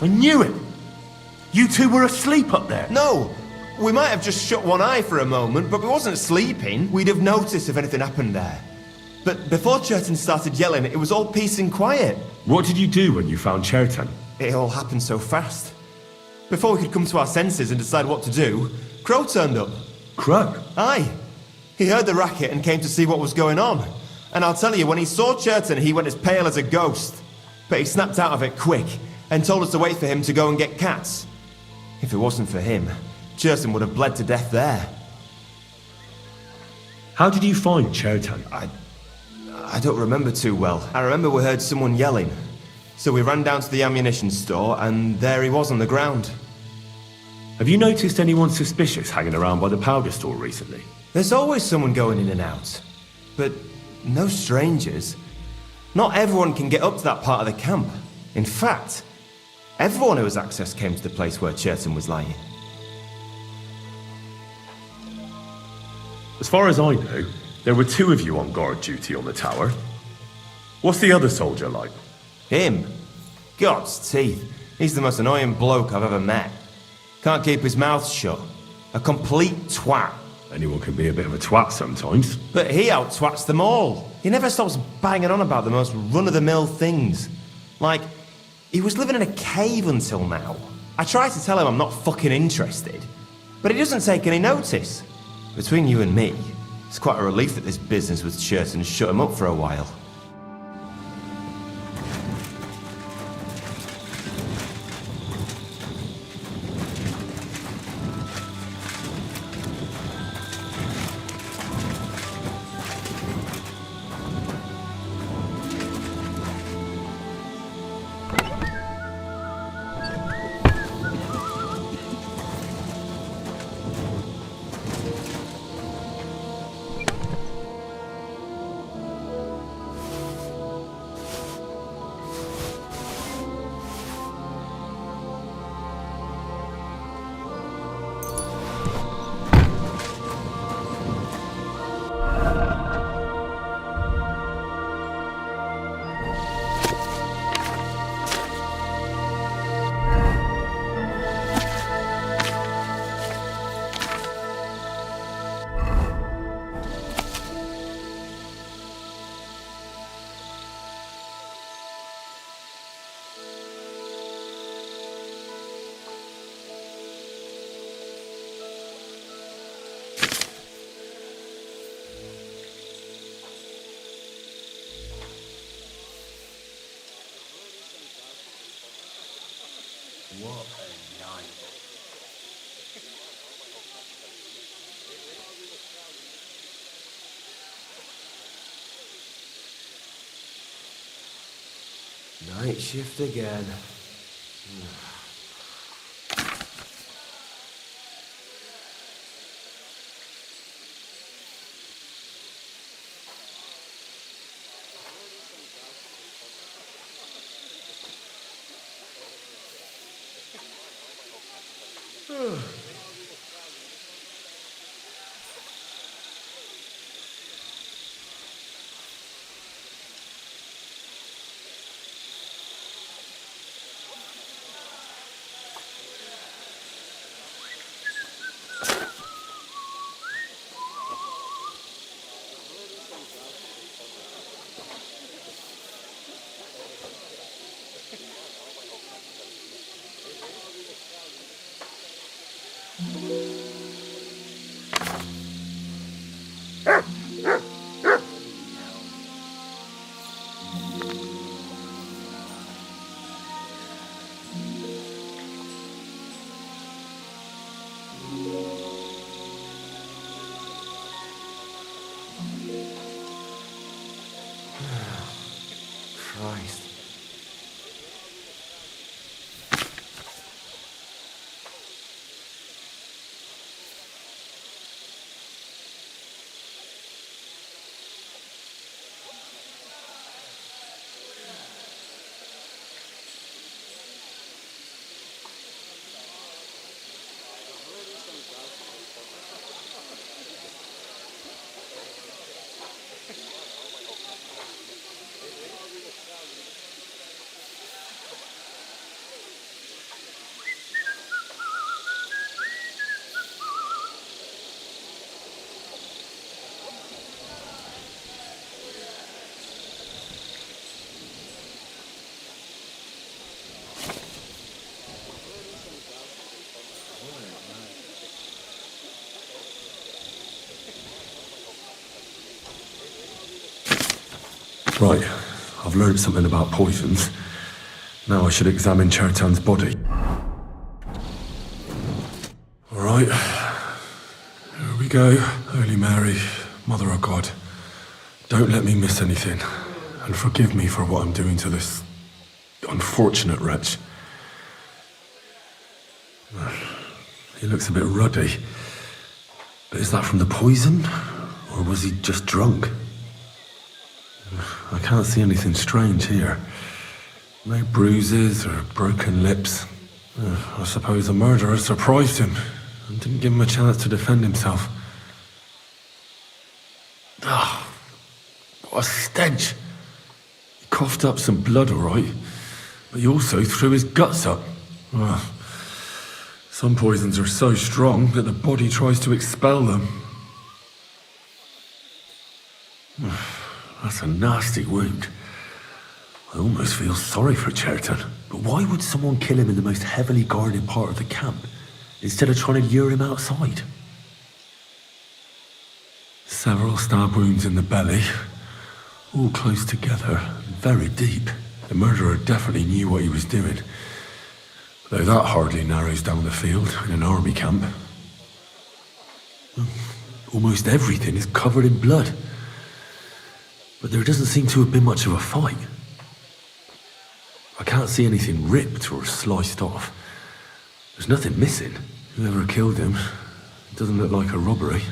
I knew it. You two were asleep up there. No, we might have just shut one eye for a moment, but we wasn't sleeping. We'd have noticed if anything happened there. But before Chertan started yelling, it was all peace and quiet. What did you do when you found Chertan? It all happened so fast. Before we could come to our senses and decide what to do, Crow turned up. Crow? Aye. He heard the racket and came to see what was going on. And I'll tell you, when he saw Churton, he went as pale as a ghost. But he snapped out of it quick and told us to wait for him to go and get cats. If it wasn't for him, Churton would have bled to death there. How did you find Chertan? I don't remember too well. I remember we heard someone yelling. So we ran down to the ammunition store, and there he was on the ground. Have you noticed anyone suspicious hanging around by the powder store recently? There's always someone going in and out. But no strangers. Not everyone can get up to that part of the camp. In fact, everyone who has access came to the place where Cherton was lying. As far as I know, there were 2 of you on guard duty on the tower. What's the other soldier like? Him? God's teeth. He's the most annoying bloke I've ever met. Can't keep his mouth shut. A complete twat. Anyone can be a bit of a twat sometimes. But he out-twats them all. He never stops banging on about the most run-of-the-mill things. Like, he was living in a cave until now. I try to tell him I'm not fucking interested, but he doesn't take any notice. Between you and me, it's quite a relief that this business with Churton shut him up for a while. What a night. Night shift again. Christ. Right, I've learned something about poisons. Now I should examine Chertan's body. Alright, here we go. Holy Mary, Mother of God, don't let me miss anything, and forgive me for what I'm doing to this unfortunate wretch. He looks a bit ruddy, but is that from the poison, or was he just drunk? I can't see anything strange here. No bruises or broken lips. I suppose the murderer surprised him and didn't give him a chance to defend himself. Ah, what a stench! He coughed up some blood, all right, but he also threw his guts up. Ah, some poisons are so strong that the body tries to expel them. That's a nasty wound. I almost feel sorry for Chertan. But why would someone kill him in the most heavily guarded part of the camp, instead of trying to lure him outside? Several stab wounds in the belly, all close together, very deep. The murderer definitely knew what he was doing. Though that hardly narrows down the field in an army camp. Almost everything is covered in blood. But there doesn't seem to have been much of a fight. I can't see anything ripped or sliced off. There's nothing missing. Whoever killed him, it doesn't look like a robbery.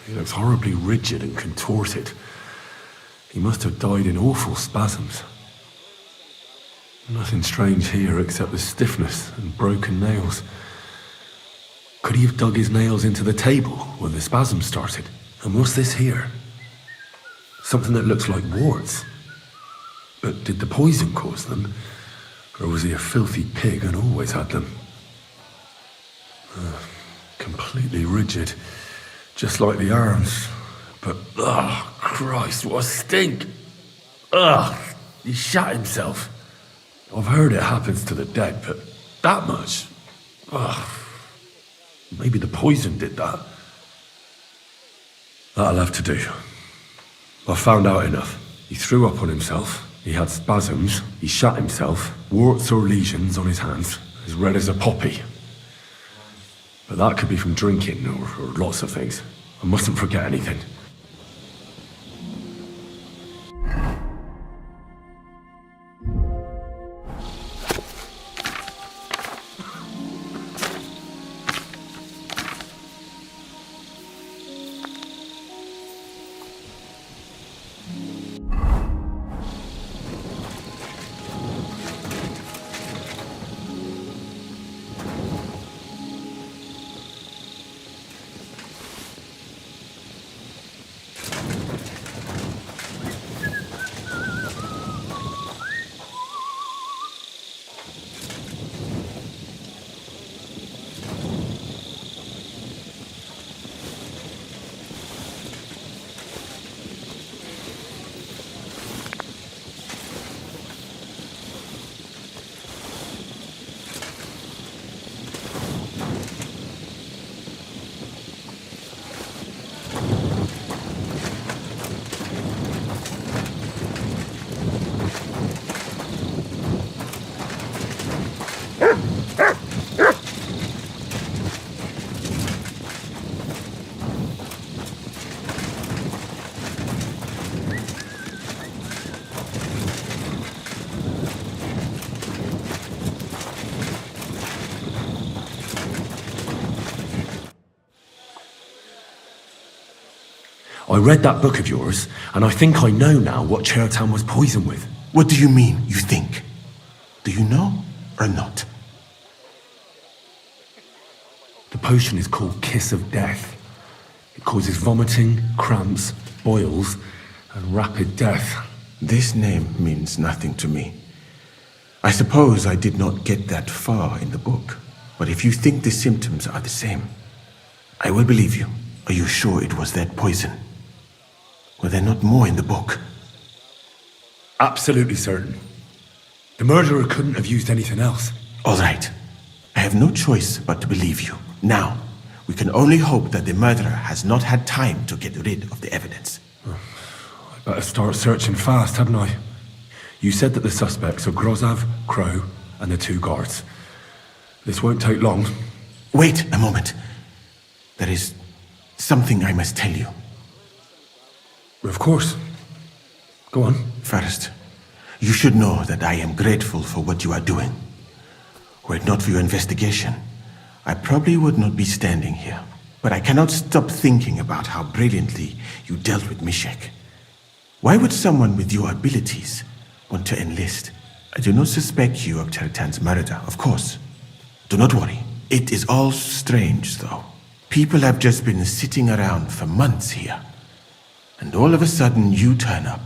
He looks horribly rigid and contorted. He must have died in awful spasms. Nothing strange here except the stiffness and broken nails. Could he have dug his nails into the table when the spasm started? And what's this here? Something that looks like warts. But did the poison cause them? Or was he a filthy pig and always had them? Completely rigid. Just like the arms. But, Christ, what a stink! He shat himself. I've heard it happens to the dead, but that much? Maybe the poison did that. That'll have to do. I found out enough. He threw up on himself, he had spasms, he shat himself, warts or lesions on his hands, as red as a poppy. But that could be from drinking, or lots of things. I mustn't forget anything. I read that book of yours, and I think I know now what Chertan was poisoned with. What do you mean, you think? Do you know or not? The potion is called Kiss of Death. It causes vomiting, cramps, boils, and rapid death. This name means nothing to me. I suppose I did not get that far in the book, but if you think the symptoms are the same, I will believe you. Are you sure it was that poison? Were there not more in the book? Absolutely certain. The murderer couldn't have used anything else. All right. I have no choice but to believe you. Now, We can only hope that the murderer has not had time to get rid of the evidence. I better start searching fast, hadn't I? You said that the suspects are Grozav, Crow, and the 2 guards. This won't take long. Wait a moment. There is something I must tell you. Of course. Go on. First, you should know that I am grateful for what you are doing. Were it not for your investigation, I probably would not be standing here. But I cannot stop thinking about how brilliantly you dealt with Mishek. Why would someone with your abilities want to enlist? I do not suspect you of Tertan's murder, of course. Do not worry. It is all strange, though. People have just been sitting around for months here. And all of a sudden you turn up,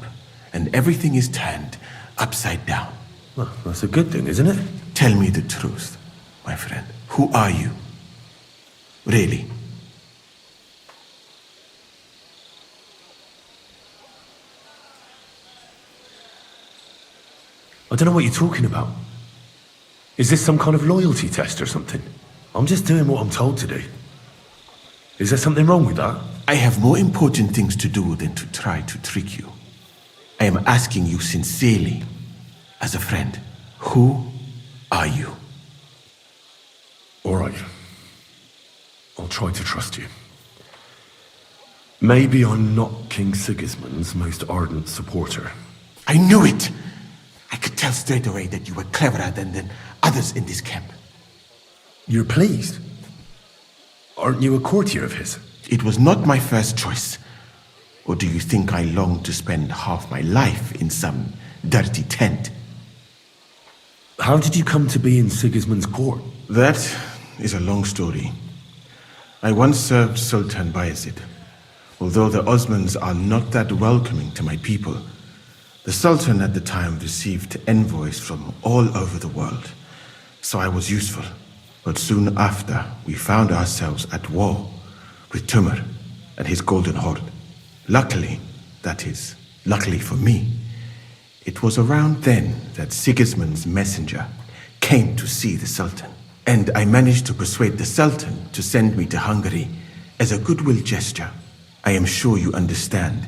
and everything is turned upside down. Well, that's a good thing, isn't it? Tell me the truth, my friend. Who are you? Really? I don't know what you're talking about. Is this some kind of loyalty test or something? I'm just doing what I'm told to do. Is there something wrong with that? I have more important things to do than to try to trick you. I am asking you sincerely, as a friend. Who are you? All right. I'll try to trust you. Maybe I'm not King Sigismund's most ardent supporter. I knew it! I could tell straight away that you were cleverer than others in this camp. You're pleased? Aren't you a courtier of his? It was not my first choice. Or do you think I long to spend half my life in some dirty tent? How did you come to be in Sigismund's court? That is a long story. I once served Sultan Bayezid. Although the Osmans are not that welcoming to my people, the Sultan at the time received envoys from all over the world, so I was useful. But soon after, we found ourselves at war with Timur and his Golden Horde. Luckily, that is, luckily for me, it was around then that Sigismund's messenger came to see the Sultan. And I managed to persuade the Sultan to send me to Hungary as a goodwill gesture. I am sure you understand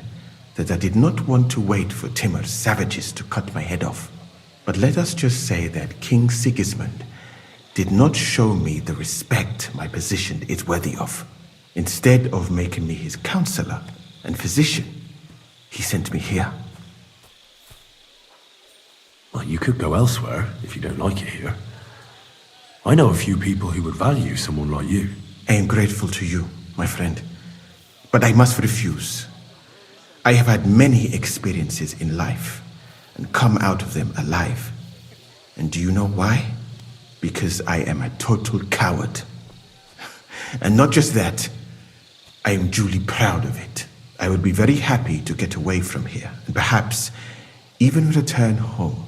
that I did not want to wait for Timur's savages to cut my head off. But let us just say that King Sigismund did not show me the respect my position is worthy of. Instead of making me his counselor and physician, he sent me here. Well, you could go elsewhere if you don't like it here. I know a few people who would value someone like you. I am grateful to you, my friend. But I must refuse. I have had many experiences in life and come out of them alive. And do you know why? Because I am a total coward. And not just that, I am duly proud of it. I would be very happy to get away from here and perhaps even return home,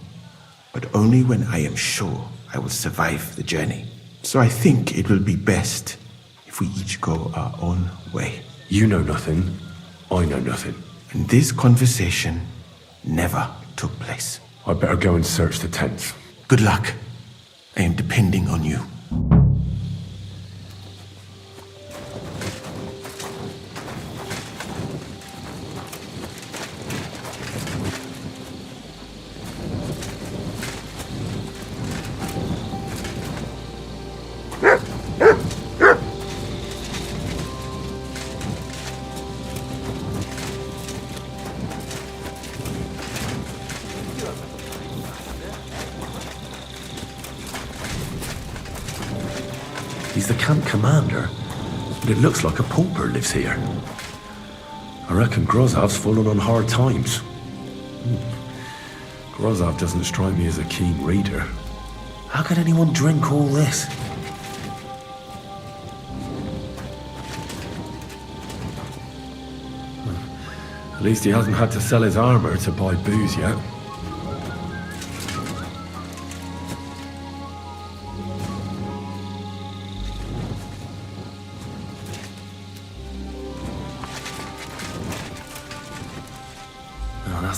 but only when I am sure I will survive the journey. So I think it will be best if we each go our own way. You know nothing, I know nothing. And this conversation never took place. I better go and search the tents. Good luck. I am depending on you. He's the camp commander, but it looks like a pauper lives here. I reckon Grozav's fallen on hard times. Grozav doesn't strike me as a keen reader. How could anyone drink all this? At least he hasn't had to sell his armor to buy booze yet.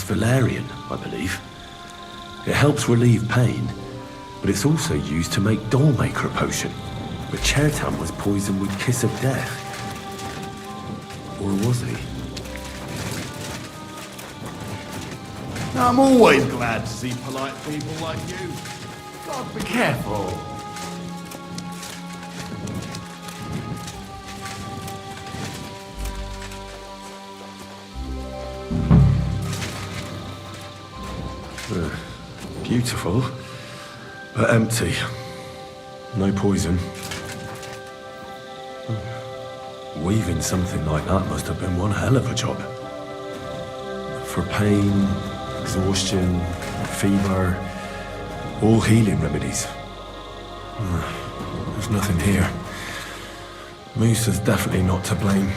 Valerian, I believe. It helps relieve pain, but it's also used to make Dollmaker potion. But Chertan was poisoned with Kiss of Death. Or was he? I'm always glad to see polite people like you. God, be careful. Beautiful, but empty. No poison. Weaving something like that must have been one hell of a job. For pain, exhaustion, fever, all healing remedies. There's nothing here. Musa's definitely not to blame.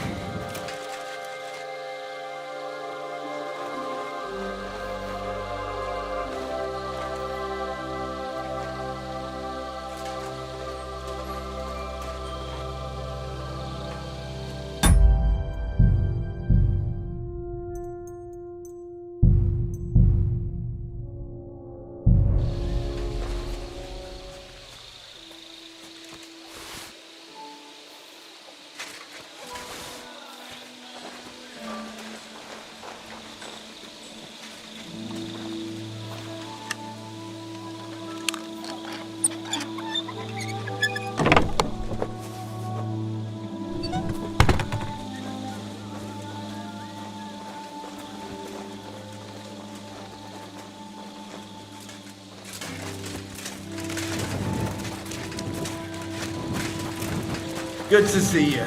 Good to see you.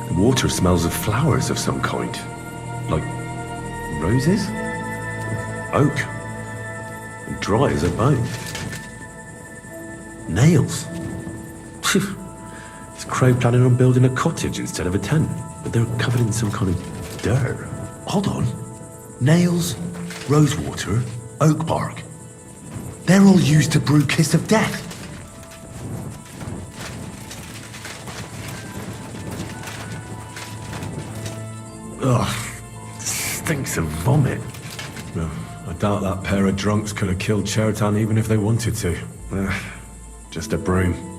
The water smells of flowers of some kind. Like roses? Oak. And dry as a bone. Nails. Is Crow planning on building a cottage instead of a tent? But they're covered in some kind of dirt. Hold on. Nails, rosewater, oak bark. They're all used to brew Kiss of Death. Ugh, stinks of vomit. Well, I doubt that pair of drunks could have killed Chertan even if they wanted to. Just a broom.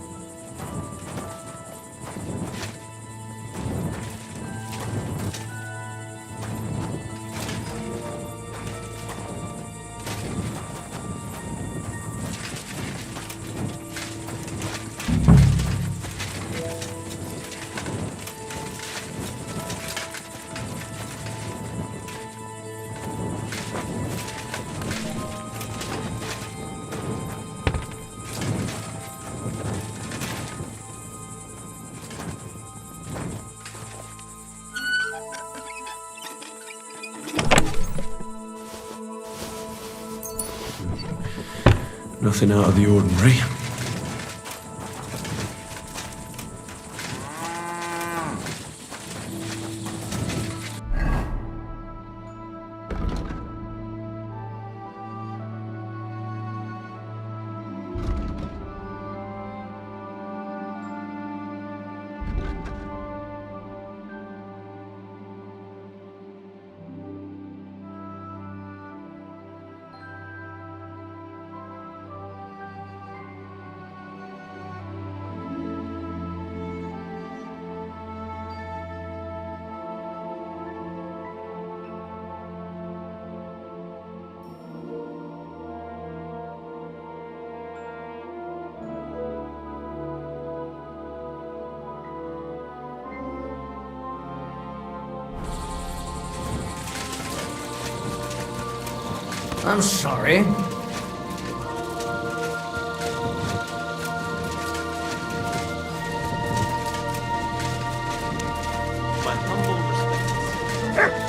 Nothing out of the ordinary. I'm sorry. My humble respects.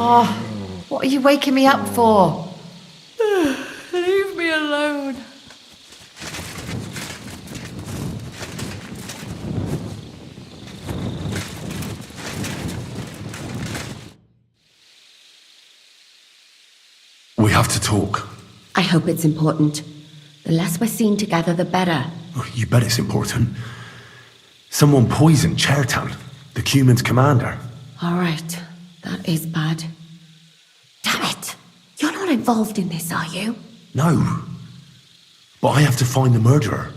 Oh, what are you waking me up for? Leave me alone. We have to talk. I hope it's important. The less we're seen together, the better. Oh, you bet it's important. Someone poisoned Chertan, the Cuman's commander. All right, that is bad. Damn it! You're not involved in this, are you? No. But I have to find the murderer.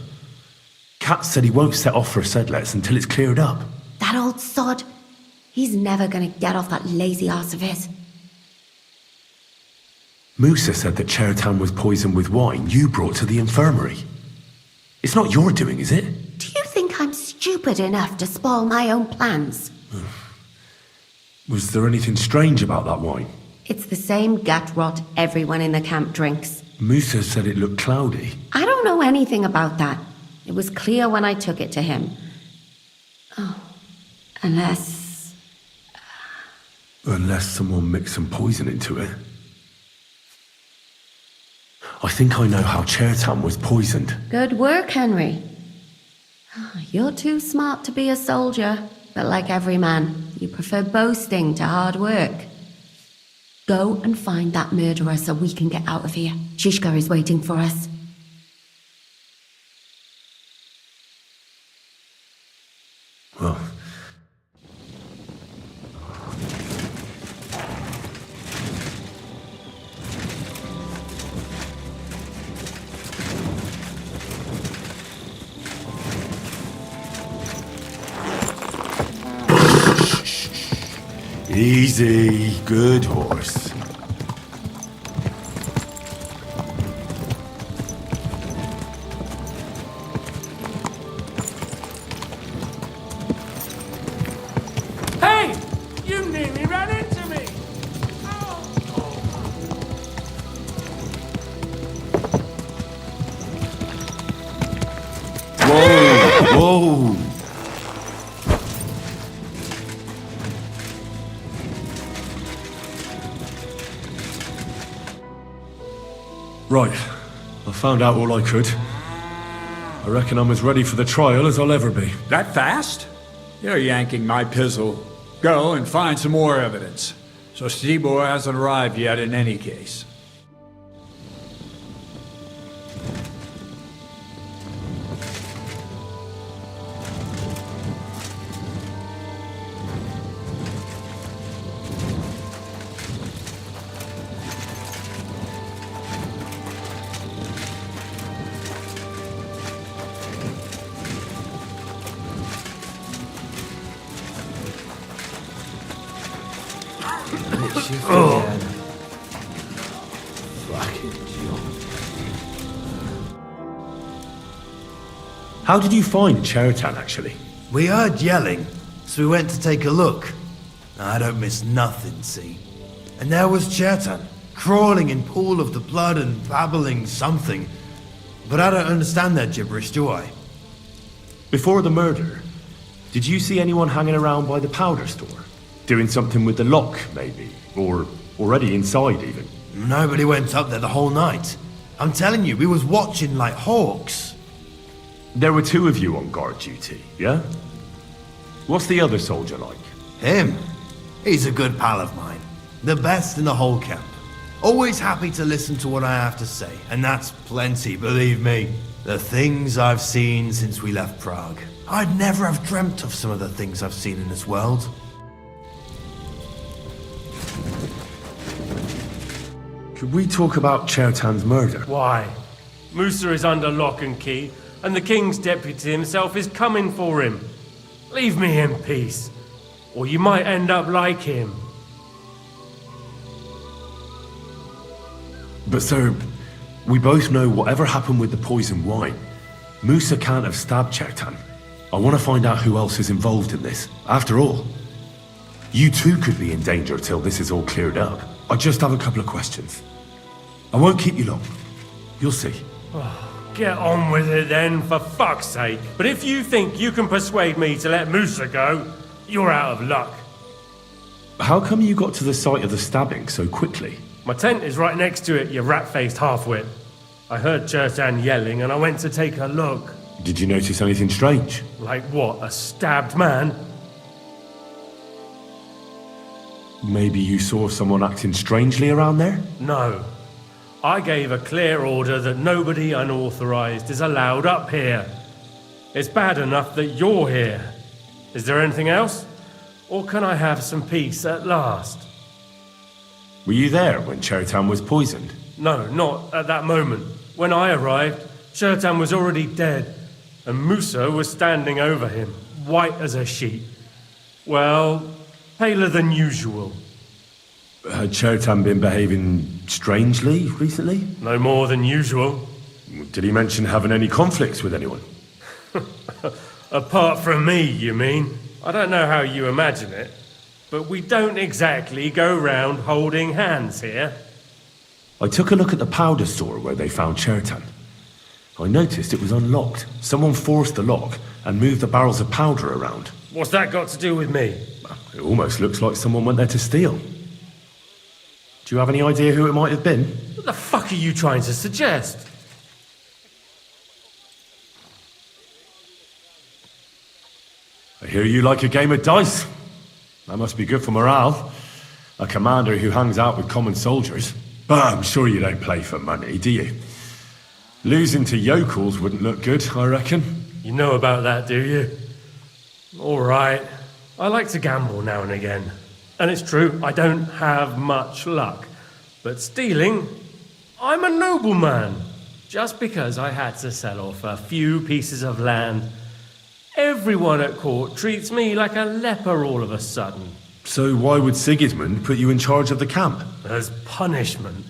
Kat said he won't set off for Sedlets until it's cleared up. That old sod. He's never gonna get off that lazy arse of his. Musa said that Chertan was poisoned with wine you brought to the infirmary. It's not your doing, is it? Do you think I'm stupid enough to spoil my own plans? Was there anything strange about that wine? It's the same gut rot everyone in the camp drinks. Musa said it looked cloudy. I don't know anything about that. It was clear when I took it to him. Oh, unless... Unless someone mixed some poison into it. I think I know how Chertan was poisoned. Good work, Henry. You're too smart to be a soldier, but like every man, you prefer boasting to hard work. Go and find that murderer so we can get out of here. Shishka is waiting for us. Well... Easy, good horse. Hey! You nearly ran into me! Whoa, whoa. Right. I found out all I could. I reckon I'm as ready for the trial as I'll ever be. That fast? You're yanking my pizzle. Go and find some more evidence. So Stibor hasn't arrived yet in any case. How did you find Chertan, actually? We heard yelling, so we went to take a look. I don't miss nothing, see? And there was Chertan, crawling in pool of the blood and babbling something. But I don't understand that gibberish, do I? Before the murder, did you see anyone hanging around by the powder store? Doing something with the lock, maybe? Or already inside, even? Nobody went up there the whole night. I'm telling you, we was watching like hawks. There were two of you on guard duty, yeah? What's the other soldier like? Him? He's a good pal of mine. The best in the whole camp. Always happy to listen to what I have to say, and that's plenty, believe me. The things I've seen since we left Prague. I'd never have dreamt of some of the things I've seen in this world. Could we talk about Chertan's murder? Why? Musa is under lock and key, and the king's deputy himself is coming for him. Leave me in peace, or you might end up like him. But sir, we both know whatever happened with the poison wine, Musa can't have stabbed Chertan. I want to find out who else is involved in this. After all, you too could be in danger till this is all cleared up. I just have a couple of questions. I won't keep you long. You'll see. Get on with it then, for fuck's sake. But if you think you can persuade me to let Musa go, you're out of luck. How come you got to the site of the stabbing so quickly? My tent is right next to it, you rat-faced halfwit. I heard Chertan yelling and I went to take a look. Did you notice anything strange? Like what, a stabbed man? Maybe you saw someone acting strangely around there? No. I gave a clear order that nobody unauthorized is allowed up here. It's bad enough that you're here. Is there anything else? Or can I have some peace at last? Were you there when Chertan was poisoned? No, not at that moment. When I arrived, Chertan was already dead, and Musa was standing over him, white as a sheet. Well, paler than usual. Had Chertan been behaving strangely recently? No more than usual. Did he mention having any conflicts with anyone? Apart from me, you mean? I don't know how you imagine it, but we don't exactly go round holding hands here. I took a look at the powder store where they found Chertan. I noticed it was unlocked. Someone forced the lock and moved the barrels of powder around. What's that got to do with me? It almost looks like someone went there to steal. Do you have any idea who it might have been? What the fuck are you trying to suggest? I hear you like a game of dice. That must be good for morale. A commander who hangs out with common soldiers. But I'm sure you don't play for money, do you? Losing to yokels wouldn't look good, I reckon. You know about that, do you? All right. I like to gamble now and again. And it's true, I don't have much luck. But stealing, I'm a nobleman. Just because I had to sell off a few pieces of land, everyone at court treats me like a leper all of a sudden. So why would Sigismund put you in charge of the camp? As punishment.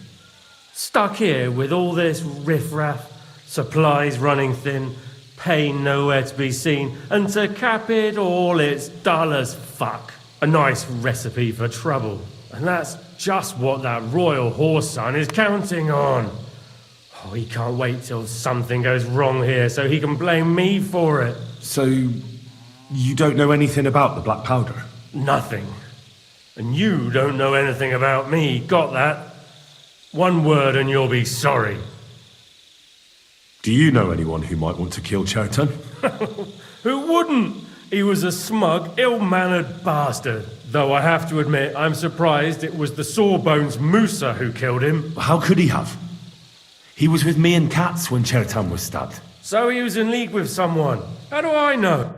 Stuck here with all this riffraff, supplies running thin, pay nowhere to be seen, and to cap it all, it's dull as fuck. A nice recipe for trouble. And that's just what that royal horse son is counting on. Oh, he can't wait till something goes wrong here so he can blame me for it. So, you don't know anything about the black powder? Nothing. And you don't know anything about me, got that? One word and you'll be sorry. Do you know anyone who might want to kill Chertan? Who wouldn't? He was a smug, ill-mannered bastard. Though I have to admit, I'm surprised it was the Sawbones Musa who killed him. How could he have? He was with me and Katz when Chertan was stabbed. So he was in league with someone. How do I know?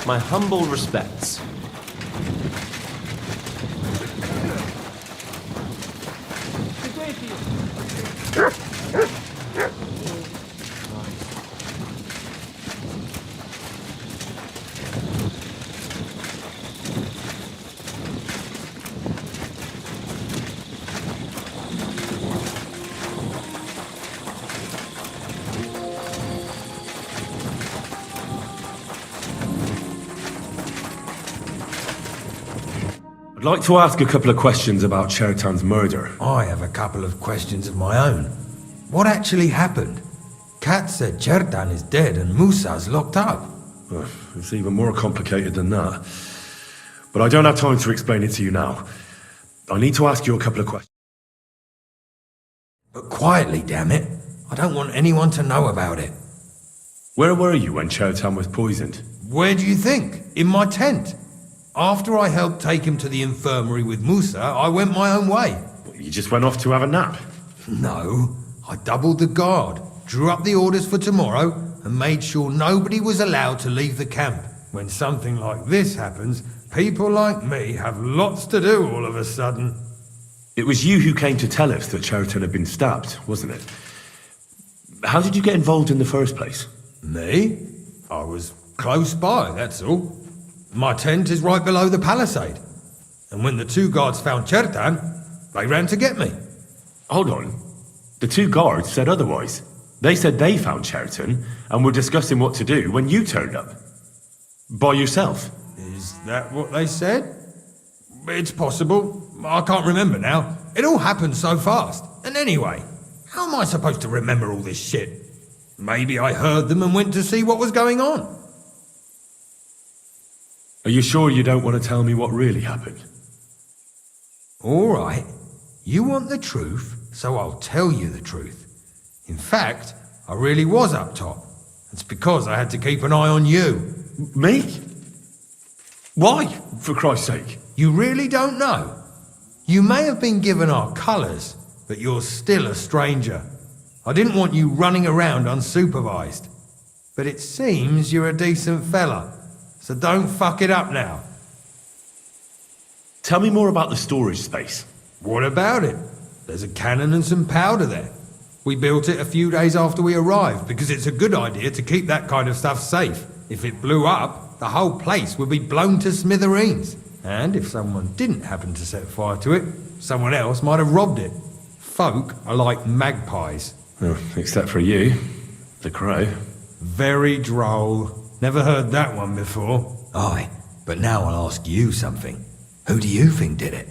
My humble respects. I'd like to ask a couple of questions about Chertan's murder. I have a couple of questions of my own. What actually happened? Kat said Chertan is dead and Musa's locked up. It's even more complicated than that. But I don't have time to explain it to you now. I need to ask you a couple of questions. But quietly, damn it. I don't want anyone to know about it. Where were you when Chertan was poisoned? Where do you think? In my tent. After I helped take him to the infirmary with Musa, I went my own way. You just went off to have a nap? No, I doubled the guard, drew up the orders for tomorrow, and made sure nobody was allowed to leave the camp. When something like this happens, people like me have lots to do all of a sudden. It was you who came to tell us that Chertan had been stabbed, wasn't it? How did you get involved in the first place? Me? I was close by, that's all. My tent is right below the palisade. And when the two guards found Chertan, they ran to get me. Hold on. The two guards said otherwise. They said they found Chertan and were discussing what to do when you turned up. By yourself. Is that what they said? It's possible. I can't remember now. It all happened so fast. And anyway, how am I supposed to remember all this shit? Maybe I heard them and went to see what was going on. Are you sure you don't want to tell me what really happened? All right. You want the truth, so I'll tell you the truth. In fact, I really was up top. It's because I had to keep an eye on you. Me? Why, for Christ's sake? You really don't know? You may have been given our colours, but you're still a stranger. I didn't want you running around unsupervised. But it seems you're a decent fella, so don't fuck it up now. Tell me more about the storage space. What about it? There's a cannon and some powder there. We built it a few days after we arrived because it's a good idea to keep that kind of stuff safe. If it blew up, the whole place would be blown to smithereens. And if someone didn't happen to set fire to it, someone else might have robbed it. Folk are like magpies. Oh, except for you, the crow. Very droll. Never heard that one before. Aye, but now I'll ask you something. Who do you think did it?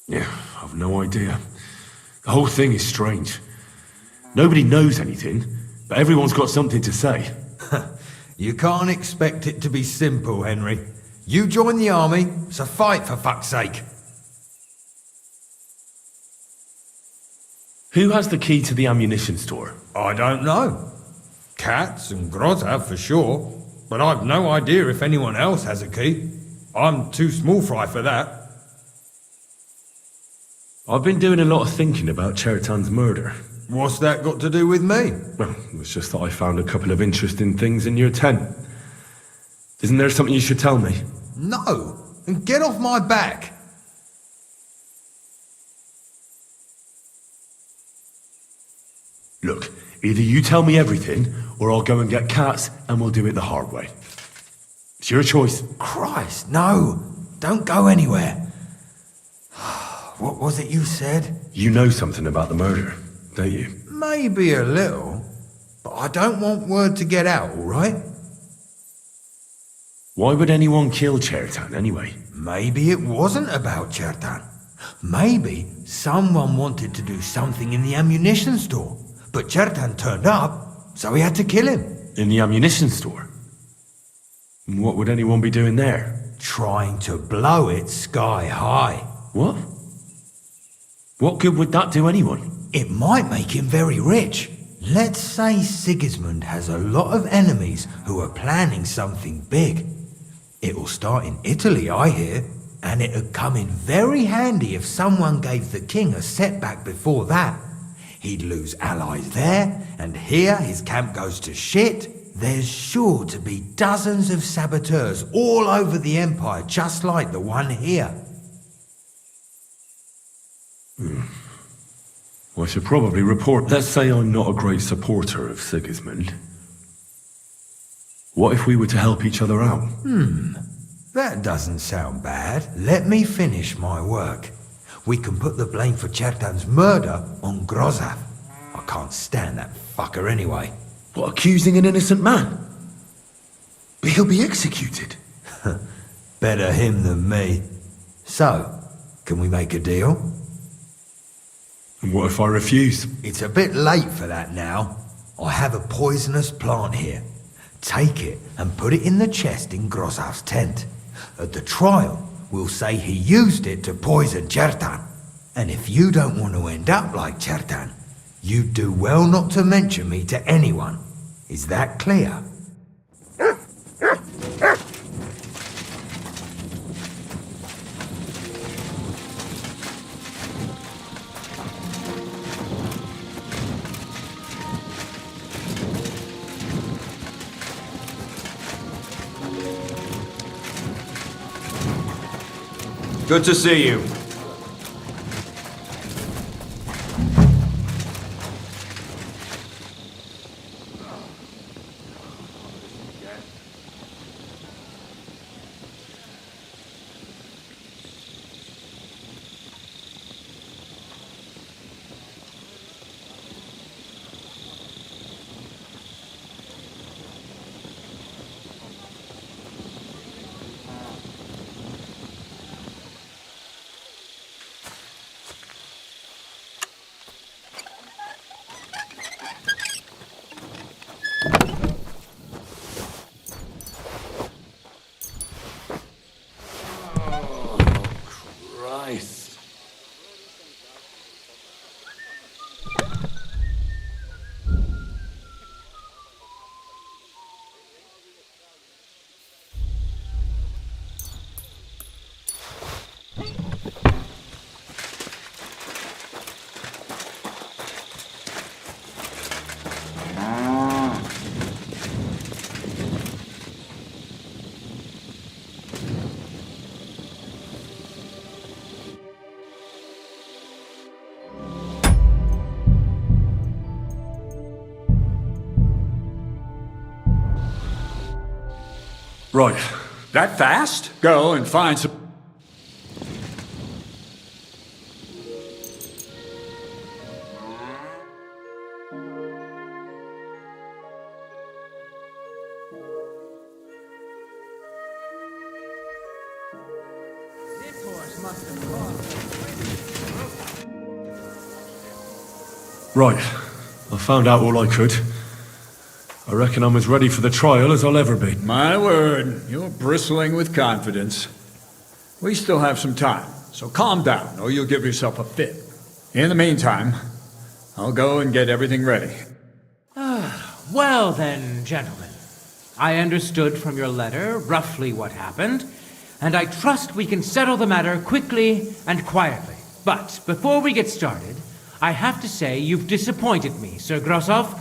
Yeah, I've no idea. The whole thing is strange. Nobody knows anything, but everyone's got something to say. You can't expect it to be simple, Henry. You join the army, so fight for fuck's sake. Who has the key to the ammunition store? I don't know. Katz and Groza for sure, but I've no idea if anyone else has a key. I'm too small fry for that. I've been doing a lot of thinking about Chertan's murder. What's that got to do with me? Well, it's just that I found a couple of interesting things in your tent. Isn't there something you should tell me? No, and get off my back. Look, either you tell me everything, or I'll go and get Katz, and we'll do it the hard way. It's your choice. Christ, no. Don't go anywhere. What was it you said? You know something about the murder, don't you? Maybe a little, but I don't want word to get out, all right? Why would anyone kill Chertan anyway? Maybe it wasn't about Chertan. Maybe someone wanted to do something in the ammunition store, but Chertan turned up, so we had to kill him. In the ammunition store? What would anyone be doing there? Trying to blow it sky high. What? What good would that do anyone? It might make him very rich. Let's say Sigismund has a lot of enemies who are planning something big. It will start in Italy, I hear, and it'd come in very handy if someone gave the king a setback before that. He'd lose allies there, and here his camp goes to shit. There's sure to be dozens of saboteurs all over the empire, just like the one here. Well, I should probably report. Let's say I'm not a great supporter of Sigismund. What if we were to help each other out? That doesn't sound bad. Let me finish my work. We can put the blame for Chertan's murder on Grozav. I can't stand that fucker anyway. What, accusing an innocent man? He'll be executed. Better him than me. So, can we make a deal? And what if I refuse? It's a bit late for that now. I have a poisonous plant here. Take it and put it in the chest in Grosaf's tent. At the trial, we'll say he used it to poison Chertan. And if you don't want to end up like Chertan, you'd do well not to mention me to anyone. Is that clear? Good to see you. Right. That fast? Go and find some... This horse must have cost. Right. I found out all I could. I reckon I'm as ready for the trial as I'll ever be. My word, you're bristling with confidence. We still have some time, so calm down, or you'll give yourself a fit. In the meantime, I'll go and get everything ready. Well then, gentlemen. I understood from your letter roughly what happened, and I trust we can settle the matter quickly and quietly. But before we get started, I have to say you've disappointed me, Sir Grosov.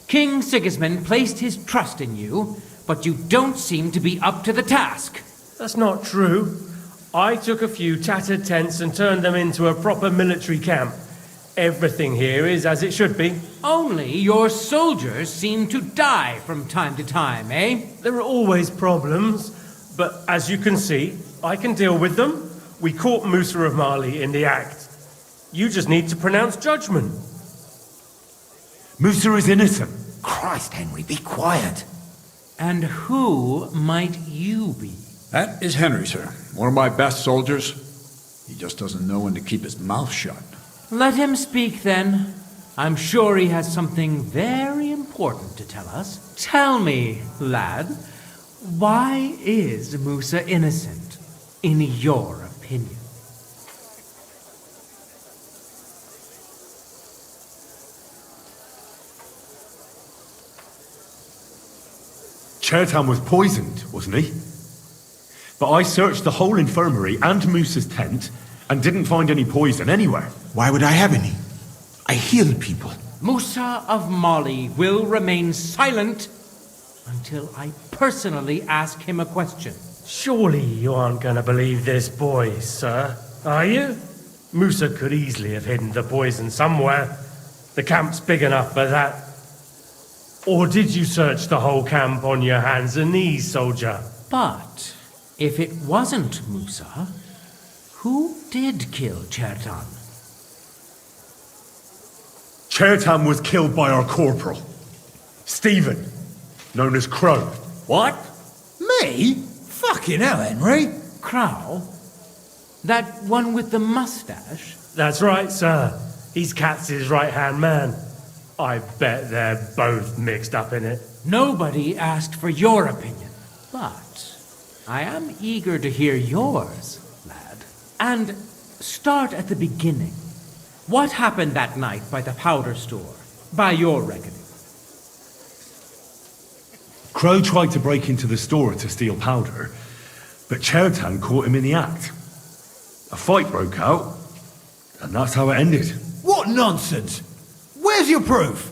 King Sigismund placed his trust in you, but you don't seem to be up to the task. That's not true. I took a few tattered tents and turned them into a proper military camp. Everything here is as it should be. Only your soldiers seem to die from time to time, eh? There are always problems, but as you can see, I can deal with them. We caught Musa of Mali in the act. You just need to pronounce judgment. Musa is innocent. Christ, Henry, be quiet. And who might you be? That is Henry, sir. One of my best soldiers. He just doesn't know when to keep his mouth shut. Let him speak then. I'm sure he has something very important to tell us. Tell me, lad, why is Musa innocent, in your opinion? Chertan was poisoned, wasn't he? But I searched the whole infirmary and Musa's tent and didn't find any poison anywhere. Why would I have any? I healed people. Musa of Mali will remain silent until I personally ask him a question. Surely you aren't going to believe this boy, sir, are you? Musa could easily have hidden the poison somewhere. The camp's big enough for that. Or did you search the whole camp on your hands and knees, soldier? But if it wasn't Musa, who did kill Chertan? Chertan was killed by our corporal, Stephen, known as Crow. What? Me? Fucking hell, Henry. Crow? That one with the mustache? That's right, sir. He's Katz's right-hand man. I bet they're both mixed up in it. Nobody asked for your opinion, but I am eager to hear yours, lad. And start at the beginning. What happened that night by the powder store, by your reckoning? Crow tried to break into the store to steal powder, but Chertan caught him in the act. A fight broke out, and that's how it ended. What nonsense! Where's your proof?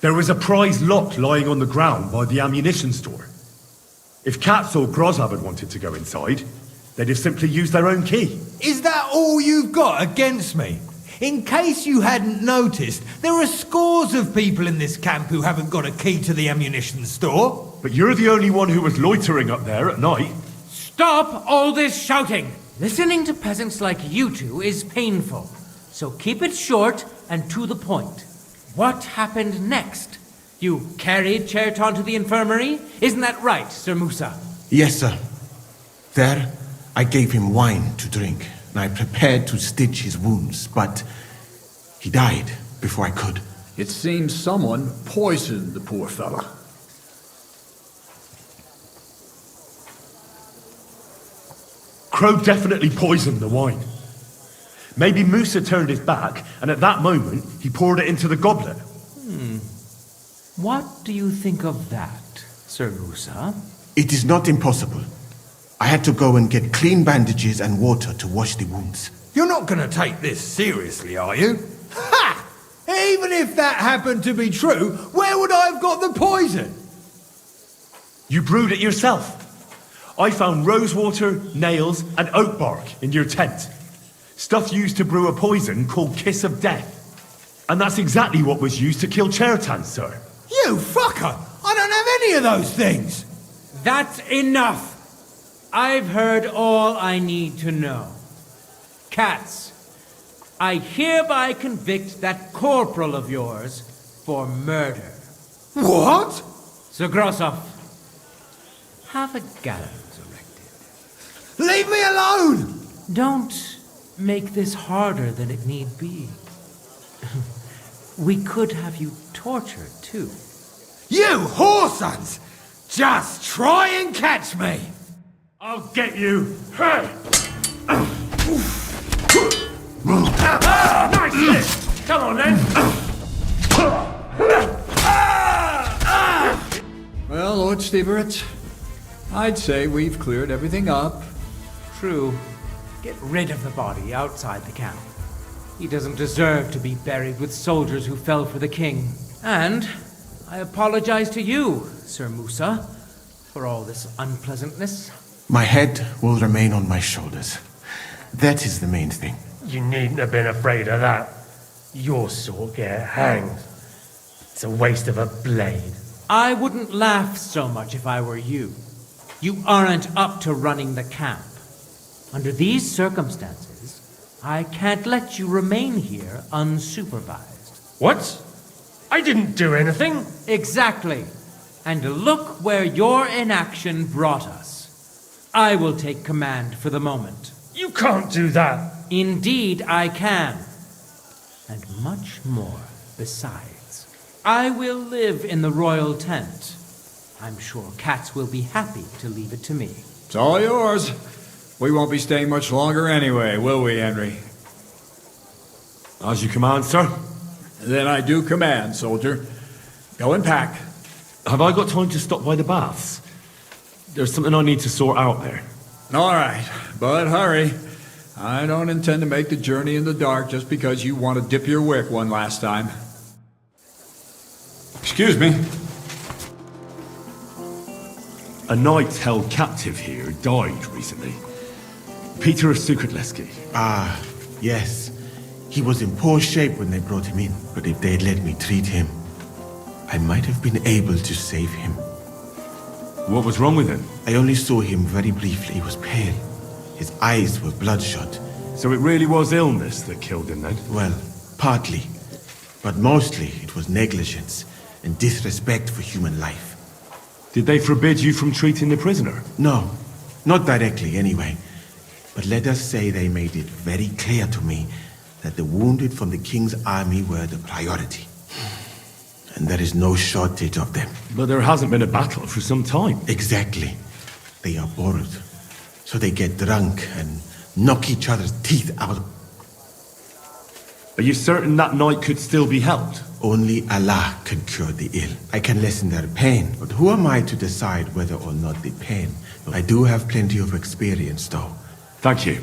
There was a prize lock lying on the ground by the ammunition store. If Katz or Grozab had wanted to go inside, they'd have simply used their own key. Is that all you've got against me? In case you hadn't noticed, there are scores of people in this camp who haven't got a key to the ammunition store. But you're the only one who was loitering up there at night. Stop all this shouting! Listening to peasants like you two is painful, so keep it short and to the point. What happened next? You carried Chertan to the infirmary? Isn't that right, Sir Musa? Yes, sir. There, I gave him wine to drink, and I prepared to stitch his wounds, but he died before I could. It seems someone poisoned the poor fella. Crow definitely poisoned the wine. Maybe Musa turned his back, and at that moment, he poured it into the goblet. What do you think of that, Sir Musa? It is not impossible. I had to go and get clean bandages and water to wash the wounds. You're not going to take this seriously, are you? Ha! Even if that happened to be true, where would I have got the poison? You brewed it yourself. I found rosewater, nails, and oak bark in your tent. Stuff used to brew a poison called Kiss of Death. And that's exactly what was used to kill Chertan, sir. You fucker! I don't have any of those things! That's enough! I've heard all I need to know. Katz, I hereby convict that corporal of yours for murder. What? Sir Grossoff, have a gallows erected. Leave me alone! Don't make this harder than it need be. We could have you tortured, too. You whoresons! Just try and catch me! I'll get you. Hey! Nice hit! Come on then! Well, Lord Stieberitz, I'd say we've cleared everything up. True. Get rid of the body outside the camp. He doesn't deserve to be buried with soldiers who fell for the king. And I apologize to you, Sir Musa, for all this unpleasantness. My head will remain on my shoulders. That is the main thing. You needn't have been afraid of that. Your sort get hanged. It's a waste of a blade. I wouldn't laugh so much if I were you. You aren't up to running the camp. Under these circumstances, I can't let you remain here unsupervised. What? I didn't do anything. Exactly. And look where your inaction brought us. I will take command for the moment. You can't do that. Indeed, I can. And much more besides. I will live in the royal tent. I'm sure Katz will be happy to leave it to me. It's all yours. We won't be staying much longer anyway, will we, Henry? As you command, sir. Then I do command, soldier. Go and pack. Have I got time to stop by the baths? There's something I need to sort out there. All right, but hurry. I don't intend to make the journey in the dark just because you want to dip your wick one last time. Excuse me. A knight held captive here died recently. Peter of Sukatleski. Ah, yes. He was in poor shape when they brought him in, but if they'd let me treat him, I might have been able to save him. What was wrong with him? I only saw him very briefly. He was pale. His eyes were bloodshot. So it really was illness that killed him then? Well, partly. But mostly it was negligence and disrespect for human life. Did they forbid you from treating the prisoner? No, not directly anyway. But let us say they made it very clear to me that the wounded from the king's army were the priority. And there is no shortage of them. But there hasn't been a battle for some time. Exactly. They are bored. So they get drunk and knock each other's teeth out. Are you certain that night could still be held? Only Allah can cure the ill. I can lessen their pain, but who am I to decide whether or not they pain? I do have plenty of experience, though. Thank you.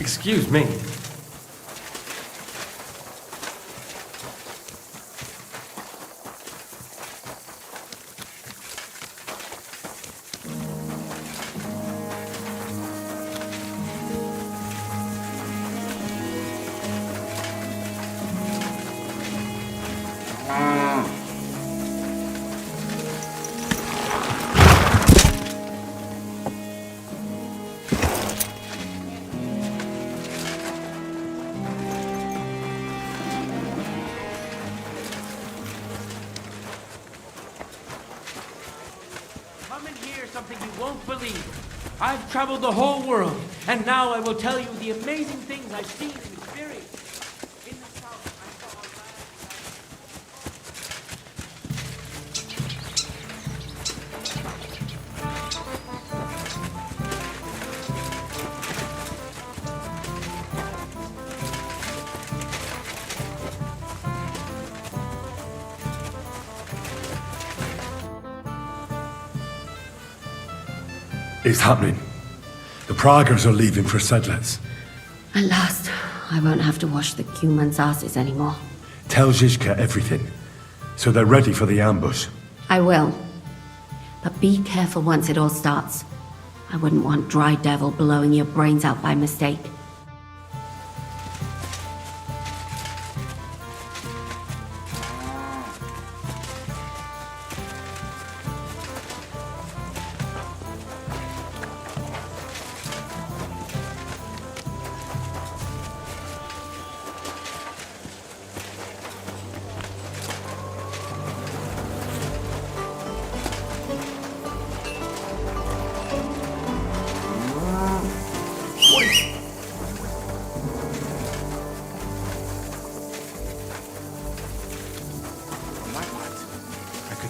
Excuse me. Something you won't believe. I've traveled the whole world, and now I will tell you the amazing things I've seen and experienced. In the south, I saw a It's happening. The Praggers are leaving for Sedlets. At last, I won't have to wash the Cuman's asses anymore. Tell Zizka everything, so they're ready for the ambush. I will. But be careful once it all starts. I wouldn't want Dry Devil blowing your brains out by mistake.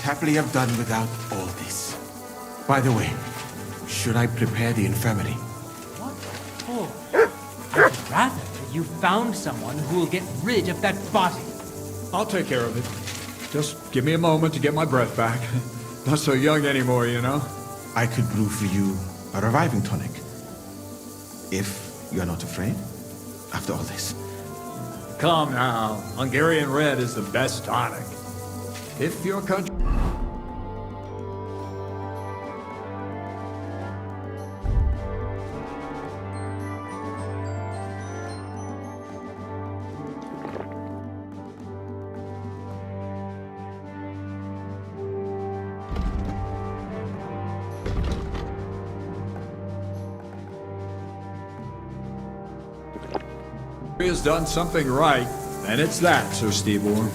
Happily have done without all this. By the way, should I prepare the infirmary? What? Oh. I'd rather that you found someone who will get rid of that body. I'll take care of it. Just give me a moment to get my breath back. Not so young anymore, you know? I could brew for you a reviving tonic. If you're not afraid, after all this. Come now. Hungarian Red is the best tonic. If your country... has done something right, then it's that, Sir Stevor.